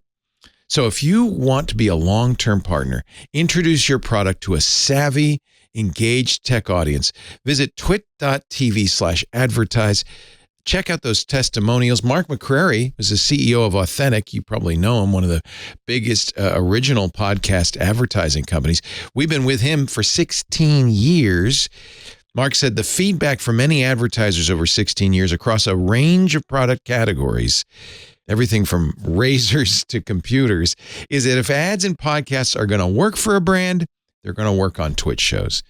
So if you want to be a long-term partner, introduce your product to a savvy, engaged tech audience. Visit twit.tv/advertise. Check out those testimonials. Mark McCrary is the CEO of Authentic. You probably know him, one of the biggest original podcast advertising companies. We've been with him for 16 years. Mark said the feedback from many advertisers over 16 years across a range of product categories, everything from razors to computers, is that if ads and podcasts are going to work for a brand, they're going to work on Twitch shows.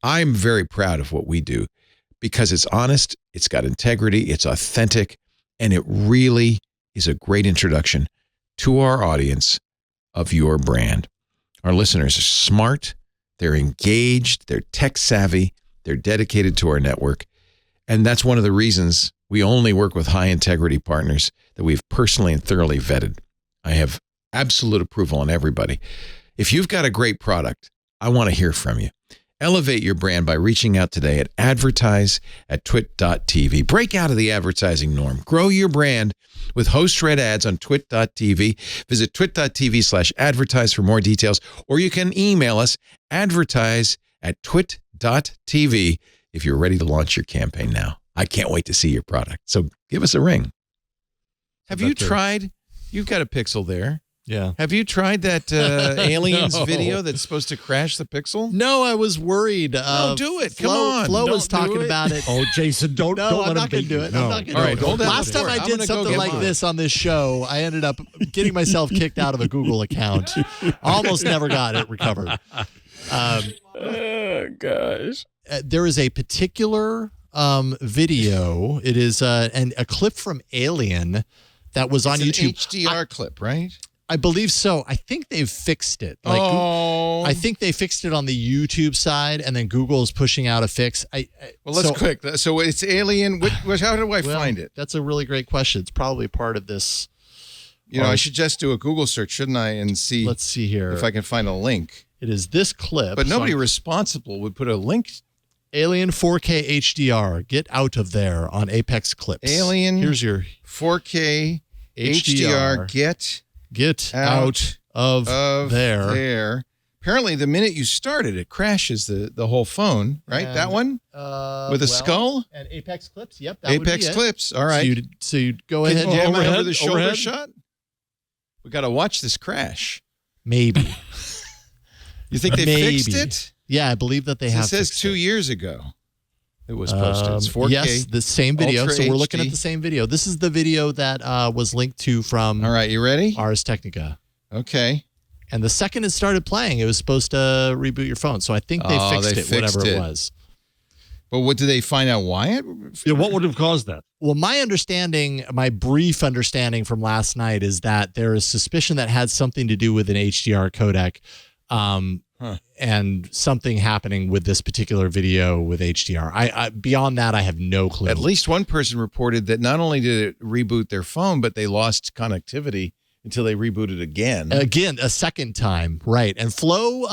I'm very proud of what we do because it's honest, it's got integrity, it's authentic, and it really is a great introduction to our audience of your brand. Our listeners are smart, they're engaged, they're tech savvy, they're dedicated to our network. And that's one of the reasons we only work with high integrity partners that we've personally and thoroughly vetted. I have absolute approval on everybody. If you've got a great product, I want to hear from you. Elevate your brand by reaching out today at advertise@twit.tv. Break out of the advertising norm. Grow your brand with host-read ads on twit.tv. Visit twit.tv/advertise for more details, or you can email us advertise@twit.tv if you're ready to launch your campaign now. I can't wait to see your product. So give us a ring. Have you tried? You've got a Pixel there. Yeah. Have you tried that aliens video that's supposed to crash the Pixel? No, I was worried. No, do it. Come on. Flo Don't was talking about it. Oh, Jason, don't I'm let him not going to do it. No. I'm not going to All do right, it. hold on. Last time I did something like this on this show, I ended up getting myself kicked out of a Google account. Almost never got it recovered. Oh, gosh. There is a particular video. It is a clip from Alien that was on YouTube. It's an HDR clip, right? I believe so. I think they've fixed it. I think they fixed it on the YouTube side, and then Google is pushing out a fix. Let's quick. So it's Alien. How do I find it? That's a really great question. It's probably part of this. I should just do a Google search, shouldn't I? And see. Let's see here if I can find a link. It is this clip. But nobody responsible would put a link. Alien 4K HDR. Get out of there on Apex Clips. Alien. Here's your 4K HDR. Get out of there. Apparently, the minute you start it, it crashes the whole phone, right? And, that one? With a skull? And Apex Clips? Yep. That Apex would be Clips. All right. So you'd go ahead. Can you overhead, over the shoulder overhead? shot? We got to watch this crash. Maybe. You think they fixed it? Yeah, I believe that they have. It says 2 years ago it was posted. It's 4K. Yes, the same video. Ultra So we're looking HD. at the same video. This is the video that was linked to from All right, you ready? Ars Technica. Okay. And the second it started playing, it was supposed to reboot your phone. So I think they fixed whatever it was. But what did they find out why? What would have caused that? Well, my brief understanding from last night is that there is suspicion that had something to do with an HDR codec. And something happening with this particular video with HDR. I beyond that, I have no clue. At least one person reported that not only did it reboot their phone, but they lost connectivity until they rebooted again. Again, a second time, right? And Flo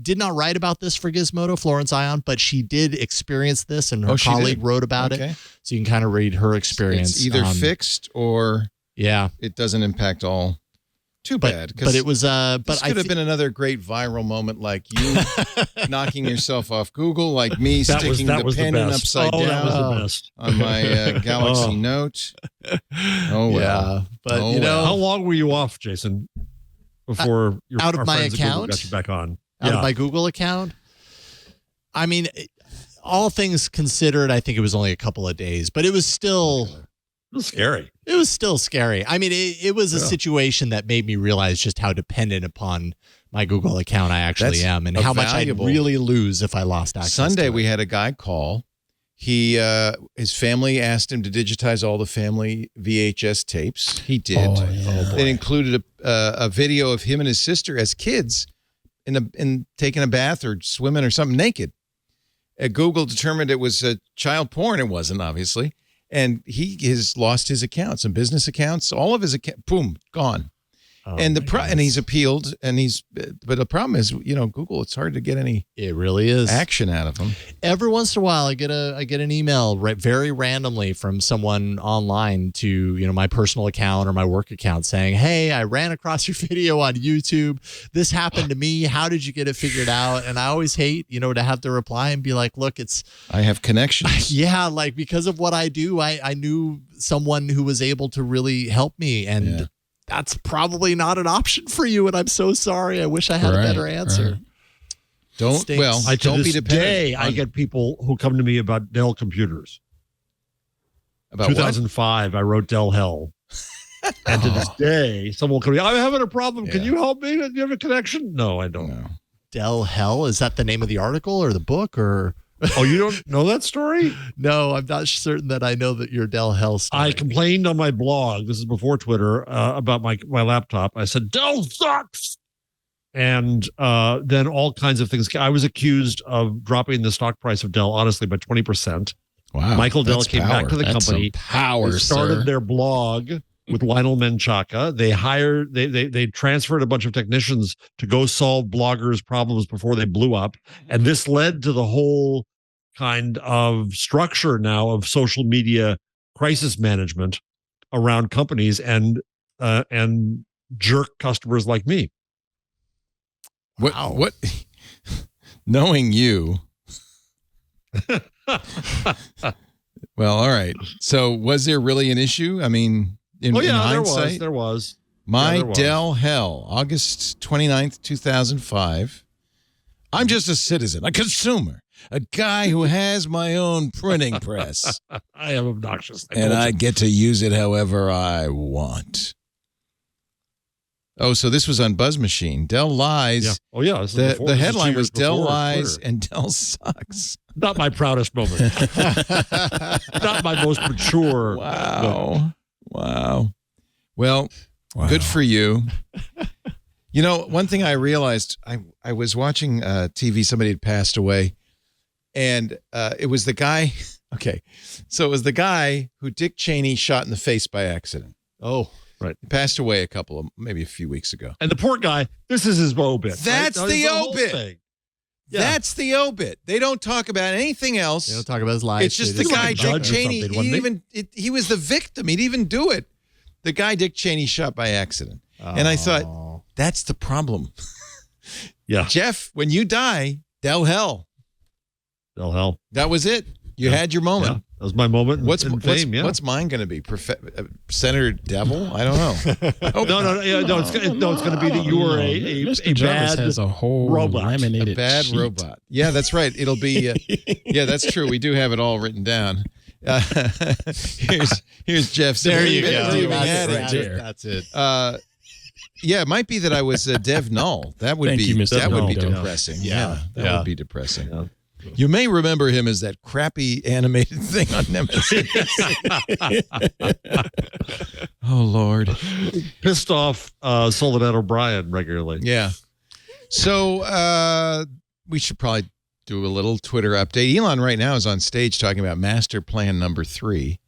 did not write about this for Gizmodo, Florence Ion, but she did experience this, and her colleague wrote about it. So you can kind of read her experience. It's either fixed or it doesn't impact all Too bad. But it was but this I could have been another great viral moment, like you knocking yourself off Google, like me sticking the pen in upside down that was the best. on my Galaxy Note. Oh, well. Yeah, but Oh, you know, well. How long were you off, Jason, before your out of our my friends at Google account? got you back on? Out of my Google account. I mean, all things considered, I think it was only a couple of days, but it was still It was scary. It was still scary. I mean, it was a situation that made me realize just how dependent upon my Google account I actually am, and how much I'd really lose if I lost access. Sunday, we had a guy call. His family asked him to digitize all the family VHS tapes. He did. It included a video of him and his sister as kids in taking a bath or swimming or something naked. Google determined it was child porn. It wasn't, obviously. And he has lost his accounts and business accounts, all of his accounts, boom, gone. And and he's appealed, and but the problem is, Google, it's hard to get any action out of them. Every once in a while, I get an email very randomly from someone online to my personal account or my work account saying, "Hey, I ran across your video on YouTube. This happened to me. How did you get it figured out?" And I always hate to have to reply and be like, "Look, I have connections." Yeah, like because of what I do, I knew someone who was able to really help me, and that's probably not an option for you, and I'm so sorry. I wish I had a better answer. Don't be dependent. I get people who come to me about Dell computers. About 2005, I wrote Dell Hell. And to this day, someone will come to me, I'm having a problem. Can you help me? Do you have a connection? No, I don't. No. Dell Hell? Is that the name of the article or the book? Or Oh, you don't know that story? No, I'm not certain that I know that your Dell Hell story. I complained on my blog, this is before Twitter, about my laptop. I said, Dell sucks. And then all kinds of things. I was accused of dropping the stock price of Dell, honestly, by 20%. Wow. Michael Dell came back to the company. Power, they started their blog with Lionel Menchaca. They transferred a bunch of technicians to go solve bloggers' problems before they blew up. And this led to the whole kind of structure now of social media crisis management around companies and jerk customers like me. What knowing you. Well, all right. So was there really an issue? I mean, in hindsight, there was. My Dell Hell, August 29th, 2005. I'm just a citizen, a consumer, a guy who has my own printing press. I am obnoxious. And I get to use it however I want. Oh, so this was on Buzz Machine. Dell lies. Yeah. Oh, yeah. The headline was Dell lies and Dell sucks. Not my proudest moment. Not my most mature. Wow. Wow. Well, good for you. One thing I realized, I was watching TV, somebody had passed away, and it was the guy. Okay. So it was the guy who Dick Cheney shot in the face by accident. Oh, right. He passed away maybe a few weeks ago. And the poor guy, this is his obit. That's right? the obit. Yeah. That's the obit. They don't talk about anything else. They don't talk about his life. It's just the guy, Dick Cheney. He was the victim. He'd even do it. The guy, Dick Cheney, shot by accident. And I thought, that's the problem. Yeah. Jeff, when you die, Dell Hell. Dell Hell. That was it. You had your moment. Yeah. That was my moment. What's mine going to be? Senator Devil? I don't know. It's going to be that you are a bad has a whole robot. Laminated a bad sheet. robot. Yeah, that's right. It'll be. Yeah, that's true. We do have it all written down. Here's Jeff's. There you go. That's it. Yeah, it might be that I was Dev Null. That would be depressing. Yeah, that would be depressing. Yeah. You may remember him as that crappy animated thing on Nemesis. Oh, Lord. Pissed off Soledad O'Brien regularly. Yeah. So we should probably do a little Twitter update. Elon right now is on stage talking about master plan number 3.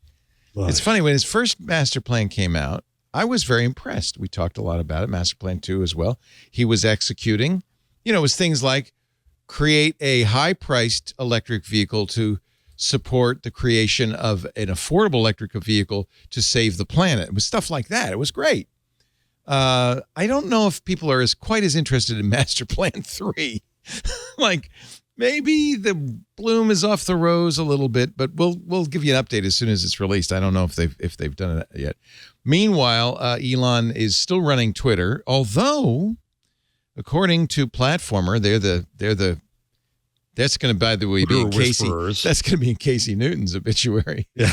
Right. It's funny, when his first master plan came out, I was very impressed. We talked a lot about it, master plan 2 as well. He was executing. It was things like create a high-priced electric vehicle to support the creation of an affordable electric vehicle to save the planet. It was stuff like that. It was great. I don't know if people are quite as interested in Master Plan 3. Like, maybe the bloom is off the rose a little bit, but we'll give you an update as soon as it's released. I don't know if they've done it yet. Meanwhile, Elon is still running Twitter, although, according to Platformer, that's going to, by the way, be in that's going to be in Casey Newton's obituary. Yeah.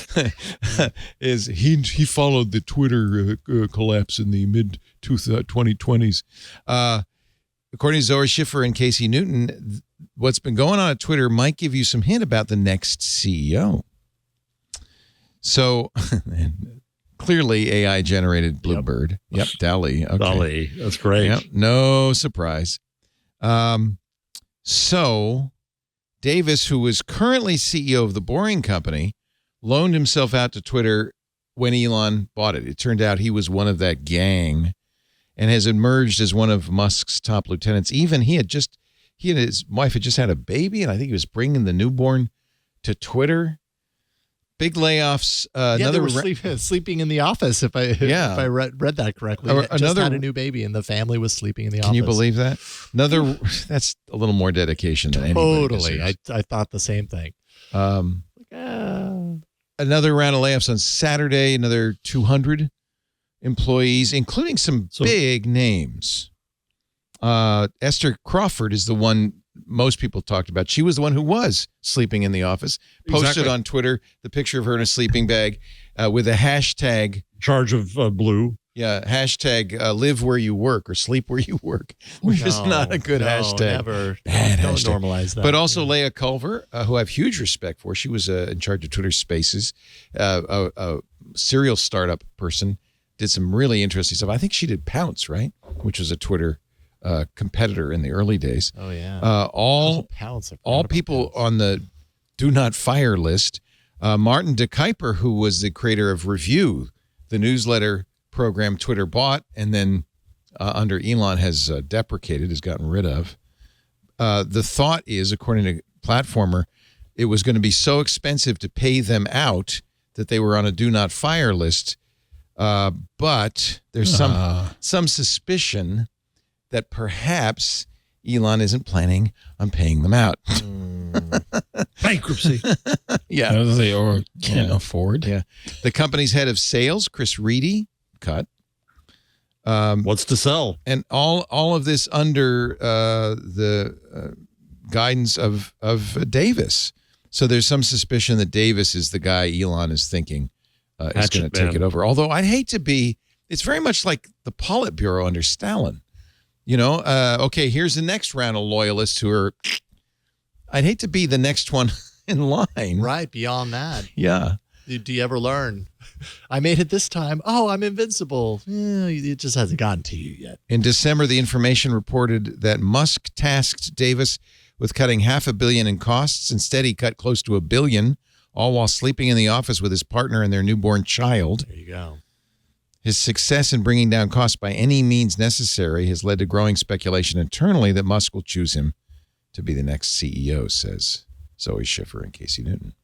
Is he followed the Twitter collapse in the mid 2020s. According to Zoe Schiffer and Casey Newton, what's been going on at Twitter might give you some hint about the next CEO. So clearly AI generated Bluebird. Yep, DALL-E. Okay. DALL-E. That's great. Yep, no surprise. So Davis, who was currently CEO of the Boring Company, loaned himself out to Twitter when Elon bought it. It turned out he was one of that gang and has emerged as one of Musk's top lieutenants. Even he and his wife had just had a baby, and I think he was bringing the newborn to Twitter. Big layoffs. They were sleeping in the office. If I read that correctly, just had a new baby, and the family was sleeping in the office. Can you believe that? That's a little more dedication than anybody deserves. I thought the same thing. Another round of layoffs on Saturday. Another 200 employees, including some big names. Esther Crawford is the one most people talked about. She was the one who was sleeping in the office. Posted on Twitter the picture of her in a sleeping bag with a hashtag. Charge of blue. Yeah, hashtag live where you work or sleep where you work, which is not a good hashtag. Never. Bad Don't hashtag. normalize that. But also Leah Culver, who I have huge respect for. She was in charge of Twitter Spaces, a serial startup person, did some really interesting stuff. I think she did Pounce, right? Which was a Twitter competitor in the early days. Oh, yeah. All people on the do not fire list. Martin de Kuiper, who was the creator of Review, the newsletter program Twitter bought and then under Elon has deprecated, has gotten rid of. The thought is, according to Platformer, it was going to be so expensive to pay them out that they were on a do not fire list. But there's some suspicion that perhaps Elon isn't planning on paying them out. Bankruptcy. Yeah. Or can't afford. Yeah. The company's head of sales, Chris Reedy, cut. What's to sell? And all of this under the guidance of Davis. So there's some suspicion that Davis is the guy Elon is thinking is going to take it over. Although I'd hate to be, it's very much like the Politburo under Stalin. You know, okay, here's the next round of loyalists who are, I'd hate to be the next one in line. Right, beyond that. Yeah. Do you ever learn? I made it this time. Oh, I'm invincible. It just hasn't gotten to you yet. In December, the information reported that Musk tasked Davis with cutting $500 million in costs. Instead, he cut close to $1 billion, all while sleeping in the office with his partner and their newborn child. There you go. His success in bringing down costs by any means necessary has led to growing speculation internally that Musk will choose him to be the next CEO, says Zoe Schiffer and Casey Newton.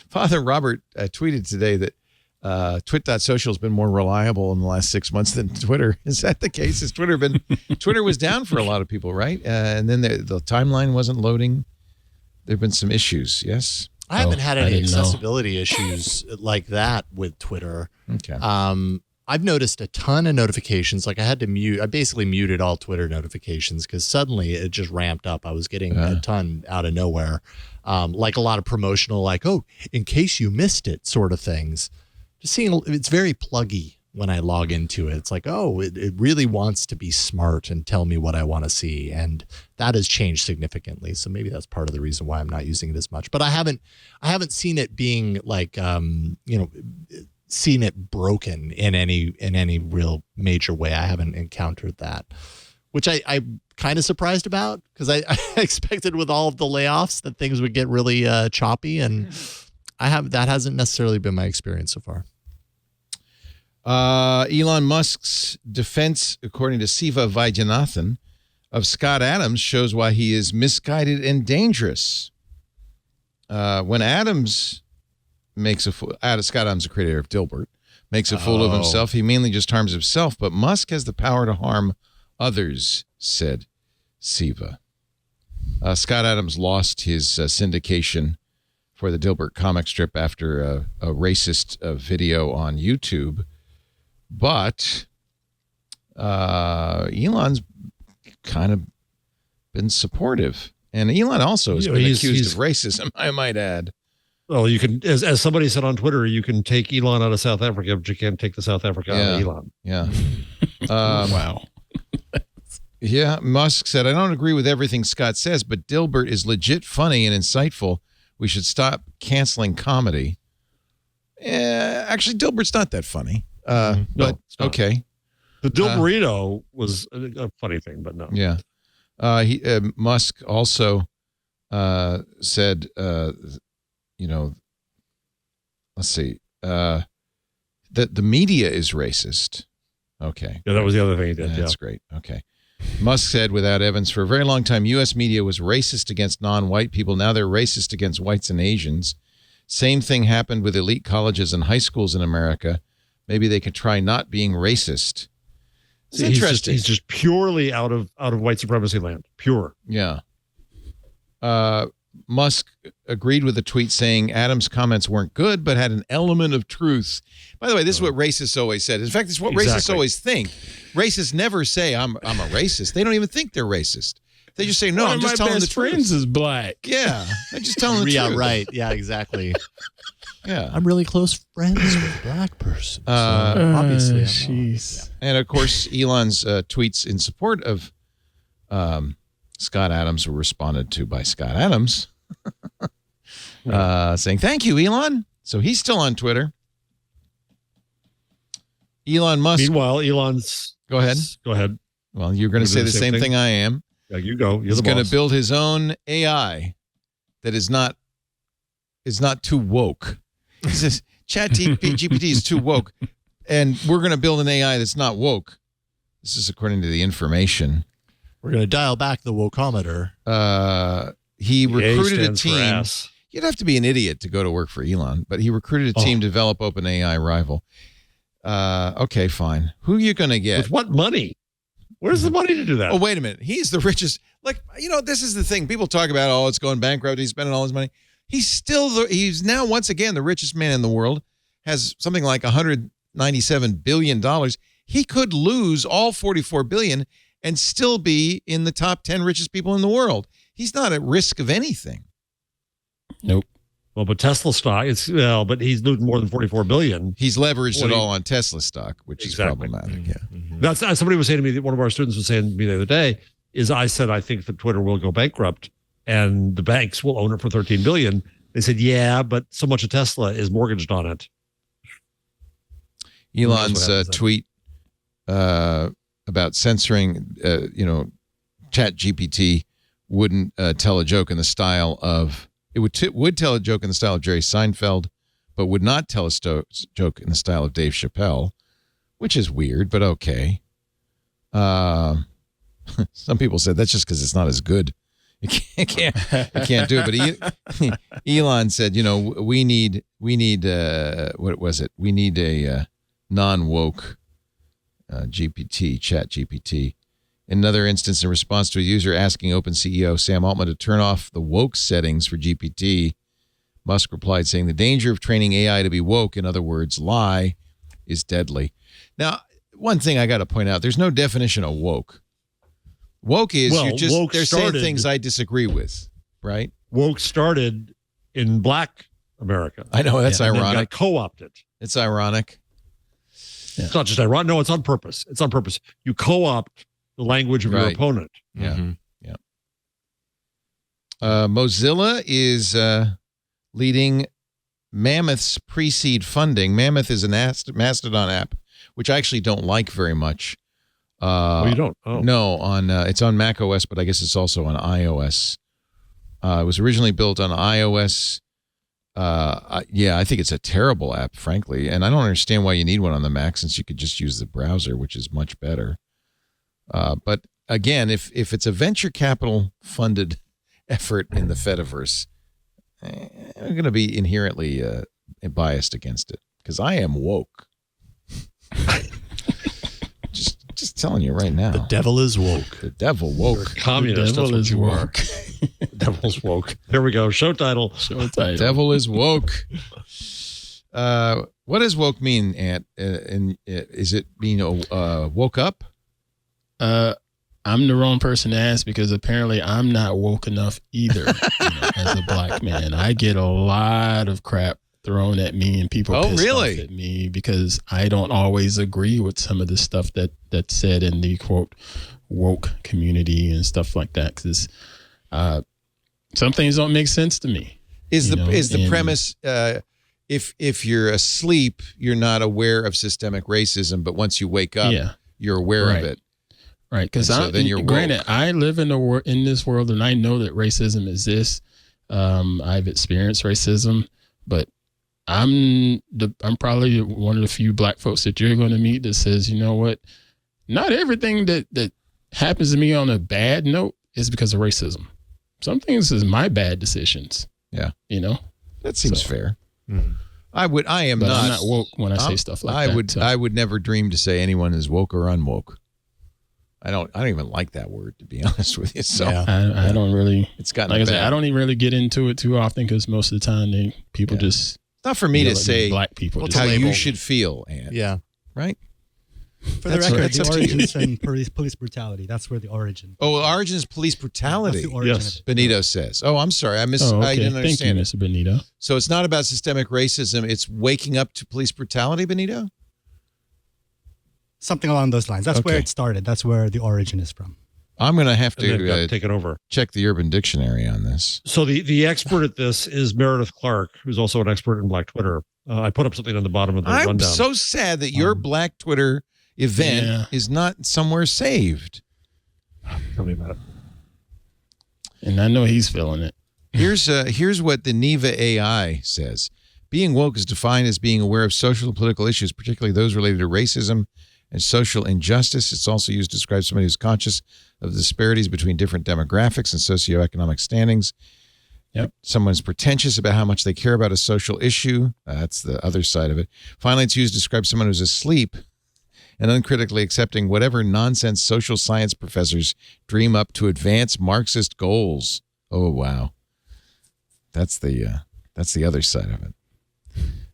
Father Robert tweeted today that Twit.social has been more reliable in the last 6 months than Twitter. Is that the case? Has Twitter was down for a lot of people, right? And then the timeline wasn't loading. There have been some issues, yes? I haven't had any accessibility issues like that with Twitter. Okay. I've noticed a ton of notifications. Like I basically muted all Twitter notifications because suddenly it just ramped up. I was getting a ton out of nowhere. Like a lot of promotional, like, oh, in case you missed it sort of things. Just seeing, it's very pluggy when I log into it. It's like, oh, it really wants to be smart and tell me what I want to see. And that has changed significantly. So maybe that's part of the reason why I'm not using it as much. But I haven't seen it being like, seen it broken in any real major way. I haven't encountered that, which I'm kind of surprised about because I expected with all of the layoffs that things would get really choppy, and that hasn't necessarily been my experience so far. Elon Musk's defense, according to Siva Vaidyanathan, of Scott Adams shows why he is misguided and dangerous. When Adams makes Scott Adams, the creator of Dilbert, makes a fool of himself. He mainly just harms himself, but Musk has the power to harm others, said Siva. Scott Adams lost his syndication for the Dilbert comic strip after a racist video on YouTube, but Elon's kind of been supportive. And Elon also has been accused of racism, I might add. Well, you can, as somebody said on Twitter, you can take Elon out of South Africa, but you can't take the South Africa out of Elon. Yeah. Wow. Yeah, Musk said, I don't agree with everything Scott says, but Dilbert is legit funny and insightful. We should stop canceling comedy. Actually, Dilbert's not that funny. No, but it's not. Okay. The Dilberito was a funny thing, but no. Yeah. Musk also said, let's see, that the media is racist. Okay. Yeah, that was the other thing he did. That's great. Okay. Musk said, without evidence, for a very long time, U.S. media was racist against non-white people. Now they're racist against whites and Asians. Same thing happened with elite colleges and high schools in America. Maybe they could try not being racist. It's interesting. He's just purely out of white supremacy land. Pure. Yeah. Musk agreed with the tweet saying Adams' comments weren't good, but had an element of truth. By the way, this is what racists always said. In fact, it's what racists always think. Racists never say, I'm a racist. They don't even think they're racist. They just say, no, I'm just telling the truth. My best friends is black. Yeah. They're just telling the truth. Yeah, right. Yeah, exactly. Yeah. I'm really close friends with a black person. So obviously. Jeez. And, of course, Elon's tweets in support of Scott Adams were responded to by Scott Adams saying, thank you, Elon. So he's still on Twitter. Elon Musk. Meanwhile, Elon's... Go ahead. Go ahead. Well, you're going to say the same thing I am. Yeah, you go. You're He's the going boss. to build his own AI that is not too woke. He says ChatGPT is too woke, and we're going to build an AI that's not woke. This is according to the information. We're going to dial back the wokeometer. He recruited a team. Ass. You'd have to be an idiot to go to work for Elon, but he recruited a team to develop OpenAI rival. Okay, fine. Who are you going to get? With what money? Where's the money to do that? Oh, wait a minute. He's the richest. Like, this is the thing. People talk about, it's going bankrupt. He's spending all his money. He's now, once again, the richest man in the world, has something like $197 billion. He could lose all $44 billion and still be in the top 10 richest people in the world. He's not at risk of anything. Nope. Well, but Tesla stock, but he's losing more than $44 billion. He's leveraged it all on Tesla stock, which is problematic. Yeah. That's somebody was saying to me, one of our students was saying to me the other day, I said, I think that Twitter will go bankrupt and the banks will own it for $13 billion. They said, yeah, but so much of Tesla is mortgaged on it. Elon's tweet about censoring, ChatGPT wouldn't tell a joke in the style of, it would tell a joke in the style of Jerry Seinfeld, but would not tell a joke in the style of Dave Chappelle, which is weird, but okay. Some people said that's just because it's not as good. It can't do it. But Elon said, we need what was it? We need a non-woke ChatGPT. In another instance, in response to a user asking Open CEO Sam Altman to turn off the woke settings for GPT, Musk replied saying, the danger of training AI to be woke, in other words, lie, is deadly. Now, one thing I got to point out, there's no definition of woke. Woke is they're saying things I disagree with, right? Woke started in Black America. I know, that's ironic. And got co-opted. It's ironic. Yeah. It's not just ironic. No, it's on purpose. It's on purpose. You co-opt the language of your opponent. Yeah. Mm-hmm. Yeah. Mozilla is leading Mammoth's pre-seed funding. Mammoth is a Mastodon app, which I actually don't like very much. You don't? Oh. No, it's on Mac OS, but I guess it's also on iOS. It was originally built on iOS. I think it's a terrible app, frankly, and I don't understand why you need one on the Mac since you could just use the browser, which is much better. But again, if it's a venture capital funded effort in the Fediverse, I'm going to be inherently biased against it because I am woke. Just telling you right now. The devil is woke. The devil woke. Communist. The devil is woke. The devil's woke. There we go. Show title. Devil is woke. What does woke mean, Ant? Is it mean woke up? I'm the wrong person to ask because apparently I'm not woke enough either as a black man. I get a lot of crap thrown at me and people pissed off at me because I don't always agree with some of the stuff that's said in the quote woke community and stuff like that because some things don't make sense to me. Is the premise if you're asleep you're not aware of systemic racism, but once you wake up you're aware of it. Right, because granted, I live in this world, and I know that racism exists. I've experienced racism, but I'm probably one of the few black folks that you're going to meet that says, you know what, not everything that happens to me on a bad note is because of racism. Some things is my bad decisions. Yeah, that seems fair. Mm-hmm. I'm not woke when I say stuff like that. I would never dream to say anyone is woke or unwoke. I don't even like that word, to be honest with you. So I don't really. It's gotten like I bad. said, I don't even really get into it too often because most of the time people just. It's not for me to say black people how you should feel, Ann. Yeah. Right. For the record, the origins in police brutality. That's where the origin. Oh, the origin is police brutality. That's the origin of it. Benito says. Oh, I'm sorry. I didn't understand. Thank you, Mr. Benito. So it's not about systemic racism. It's waking up to police brutality, Benito? Something along those lines. That's where it started. That's where the origin is from. I'm going to have to take it over. Check the Urban Dictionary on this. So the expert at this is Meredith Clark, who's also an expert in Black Twitter. I put up something on the bottom of the rundown. I'm so sad that your Black Twitter event is not somewhere saved. Tell me about it. And I know he's feeling it. Here's what the Neva AI says. Being woke is defined as being aware of social and political issues, particularly those related to racism and social injustice. It's also used to describe somebody who's conscious of the disparities between different demographics and socioeconomic standings. Yep. Someone's pretentious about how much they care about a social issue. That's the other side of it. Finally, it's used to describe someone who's asleep and uncritically accepting whatever nonsense social science professors dream up to advance Marxist goals. Oh, wow. That's the other side of it.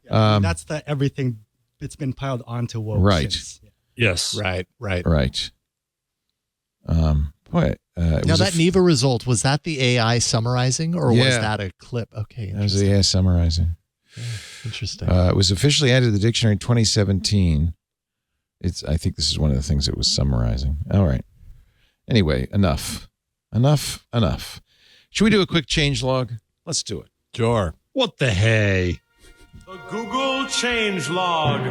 Yeah, that's everything that's been piled onto woke. Right. Since. Yes. Right. Boy, now that Neva result, was that the AI summarizing or was that a clip? Okay. That was the AI summarizing. Yeah, interesting. It was officially added to the dictionary in 2017. I think this is one of the things it was summarizing. All right. Anyway, enough. Should we do a quick change log? Let's do it. Sure. What the hey? The Google change log.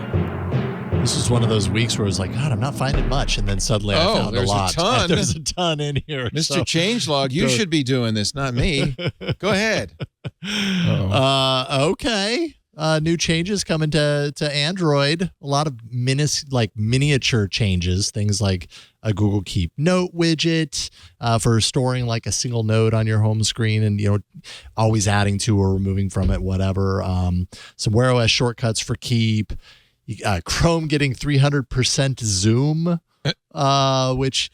This was one of those weeks where it was like, God, I'm not finding much. And then suddenly I found a lot. There's a ton in here. Mr. Changelog, you should be doing this, not me. Go ahead. Okay. New changes coming to Android. A lot of miniature changes. Things like a Google Keep Note widget for storing like a single note on your home screen and, always adding to or removing from it, whatever. Some Wear OS shortcuts for Keep. Chrome getting 300% zoom, which,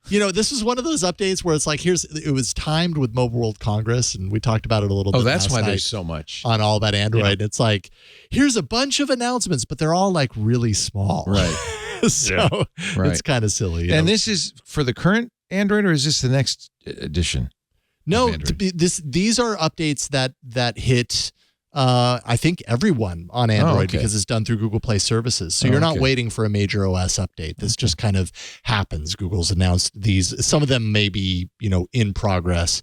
this is one of those updates where it's like, it was timed with Mobile World Congress, and we talked about it a little bit. Oh, that's last why night there's so much on All About Android. Yeah. It's like, here's a bunch of announcements, but they're all like really small. Right. So it's kind of silly. And this is for the current Android, or is this the next edition? No, these are updates that hit. I think everyone on Android because it's done through Google Play Services. So you're not waiting for a major OS update. This just kind of happens. Google's announced these. Some of them may be, in progress,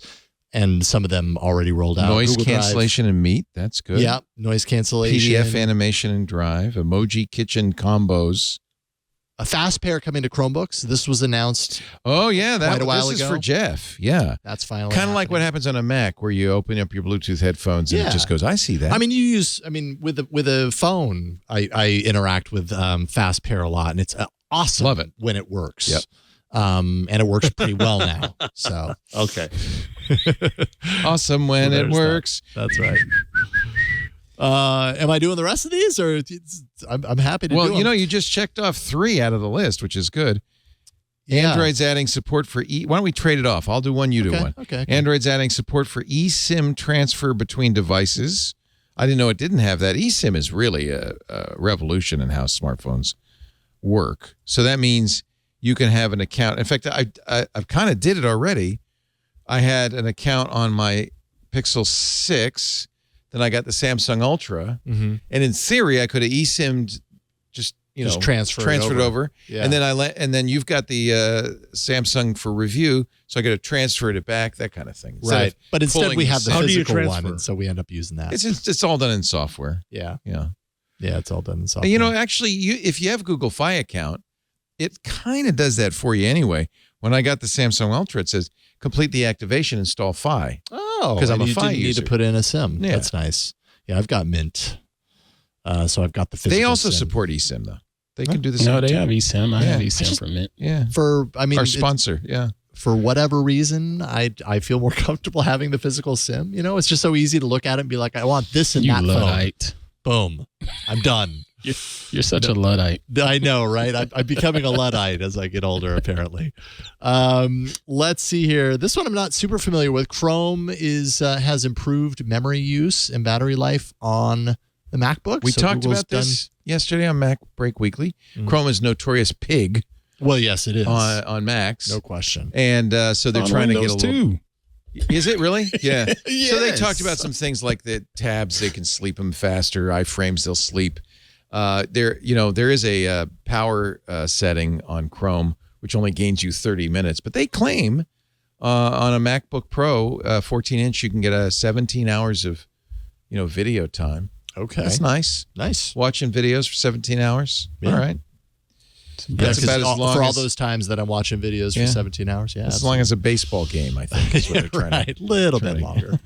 and some of them already rolled out. Noise Google cancellation Drive. and Meet. That's good. Yeah, noise cancellation. PDF animation and Drive. Emoji Kitchen combos. A fast pair coming to Chromebooks. This was announced. Oh yeah, quite a while this ago. is for Jeff. Yeah, that's finally kind of like what happens on a Mac, where you open up your Bluetooth headphones and it just goes. I see that. I mean, with a phone, I interact with fast pair a lot, and it's awesome. Love it when it works. Yep. And it works pretty well now. So okay, awesome when it works. That's right. Am I doing the rest of these, or I'm happy to do them. Well, you just checked off 3 out of the list, which is good. Yeah. Android's adding support for Why don't we trade it off? I'll do one, you do one. Okay. Android's adding support for eSIM transfer between devices. I didn't know it didn't have that. eSIM is really a revolution in how smartphones work. So that means you can have an account. In fact, I've kind of did it already. I had an account on my Pixel 6. Then I got the Samsung Ultra. Mm-hmm. And in theory, I could have eSIM'd just transferred it over. Yeah. And then and then you've got the Samsung for review, so I got to transfer it back, that kind of thing. Right. But instead we have the physical one, and so we end up using that. It's all done in software. Yeah. Yeah. Yeah, it's all done in software. Actually, if you have a Google Fi account, it kind of does that for you anyway. When I got the Samsung Ultra, it says complete the activation, install Fi. Oh, because I'm a Fi user. You need to put in a SIM. Yeah. That's nice. Yeah, I've got Mint. So I've got the physical. They also SIM. support eSIM though. They can do the same. No, they have eSIM. I have eSIM from Mint. Yeah. Our sponsor. Yeah. For whatever reason, I feel more comfortable having the physical SIM. It's just so easy to look at it and be like, I want this and that Luddite. phone. Boom. I'm done. You're such a Luddite. I know, right? I'm becoming a Luddite as I get older, apparently. Let's see here. This one I'm not super familiar with. Chrome has improved memory use and battery life on the MacBook. We talked about this yesterday on Mac Break Weekly. Mm-hmm. Chrome is notorious pig. Well, yes, it is. On Macs. No question. And so they're trying Windows to get a little... too. Is it really? Yeah. Yes. So they talked about some things like the tabs, they can sleep them faster. iframes, they'll sleep. There is a power setting on Chrome, which only gains you 30 minutes. But they claim on a MacBook Pro 14-inch, you can get 17 hours of, video time. Okay. That's nice. Nice. Watching videos for 17 hours. Yeah. All right. That's about as long for all those times that I'm watching videos for 17 hours. Yeah. As long as a baseball game, I think is what they're trying right. A little bit longer.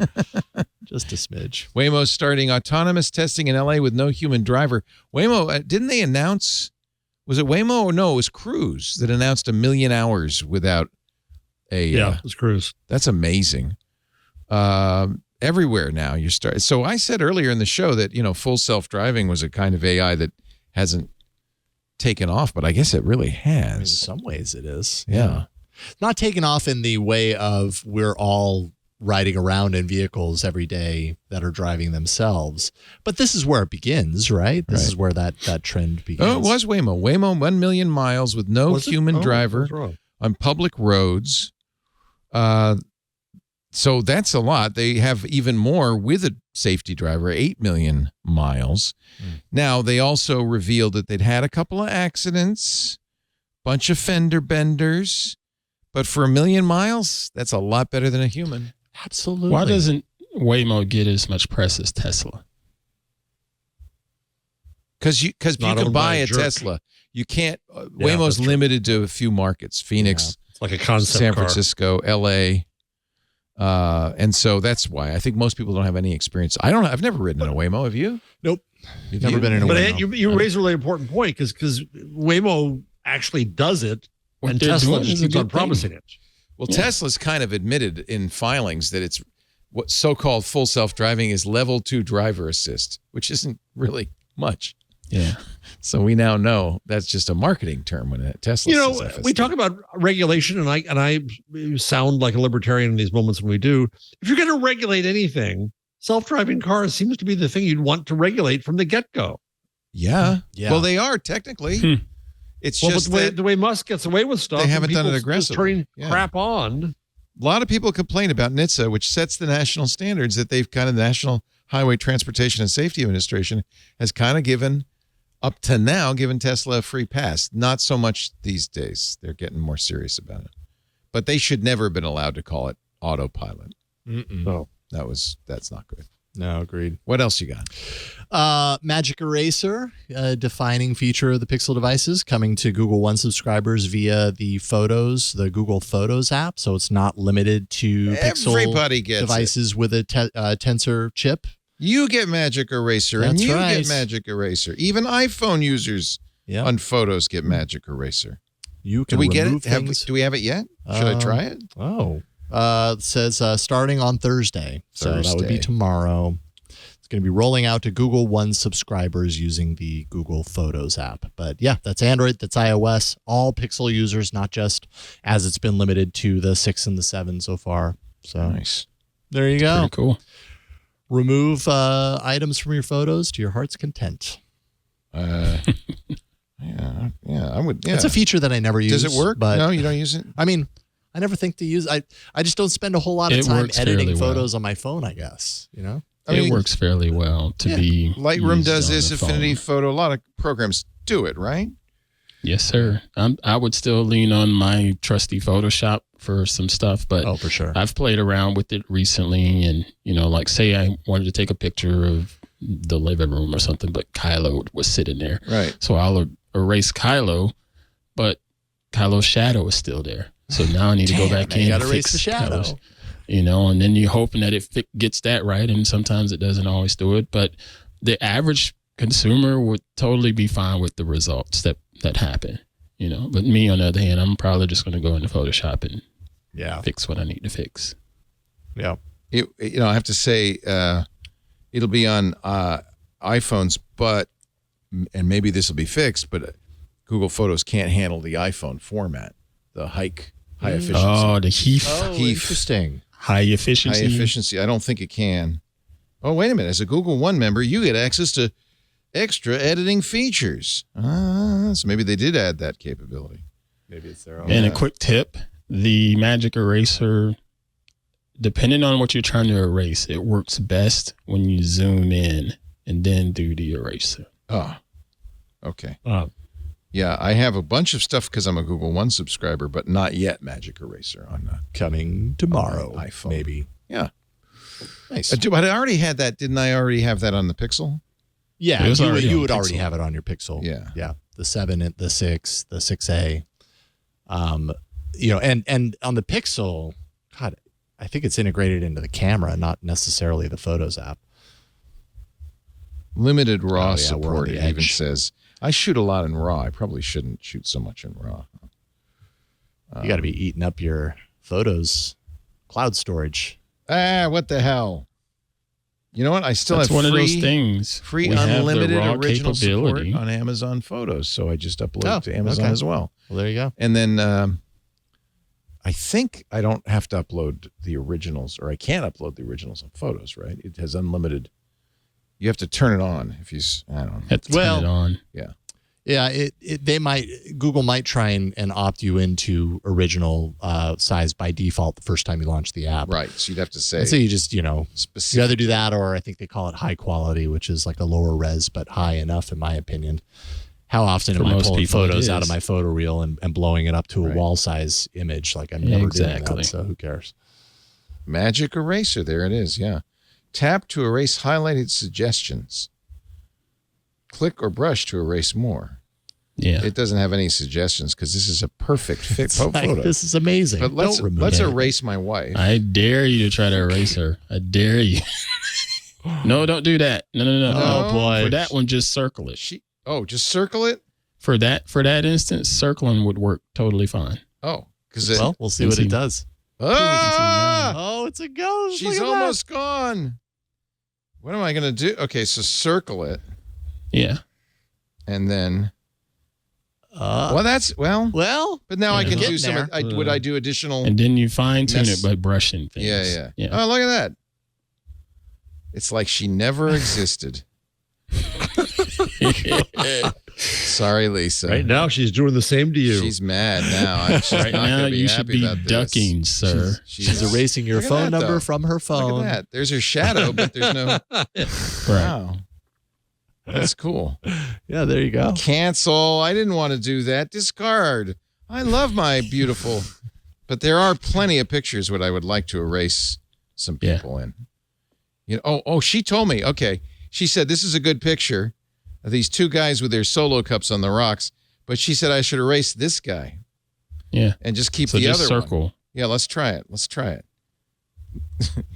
Just a smidge. Waymo's starting autonomous testing in LA with no human driver. Waymo, didn't they announce, was it Waymo or no, it was Cruise that announced 1 million hours without a... it was Cruise. That's amazing. Everywhere now you start. So I said earlier in the show that, full self-driving was a kind of AI that hasn't taken off, but I guess it really has. In some ways it is. Yeah. Not taken off in the way of we're all riding around in vehicles every day that are driving themselves. But this is where it begins, right? This is where that trend begins. Oh, it was Waymo. Waymo 1 million miles with no human driver on public roads. So that's a lot. They have even more with a safety driver, 8 million miles. Now, they also revealed that they'd had a couple of accidents, bunch of fender benders, but for 1 million miles, that's a lot better than a human. Absolutely. Why doesn't Waymo get as much press as Tesla? Because you can buy a Tesla. You can't. Waymo's limited to a few markets: Phoenix, it's like a concept San car. Francisco, L.A. And so that's why I think most people don't have any experience. I've never ridden in a Waymo. Have you? Nope. You've never been in a Waymo. But you raise a really important point because Waymo actually does it, and they're Tesla doing just is a keeps on good thing. promising it. Well, Tesla's kind of admitted in filings that it's what so-called full self-driving is level 2 driver assist, which isn't really much. Yeah. So we now know that's just a marketing term when Tesla says FSD. We talk about regulation, and I sound like a libertarian in these moments when we do. If you're going to regulate anything, self-driving cars seems to be the thing you'd want to regulate from the get-go. Yeah. Well, they are technically. It's just but the way Musk gets away with stuff, they haven't done it people aggressively. turning crap on. A lot of people complain about NHTSA, which sets the national standards that they've kind of, the National Highway Transportation and Safety Administration has kind of given, up to now, given Tesla a free pass. Not so much these days. They're getting more serious about it. But they should never have been allowed to call it autopilot. No. That's not good. No, agreed. What else you got? Magic Eraser, a defining feature of the Pixel devices, coming to Google One subscribers via the Google Photos app. So it's not limited to Everybody Pixel gets devices with a Tensor chip. You get Magic Eraser, and you get Magic Eraser. Even iPhone users on Photos get Magic Eraser. You can do we get it? things. Do we have it yet? Should I try it? Oh. It says starting on Thursday. So that would be tomorrow. It's going to be rolling out to Google One subscribers using the Google Photos app. But yeah, that's Android, that's iOS, all Pixel users, not just as it's been limited to the 6 and the 7 so far. So Nice. there you go. Pretty cool. Remove items from your photos to your heart's content. Yeah, I would. Yeah. It's a feature that I never use. Does it work? But No, you don't use it? I mean, I never think to use. I just don't spend a whole lot of It time works editing fairly photos on my phone, I guess. You know? I mean, it works fairly well to be. Lightroom used does on this, the Affinity phone. Photo. A lot of programs do it, right? Yes, sir. I would still lean on my trusty Photoshop for some stuff, but Oh, for sure. I've played around with it recently, and like say I wanted to take a picture of the living room or something, but Kylo was sitting there, Right. so I'll erase Kylo, but Kylo's shadow is still there. So now I need to go back man, you in gotta and erase fix the shadow. Kylo's, and then you're hoping that it gets that right, and sometimes it doesn't always do it. But the average consumer would totally be fine with the results that happen. But me, on the other hand, I'm probably just going to go into Photoshop and fix what I need to fix. Yeah. I have to say, it'll be on iPhones, and maybe this will be fixed, but Google Photos can't handle the iPhone format, the high efficiency. Oh, the HEIF. Oh, interesting. High efficiency. High efficiency. I don't think it can. Oh, wait a minute. As a Google One member, you get access to extra editing features. So maybe they did add that capability. Maybe it's their own. And a quick tip, the Magic Eraser, depending on what you're trying to erase, it works best when you zoom in and then do the eraser. Oh, okay. Yeah, I have a bunch of stuff because I'm a Google One subscriber, but not yet Magic Eraser on coming tomorrow, on iPhone. maybe. Yeah. Nice. But I already had that. Didn't I already have that on the Pixel? Yeah, It was already you on would Pixel. already have it on your Pixel. Yeah. Yeah. The 7, and the 6, the 6A. And on the Pixel, God, I think it's integrated into the camera, not necessarily the Photos app. Limited RAW Oh, yeah, we're on support, the it even edge. says. I shoot a lot in RAW. I probably shouldn't shoot so much in RAW. You got to be eating up your Photos cloud storage. What the hell? You know what? I still That's have one free, of those things. free We have the unlimited raw original support capability. on Amazon Photos, so I just upload it to Amazon okay. as well. Well, there you go. And then I think I don't have to upload the originals, or I can't upload the originals on Photos, right? It has unlimited. You have to turn it on if you. I don't know. Have to turn it on. Yeah. Yeah, Google might try and opt you into original size by default the first time you launch the app. Right. So you'd have to say. And so you just, specific. you either do that, or I think they call it high quality, which is like a lower res, but high enough in my opinion. How often For am I most pulling people, it photos out is. of my photo reel and blowing it up to a Right. wall size image? Like I'm never doing Exactly. that, so who cares? Magic Eraser. There it is. Yeah. Tap to erase highlighted suggestions. Click or brush to erase more. Yeah. It doesn't have any suggestions because this is a perfect fit It's like, photo. this is amazing. But let's Don't remove it. erase my wife. I dare you to try to erase her. I dare you. No, don't do that. No. Oh, boy. For that one, just circle it. Just circle it. For that instance, circling would work totally fine. Oh, because Well, we'll see what it does. oh, it's a ghost. she's Look at almost gone. What am I gonna do? Okay, so circle it, Yeah. and then. that. Well, But now I Yeah. can do Getting some. there. Would I do additional? And then you fine tune Yes. it by brushing things. Yeah. Yeah. Oh, look at that. It's like she never existed. Sorry, Lisa. Right now, she's doing the same to you. She's mad now. She's Right not now, gonna be you happy should be about this. ducking, sir. she's erasing your Look at phone that, number though. from her phone. Look at that. There's her shadow, but there's no. Right. Wow. That's cool. Yeah, there you go. Cancel. I didn't want to do that. Discard. I love my beautiful. But there are plenty of pictures what I would like to erase some Yeah. people in. She told me. Okay. She said this is a good picture of these two guys with their solo cups on the rocks, but she said I should erase this guy Yeah. and just keep So the just other circle. one. Yeah, let's try it.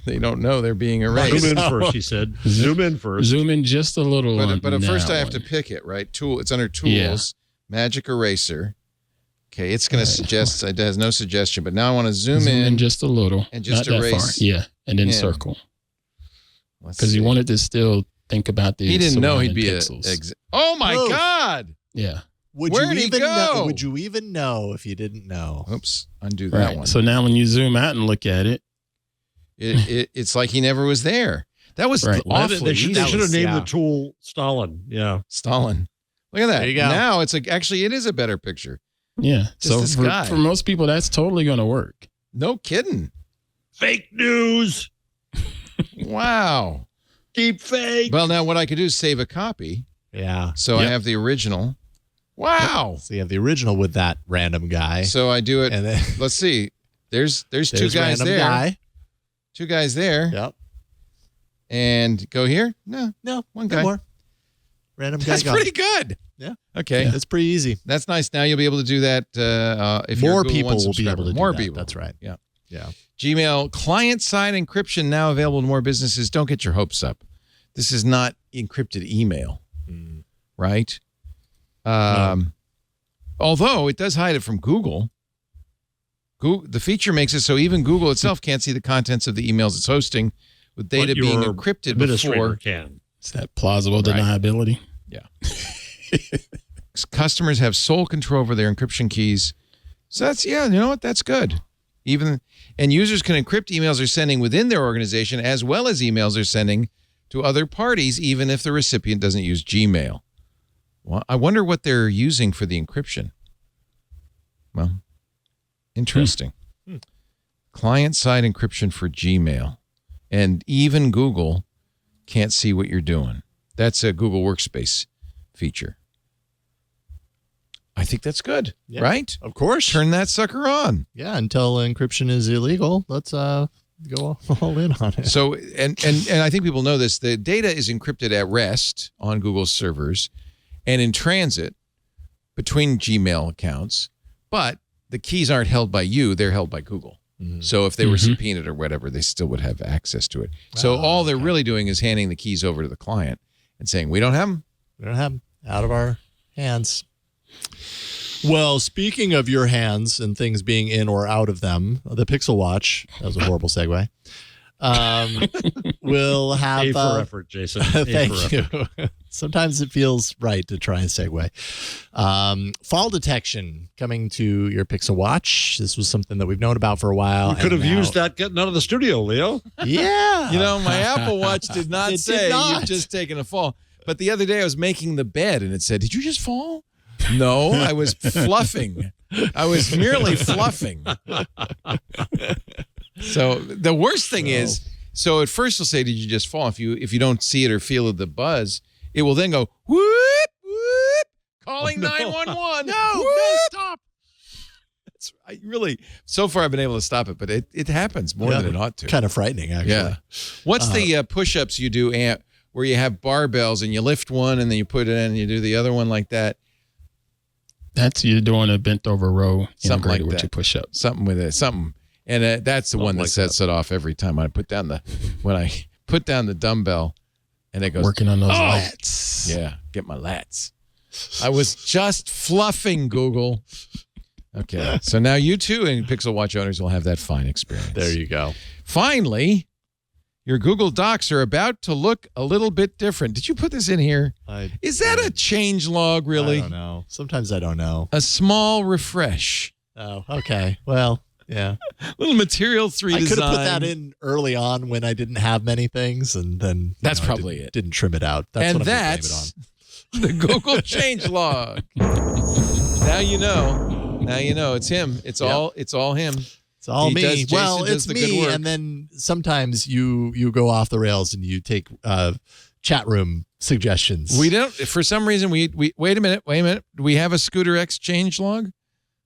They don't know they're being erased. Zoom in first, she said. Zoom in first. Zoom in just a little. But at first that I have to one. pick it, right? It's under tools, Yeah. Magic Eraser. Okay, it's going to suggest, it has no suggestion, but now I want to zoom Zoom in. in just a little. and just Not that far. erase Yeah. And then him. circle. Because he wanted to still think about the. He didn't know he'd be pixels. oh my God! Yeah. Where'd he go? Would you even know if you didn't know? Oops, undo that one. So now when you zoom out and look at it, it's like he never was there. That was awfully They easy. should have named the tool Stalin. Yeah, Stalin. Look at that. There you go. Now it's actually it is a better picture. Yeah. Just this guy. For most people, that's totally going to work. No kidding. fake news. Wow. Deep fake. Well, now what I could do is save a copy. Yeah. So I have the original. Wow. So you have the original with that random guy. So I do it. And then let's see. There's two guys there. Guy. Two guys there. Yep. And go here? No, one guy. More. Random guy. That's pretty good. Yeah. Okay. That's pretty easy. That's nice. Now you'll be able to do that if more you're a Google people One will be subscriber. able to More do that. people. That's right. Yeah. Yeah. Gmail client-side encryption now available to more businesses. Don't get your hopes up. This is not encrypted email, right? Although it does hide it from Google. The feature makes it so even Google itself can't see the contents of the emails it's hosting, with data being encrypted before. Can. Is that plausible deniability? Yeah. Customers have sole control over their encryption keys. So that's, you know what? That's good. And users can encrypt emails they're sending within their organization as well as emails they're sending to other parties, even if the recipient doesn't use Gmail. Well, I wonder what they're using for the encryption. Well, interesting. Client-side encryption for Gmail. And even Google can't see what you're doing. That's a Google Workspace feature. I think that's good, right? Of course. Turn that sucker on. Yeah, until encryption is illegal, let's go all in on it. So, and I think people know this. The data is encrypted at rest on Google's servers and in transit between Gmail accounts, but the keys aren't held by you. They're held by Google. So if they were subpoenaed or whatever, they still would have access to it. So all they're really doing is handing the keys over to the client and saying, we don't have them. We don't have them. Out of our hands. Well, speaking of your hands and things being in or out of them, the Pixel Watch, that was a horrible segue, will have... A for effort, Jason. Thank you. Sometimes it feels right to try and segue. Fall detection coming to your Pixel Watch. This was something that we've known about for a while. We could have used that getting out of the studio, Leo. Yeah. You know, my Apple Watch did not say not. you've just taken a fall. But the other day I was making the bed and it said, did you just fall? No, I was fluffing. I was merely fluffing. So the worst thing is, so at first it'll say, did you just fall? If you don't see it or feel the buzz, it will then go, whoop, whoop, calling 911. No, stop. I really, so far I've been able to stop it, but it happens more than it ought to. Kind of frightening, actually. Yeah. What's the push-ups you do, where you have barbells and you lift one and then you put it in and you do the other one like that? That's you doing a bent over row Something like with that. your push up. Something with it. Something. And that's the one that sets it off every time I put down the dumbbell and it goes. Working on those lats. Yeah. Get my lats. I was just fluffing, Google. Okay. So now you too and Pixel Watch owners will have that fine experience. There you go. Finally, your Google Docs are about to look a little bit different. Did you put this in here? Is that a change log, really? I don't know. Sometimes I don't know. A small refresh. Oh, okay. Well, yeah. Little Material 3 I design. could have put that in early on when I didn't have many things, and then that's probably it. Didn't trim it out. That's and what I'm that's the Google change log. Now you know. Now you know. It's him. It's all him. It's all me. Jason It's the good me. work. And then sometimes you go off the rails and you take chat room suggestions. We don't. For some reason, we wait a minute. Do we have a Scooter X change log?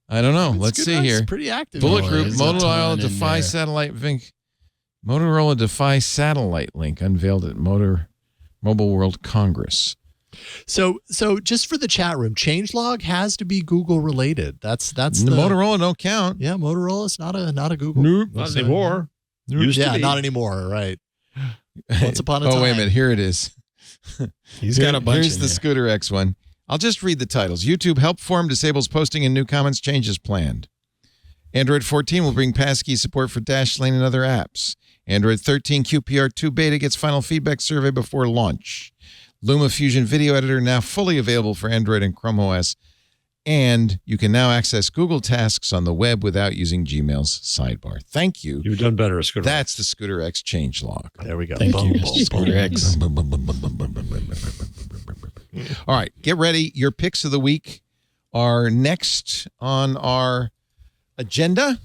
I don't know. Let's see here. Pretty active. Bullet Group, Motorola Defy Satellite link. Motorola Defy Satellite link unveiled at Mobile World Congress. So just for the chat room, changelog has to be Google related. That's the Motorola don't count. Yeah, Motorola's not a Google. Nope. Not anymore. Yeah, not anymore. Right. Once upon a time. Oh, wait a minute. Here it is. He's got a bunch. Here's the Scooter X one. I'll just read the titles. YouTube help forum disables posting and new comments changes planned. Android 14 will bring passkey support for Dashlane and other apps. Android 13 QPR2 beta gets final feedback survey before launch. Luma Fusion Video Editor now fully available for Android and Chrome OS. And you can now access Google Tasks on the web without using Gmail's sidebar. Thank you. You've done better, Scooter. That's the Scooter X changelog. There we go. Thank you, Scooter X. All right, get ready. Your picks of the week are next on our agenda.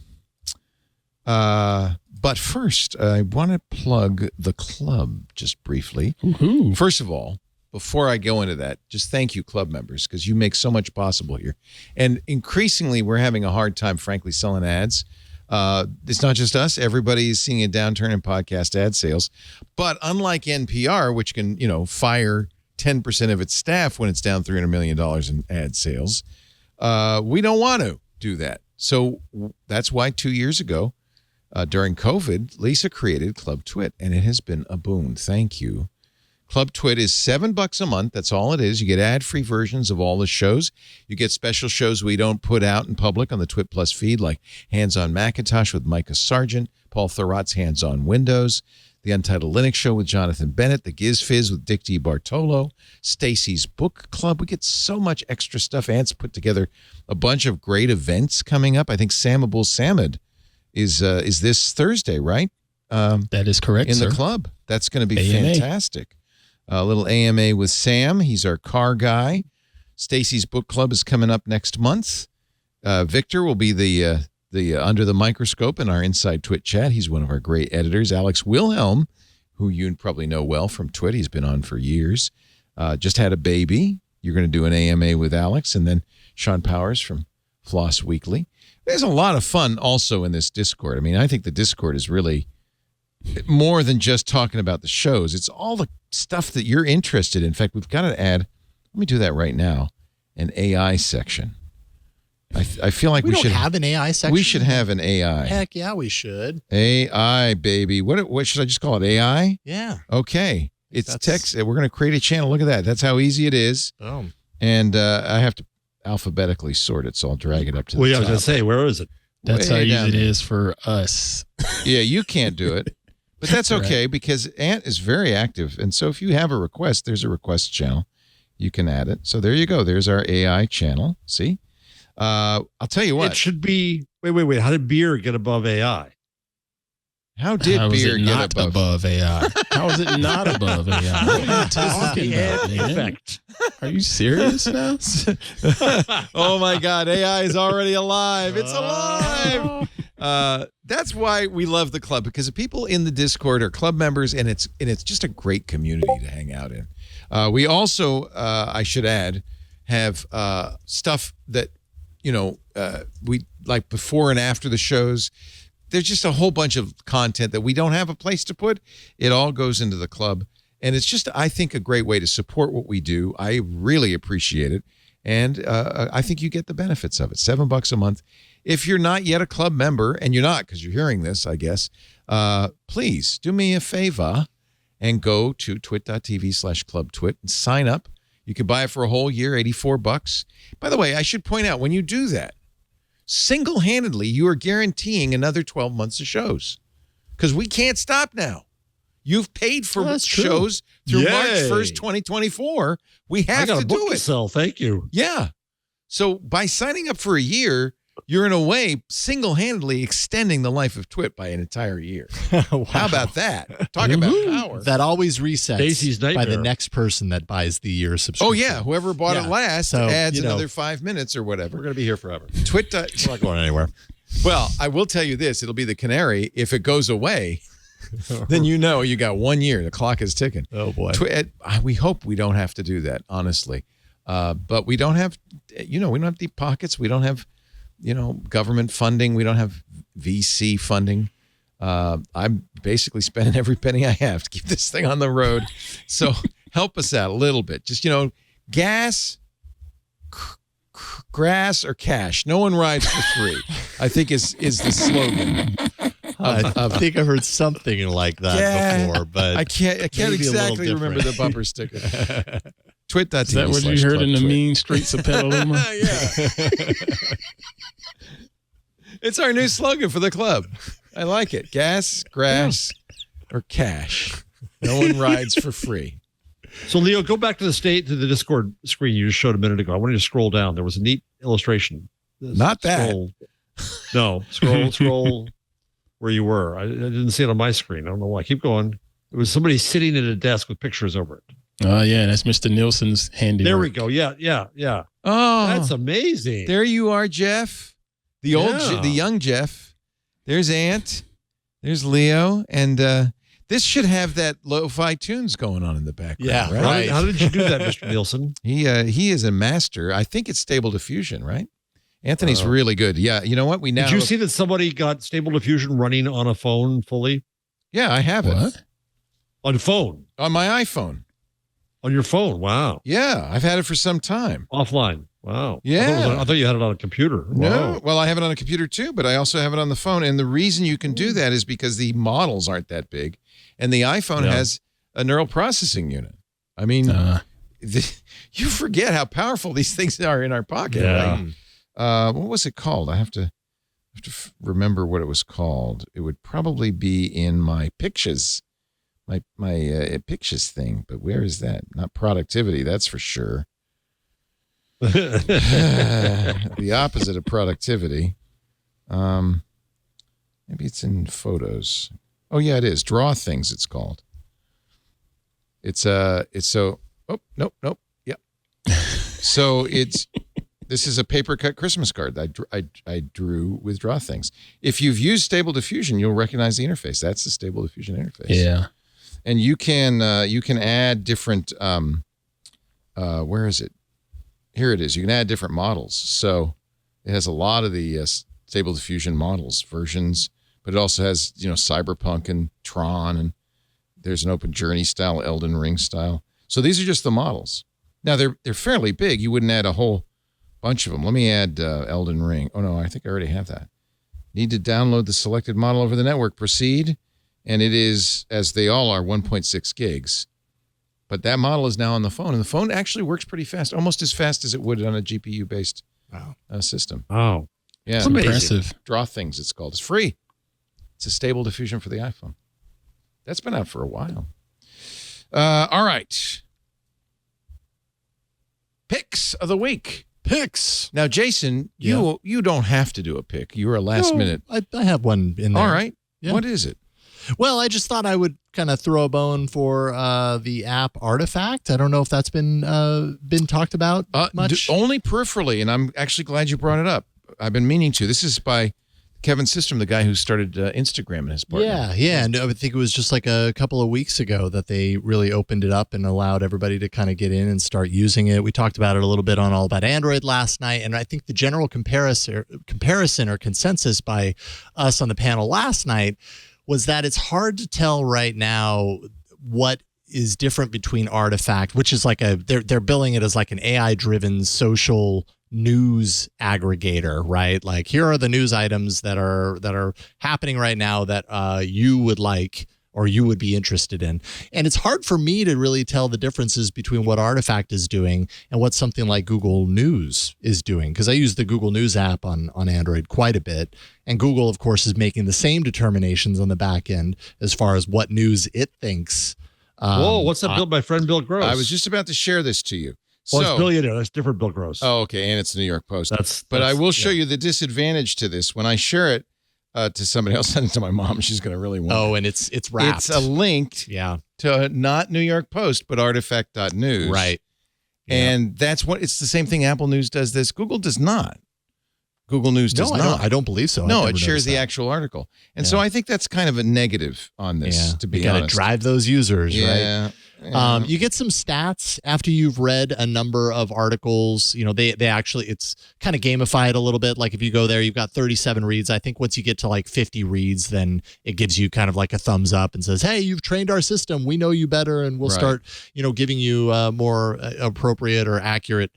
But first, I want to plug the club just briefly. Woohoo. First of all, before I go into that, just thank you, club members, because you make so much possible here. And increasingly, we're having a hard time, frankly, selling ads. It's not just us. Everybody is seeing a downturn in podcast ad sales. But unlike NPR, which can, fire 10% of its staff when it's down $300 million in ad sales, we don't want to do that. So that's why 2 years ago, during COVID, Lisa created Club Twit, and it has been a boon. Thank you. Club Twit is $7 a month. That's all it is. You get ad-free versions of all the shows. You get special shows we don't put out in public on the Twit Plus feed, like Hands on Macintosh with Micah Sargent, Paul Thurrott's Hands on Windows, The Untitled Linux Show with Jonathan Bennett, The Giz Fizz with Dick D. Bartolo, Stacy's Book Club. We get so much extra stuff. Ant's put together a bunch of great events coming up. I think Sam Abul Samad is this Thursday, right? That is correct, in sir. the club. That's going to be AMA. fantastic. A little AMA with Sam. He's our car guy. Stacy's Book Club is coming up next month. Victor will be the under the microscope in our Inside Twit chat. He's one of our great editors. Alex Wilhelm, who you probably know well from Twit. He's been on for years. Just had a baby. You're going to do an AMA with Alex. And then Sean Powers from Floss Weekly. There's a lot of fun also in this Discord. I mean, I think the Discord is really more than just talking about the shows. It's all the stuff that you're interested in. In fact, we've got to add, let me do that right now, an AI section. I feel like we should have an AI section. We should have an AI. Heck yeah, we should. AI, baby. What should I just call it? AI? Yeah. Okay. It's text. We're going to create a channel. Look at that. That's how easy it is. Boom. And I have to alphabetically sort it, so I'll drag it up to the top. I was going to say, where is it? That's Way how easy down it there. is for us. Yeah, you can't do it. But that's okay because Ant is very active. And so if you have a request, there's a request channel. You can add it. So there you go. There's our AI channel. See? I'll tell you what. It should be, wait. How did beer get above AI? How did How is beer it get not above? AI? How is it not above AI? What are you talking about, man? Effect. Are you serious now? Oh my God, AI is already alive. It's alive. That's why we love the club, because the people in the Discord are club members, and it's just a great community to hang out in. We also, I should add, have stuff that we like before and after the shows. There's just a whole bunch of content that we don't have a place to put. It all goes into the club. And it's just, I think, a great way to support what we do. I really appreciate it. And I think you get the benefits of it. $7 a month. If you're not yet a club member, and you're not because you're hearing this, I guess, please do me a favor and go to twit.tv/clubtwit and sign up. You can buy it for a whole year, $84. By the way, I should point out, when you do that, single-handedly, you are guaranteeing another 12 months of shows, because we can't stop now. You've paid for shows through Yay. March 1st, 2024. We I have got to a book do to it. sell. Thank you. Yeah. So by signing up for a year, you're in a way single-handedly extending the life of Twit by an entire year. Wow. How about that? Talk about power. That always resets Stacy's by the nightmare. next person that buys the year subscription. Oh, yeah. Whoever bought it Yeah. last So, adds another 5 minutes or whatever. We're going to be here forever. Twit. We're not going anywhere. Well, I will tell you this. It'll be the canary. If it goes away, then you know you got 1 year. The clock is ticking. Oh, boy. We hope we don't have to do that, honestly. But we don't have, we don't have deep pockets. We don't have, government funding. We don't have VC funding. I'm basically spending every penny I have to keep this thing on the road. So help us out a little bit. Just, gas, grass, or cash. No one rides for free, I think is the slogan. I think I heard something like that before, but I can't maybe exactly a little remember the different. bumper sticker. Twit.tv. Is that what you heard in the mean streets of Petaluma? Yeah. It's our new slogan for the club. I like it. Gas, grass, or cash. No one rides for free. So, Leo, go back to the Discord screen you just showed a minute ago. I want you to scroll down. There was a neat illustration. Not that. No, scroll where you were. I didn't see it on my screen. I don't know why. Keep going. It was somebody sitting at a desk with pictures over it. Oh, yeah. That's Mr. Nielsen's handiwork. There we go. Yeah. Oh, That's amazing. There you are, Jeff. The young Jeff. There's Ant. There's Leo. And this should have that lo-fi tunes going on in the background. Yeah, right. How did you do that, Mr. Nielsen? He is a master. I think it's Stable Diffusion, right? Anthony's really good. Yeah. You know what? Did you see that somebody got Stable Diffusion running on a phone fully? Yeah, I have it. On phone? On my iPhone. On your phone? Wow. Yeah, I've had it for some time. Offline. Wow. Yeah. I thought you had it on a computer. No. Wow. Well, I have it on a computer too, but I also have it on the phone. And the reason you can do that is because the models aren't that big. And the iPhone has a neural processing unit. I mean, you forget how powerful these things are in our pocket. Yeah. Right? What was it called? I have to remember what it was called. It would probably be in my pictures. My pictures thing, but where is that? Not productivity, that's for sure. The opposite of productivity. Maybe it's in photos. Oh yeah, it is. Draw things. It's called. It's so. Oh nope. Yep. So this is a paper cut Christmas card I drew with Draw Things. If you've used Stable Diffusion, you'll recognize the interface. That's the Stable Diffusion interface. Yeah. And you can add different where is it? Here it is. You can add different models. So it has a lot of the Stable Diffusion models versions, but it also has Cyberpunk and Tron, and there's an Open Journey style, Elden Ring style. So these are just the models. Now they're fairly big. You wouldn't add a whole bunch of them. Let me add Elden Ring. Oh no, I think I already have that. Need to download the selected model over the network. Proceed. And it is, as they all are, 1.6 gigs. But that model is now on the phone. And the phone actually works pretty fast, almost as fast as it would on a GPU-based system. Wow. Yeah. It's impressive. Draw Things, it's called. It's free. It's a Stable Diffusion for the iPhone. That's been out for a while. All right. Picks of the week. Picks. Now, Jason, you don't have to do a pick. You were a last minute. I have one in there. All right. Yeah. What is it? Well, I just thought I would kind of throw a bone for the app Artifact. I don't know if that's been talked about much. Only peripherally, and I'm actually glad you brought it up. I've been meaning to. This is by Kevin Systrom, the guy who started Instagram and his partner. Yeah. And I think it was just like a couple of weeks ago that they really opened it up and allowed everybody to kind of get in and start using it. We talked about it a little bit on All About Android last night, and I think the general comparison or consensus by us on the panel last night was that it's hard to tell right now what is different between Artifact, which is like they're billing it as like an AI-driven social news aggregator, right? Like, here are the news items that are happening right now that you would like or you would be interested in. And it's hard for me to really tell the differences between what Artifact is doing and what something like Google News is doing, because I use the Google News app on Android quite a bit. And Google, of course, is making the same determinations on the back end as far as what news it thinks. Whoa, what's that? My friend Bill Gross. I was just about to share this to you. Well, it's Billionaire. That's different Bill Gross. Oh, okay. And it's the New York Post. But I will show you the disadvantage to this. When I share it to somebody else, send it to my mom, she's going to really want it. Oh, and it's wrapped. It's a link to not New York Post, but artifact.news. Right. And that's it's the same thing Apple News does this. Google does not. Google News does not. I don't believe so. No, it shares the actual article. And so I think that's kind of a negative on this, to be honest. You got to drive those users, right? Yeah. You get some stats after you've read a number of articles. They actually, it's kind of gamified a little bit. Like, if you go there, you've got 37 reads. I think once you get to like 50 reads, then it gives you kind of like a thumbs up and says, hey, you've trained our system. We know you better. And we'll start, giving you more appropriate or accurate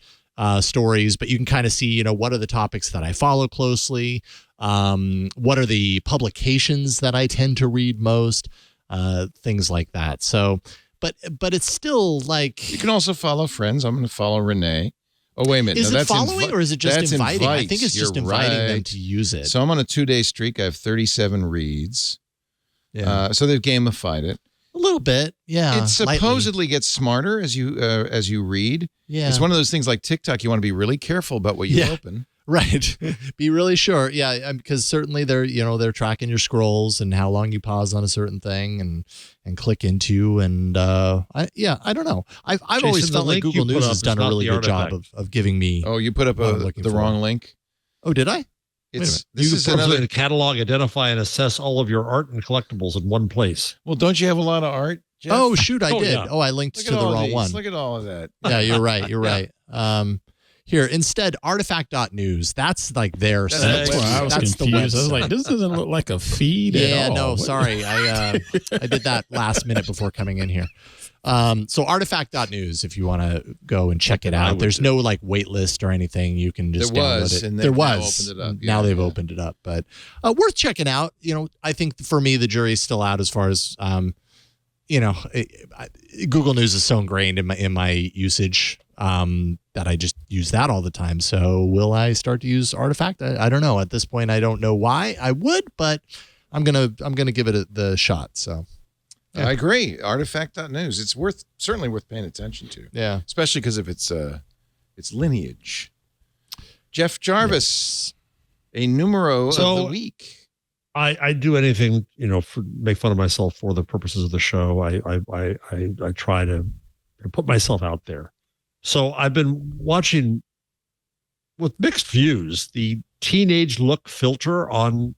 stories. But you can kind of see, what are the topics that I follow closely? What are the publications that I tend to read most? Things like that. So, but it's still like, you can also follow friends. I'm going to follow Renee. Oh, wait a minute. Is it following or is it just inviting? I think it's just inviting them to use it. So I'm on a 2-day streak. I have 37 reads. Yeah. So they've gamified it. A little bit. Yeah. It supposedly gets smarter as you read. Yeah. It's one of those things like TikTok. You want to be really careful about what you open. Right. Be really sure. Yeah, because certainly they're tracking your scrolls and how long you pause on a certain thing and click into and I don't know. I've always felt like Google News has done a really good job of giving me. Oh, you put up the wrong link. Oh, did I? This you is can another catalog, identify, and assess all of your art and collectibles in one place. Well, don't you have a lot of art, Jeff? Oh, shoot, I did. Yeah. Oh, I linked Look to at the all wrong these. one. Look at all of that. Yeah, you're right. You're right. Here, instead, artifact.news. That's like their That's site. That's why I was That's the confused. I was website. like, this doesn't look like a feed at all. Yeah, no, What- sorry. I did that last minute before coming in here. So artifact.news, if you want to go and check it out. There's no like wait list or anything. You can just There download was, it. and There they've now was. opened it up. Now Yeah, they've yeah. opened it up, but worth checking out. I think for me, the jury's still out as far as Google News is so ingrained in my usage that I just use that all the time. So will I start to use Artifact? I don't know. At this point, I don't know why I would, but I'm gonna give it the shot. So yeah. I agree. Artifact.news. It's certainly worth paying attention to. Yeah. Especially because of its lineage. Jeff Jarvis, a numero of the week. I do anything, make fun of myself for the purposes of the show. I try to put myself out there. So I've been watching with mixed views the teenage look filter on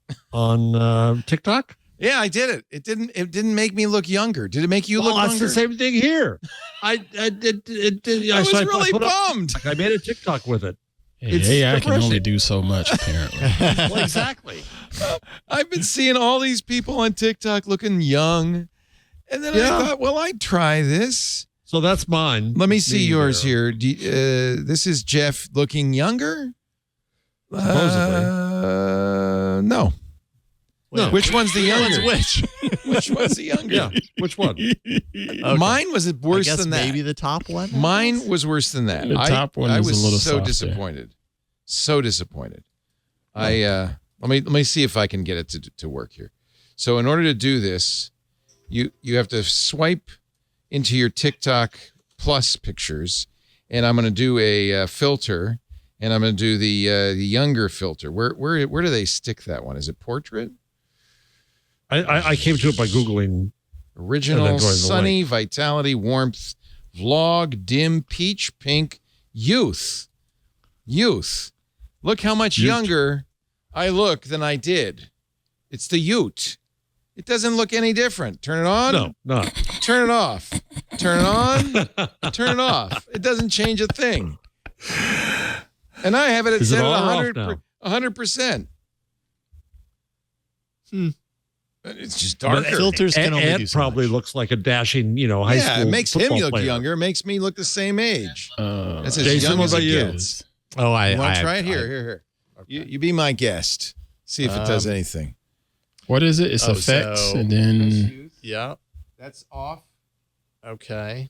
TikTok. Yeah, I did it. It didn't make me look younger. Did it make you look That's younger? the same thing here. I did. I was really put up- bummed. I made a TikTok with it. Hey, AI can only do so much, apparently. Well, exactly. I've been seeing all these people on TikTok looking young. And then I thought, well, I'd try this. So that's mine. Let me see yours here. This is Jeff looking younger? Supposedly. No. No. Which one's the younger? Which? Which one's the younger? Yeah. Which one? Okay. Mine was worse I guess than that. maybe the top one. Mine was worse than that. The top one I is a was little so softer. disappointed. So disappointed. Let me see if I can get it to work here. So in order to do this, you have to swipe into your TikTok Plus pictures, and I'm going to do a filter, and I'm going to do the younger filter. Where do they stick that one? Is it portrait? I came to it by Googling Original, going the sunny, vitality, warmth, vlog, dim, peach, pink, youth. Look how much younger I look than I did. It's the Ute. It doesn't look any different. Turn it on. No. Turn it off. Turn it on. Turn it off. It doesn't change a thing. And I have it Is it set on or at off now? 100%. It's just But darker. filters can only Ed do so probably much. looks like a dashing, high Yeah, school it makes him football look player. younger. It makes me look the same age. That's as Jason, young what as about it you? gets. Oh, You want to try it? Here. You be my guest. See if it does anything. What is it? It's effects, so- and then Yeah. That's off. Okay.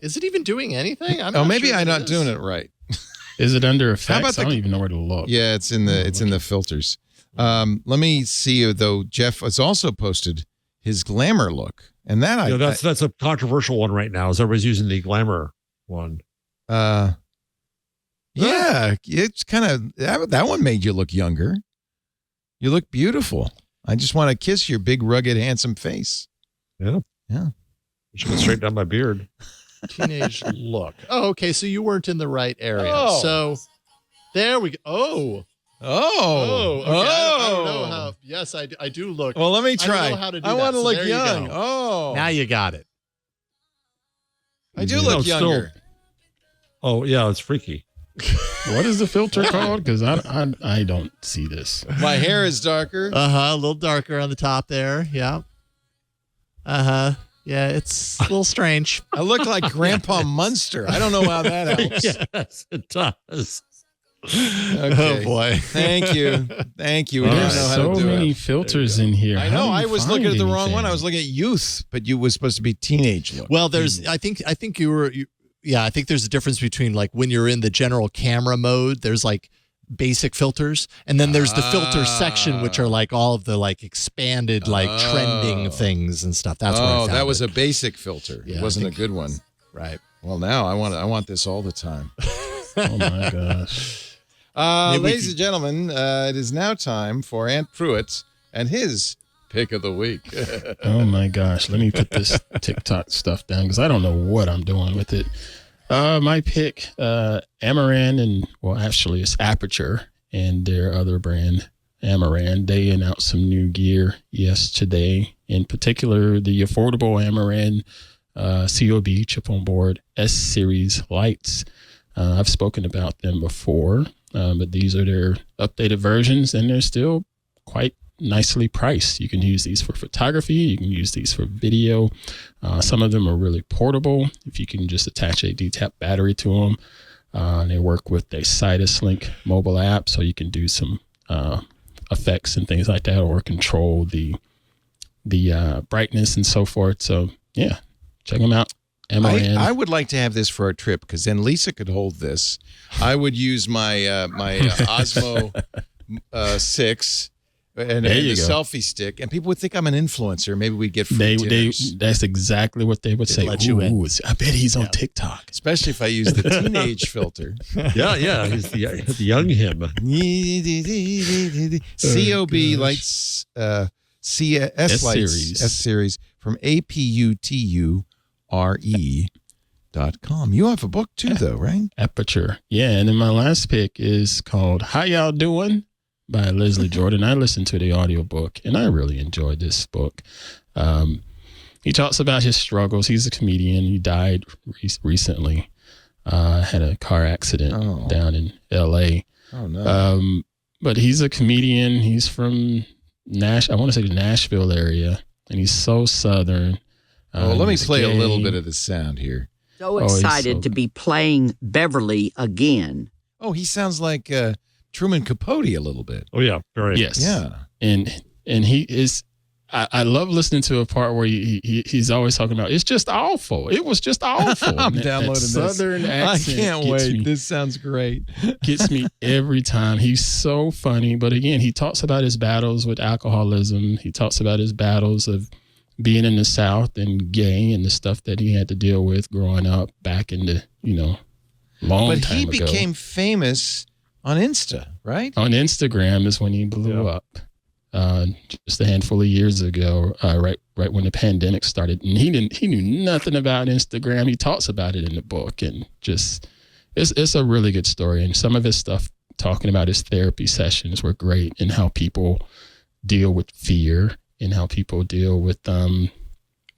Is it even doing anything? Maybe I'm not doing it right. is it under about effects? the- I don't even know where to look. Yeah, it's in the filters. Let me see though. Jeff has also posted his glamour look, and that That's a controversial one right now. Is everybody's using the glamour one? Yeah, it's kind of that one made you look younger. You look beautiful. I just want to kiss your big, rugged, handsome face. Yeah. Yeah. Should go straight down my beard. Teenage look. Oh, okay. So you weren't in the right area. Oh. So there we go. Oh. Oh. Okay. I don't know how. Yes, I do look. Well, let me I don't try. know how to do I that, want to so look there you young. go. Oh. Now you got it. I do No, look still- younger. Oh, yeah, it's freaky. What is the filter called? Because I don't see this. My hair is darker. A little darker on the top there. Yeah. Yeah, it's a little strange. I look like Grandpa Munster. I don't know how that helps. Yes, it does. Okay. Oh boy. Thank you. Thank you. We There's don't know how so to do many it. filters in here. I How know. do you I was looking find at the wrong anything? one. I was looking at youth, but you was supposed to be teenage look. Well, there's. I think you were. Yeah, I think there's a difference between like when you're in the general camera mode. There's like basic filters, and then there's the filter section, which are like all of the like expanded like trending things and stuff. That's where I found that was it. a basic filter. Yeah, it wasn't a good one. Right. Well, now I want this all the time. Oh my gosh. Ladies and gentlemen, it is now time for Ant Pruitt and his pick of the week. Oh my gosh. Let me put this TikTok stuff down because I don't know what I'm doing with it. My pick, Amaran, and well, actually it's Aperture and their other brand, Amaran. They announced some new gear yesterday. In particular, the affordable Amaran COB chip on board S series lights. I've spoken about them before, but these are their updated versions, and they're still quite nicely priced. You can use these for photography. You can use these for video. Some of them are really portable if you can just attach a DTAP battery to them. And they work with a Citus Link mobile app, so you can do some effects and things like that, or control the brightness and so forth. So yeah, check them out. I would like to have this for our trip because then Lisa could hold this. I would use my my Osmo 6 and the selfie stick, and people would think I'm an influencer. Maybe we'd get free dinners. That's exactly what they would say. Let you in. I bet he's on TikTok. Especially if I use the teenage filter. Yeah. He's the young him. COB lights, S lights, S series from APUTURE.com. You have a book too, though, right? Aperture. Yeah, and then my last pick is called How Y'all Doing? By Leslie Jordan. I listened to the audiobook and I really enjoyed this book. He talks about his struggles. He's a comedian. He died recently. Had a car accident down in LA. Oh no. But he's a comedian. He's from I want to say the Nashville area, and he's so Southern. Let me play a little bit of the sound here. So excited to be playing Beverly again. Oh, he sounds like Truman Capote a little bit. Oh yeah, very. Yes. Yeah. And he is. I love listening to a part where he's always talking about it's just awful. It was just awful. I'm downloading that Southern this. accent. I can't wait. This sounds great. Gets me every time. He's so funny. But again, he talks about his battles with alcoholism. He talks about his battles of being in the South and gay and the stuff that he had to deal with growing up back in the long but time ago. But he became famous on Insta, right? On Instagram is when he blew up. Just a handful of years ago, right when the pandemic started, and he knew nothing about Instagram. He talks about it in the book, and just it's a really good story. And some of his stuff talking about his therapy sessions were great, and how people deal with fear and how people deal with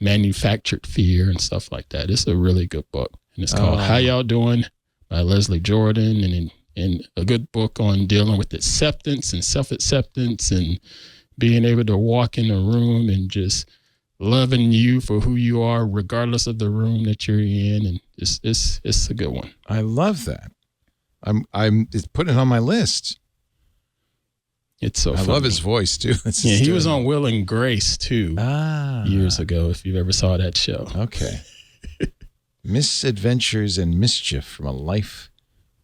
manufactured fear and stuff like that. It's a really good book, and it's called How Y'all Doing by Leslie Jordan, and a good book on dealing with acceptance and self-acceptance and being able to walk in a room and just loving you for who you are, regardless of the room that you're in. And it's a good one. I love that. I'm putting it on my list. It's so funny. I love his voice too. He was on Will and Grace too years ago, if you ever saw that show. Okay. Misadventures and mischief from a life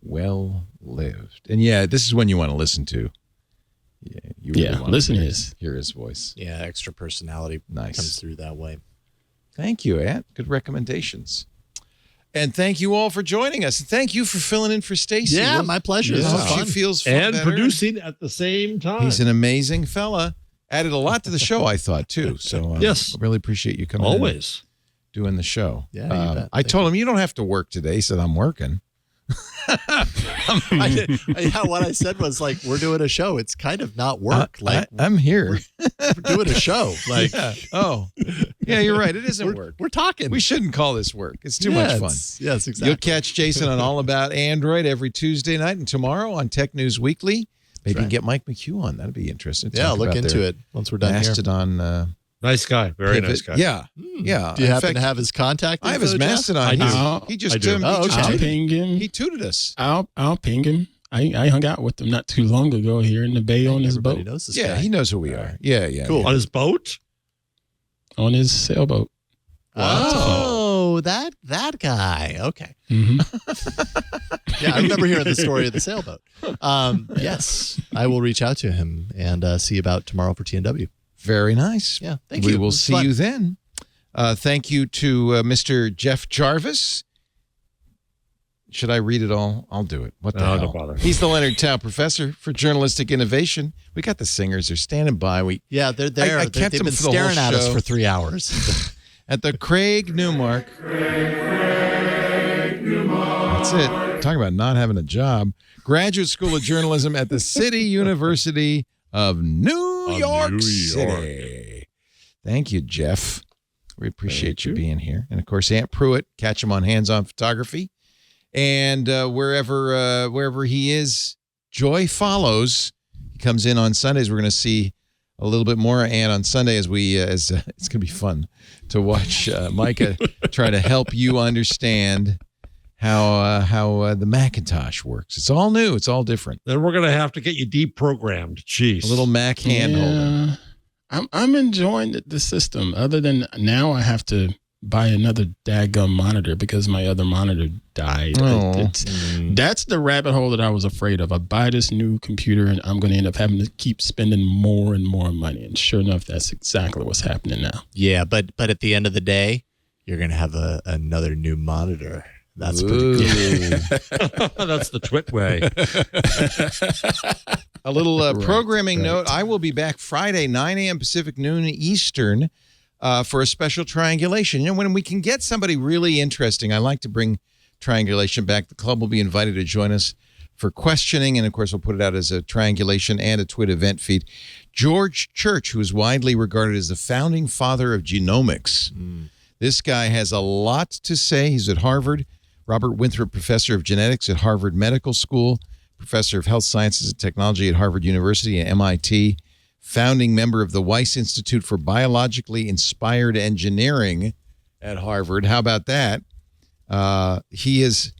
well lived. And yeah, this is one you want to listen to. Yeah, you really want listen to to hear his voice. Yeah, extra personality comes through that way. Thank you, Ant. Good recommendations. And thank you all for joining us. And thank you for filling in for Stacy. Yeah, my pleasure. I hope she feels fun and better. Producing at the same time. He's an amazing fella. Added a lot to the show, I thought, too. So yes, really appreciate you coming always in doing the show. Yeah, you bet. I told him you don't have to work today. He said I'm working. What I said was like, we're doing a show. It's kind of not work. I'm here. We're doing a show. Like, yeah, you're right. It isn't work. We're talking. We shouldn't call this work. It's too much fun. Yes, exactly. You'll catch Jason on All About Android every Tuesday night, and tomorrow on Tech News Weekly. Maybe get Mike McHugh on. That'd be interesting. Yeah, I'll look into it once we're done Mastodon. Nice guy. Very nice guy. Yeah. Yeah. Do you happen to have his contact? I have his Mastodon. He just I'll ping him. He tutored us. I'll ping him. I hung out with him not too long ago here in the bay on his boat. Knows this guy. He knows who we are. Yeah, yeah. Cool. Yeah. On his boat? On his sailboat. Oh, Oh, that guy. Okay. Mm-hmm. Yeah, I remember hearing the story of the sailboat. Yes, I will reach out to him and see about tomorrow for TNW. Very nice. Yeah, thank you. We will see you then. Thank you to Mr. Jeff Jarvis. Should I read it all? I'll do it. What the hell? Don't bother. He's the Leonard Tao Professor for Journalistic Innovation. We got the singers. They're standing by. They're there. I kept They've them been for the whole staring at us show. for 3 hours. At the Craig Newmark. That's it. Talking about not having a job. Graduate School of Journalism at the City University of New York City. Thank you, Jeff. We appreciate you being here. And, of course, Aunt Pruitt. Catch him on Hands-On Photography. And wherever he is, Joy follows. He comes in on Sundays. We're going to see a little bit more Aunt on Sunday as it's going to be fun to watch Micah try to help you understand how the Macintosh works. It's all new. It's all different. Then we're going to have to get you deprogrammed. Jeez. A little Mac hand holder. I'm enjoying the system. Other than now I have to buy another daggum monitor because my other monitor died. That's the rabbit hole that I was afraid of. I buy this new computer and I'm going to end up having to keep spending more and more money. And sure enough, that's exactly what's happening now. Yeah, but at the end of the day, you're going to have another new monitor. That's pretty cool. That's the Twit way. A little programming note. I will be back Friday, 9 a.m. Pacific, noon Eastern, for a special triangulation. You know, when we can get somebody really interesting, I like to bring triangulation back. The club will be invited to join us for questioning, and of course, we'll put it out as a triangulation and a Twit event feed. George Church, who is widely regarded as the founding father of genomics. This guy has a lot to say. He's at Harvard. Robert Winthrop, professor of genetics at Harvard Medical School, professor of health sciences and technology at Harvard University and MIT, founding member of the Weiss Institute for Biologically Inspired Engineering at Harvard. How about that? He's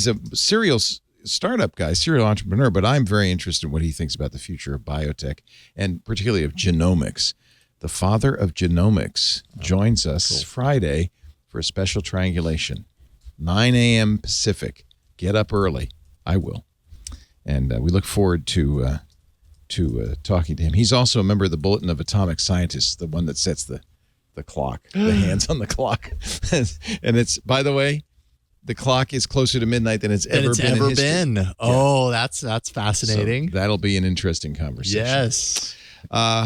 a serial startup guy, serial entrepreneur, but I'm very interested in what he thinks about the future of biotech and particularly of genomics. The father of genomics joins us Friday for a special triangulation. 9 a.m. Pacific. Get up early. I will. And we look forward to talking to him. He's also a member of the Bulletin of Atomic Scientists, the one that sets the clock, the hands on the clock. And it's, by the way, the clock is closer to midnight than it's ever been. Yeah. Oh, that's fascinating. So that'll be an interesting conversation. Yes.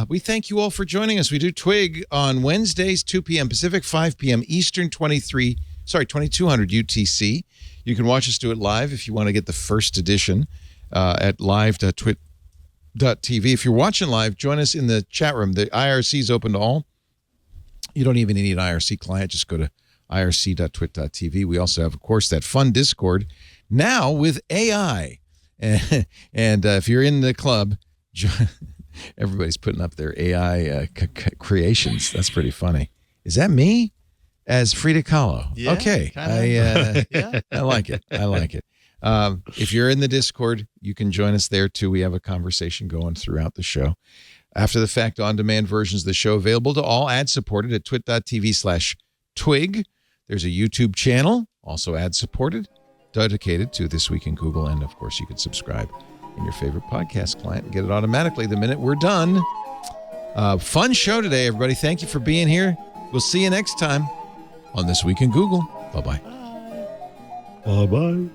We thank you all for joining us. We do Twig on Wednesdays, 2 p.m. Pacific, 5 p.m. Eastern, 2200 UTC. You can watch us do it live if you want to get the first edition at live.twit.tv. If you're watching live, join us in the chat room. The IRC is open to all. You don't even need an IRC client. Just go to irc.twit.tv. We also have, of course, that fun Discord now with AI. And if you're in the club, everybody's putting up their AI creations. That's pretty funny. Is that me? As Frida Kahlo. Yeah, okay. I like it. I like it. If you're in the Discord, you can join us there too. We have a conversation going throughout the show. After the fact, on-demand versions of the show available to all, ad-supported at twit.tv/twig. There's a YouTube channel, also ad-supported, dedicated to This Week in Google. And, of course, you can subscribe in your favorite podcast client and get it automatically the minute we're done. Fun show today, everybody. Thank you for being here. We'll see you next time on This Week in Google. Bye-bye. Bye-bye.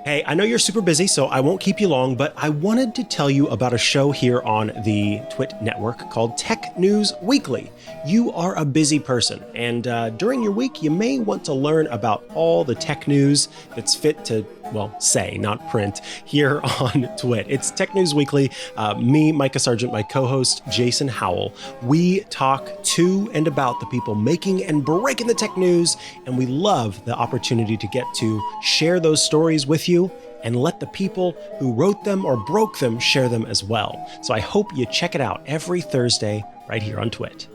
Hey, I know you're super busy, so I won't keep you long, but I wanted to tell you about a show here on the Twit network called Tech News Weekly. You are a busy person, and during your week, you may want to learn about all the tech news that's fit to, well, say, not print, here on Twit. It's Tech News Weekly. Me, Micah Sargent, my co-host, Jason Howell. We talk to and about the people making and breaking the tech news, and we love the opportunity to get to share those stories with you and let the people who wrote them or broke them share them as well. So I hope you check it out every Thursday right here on Twit.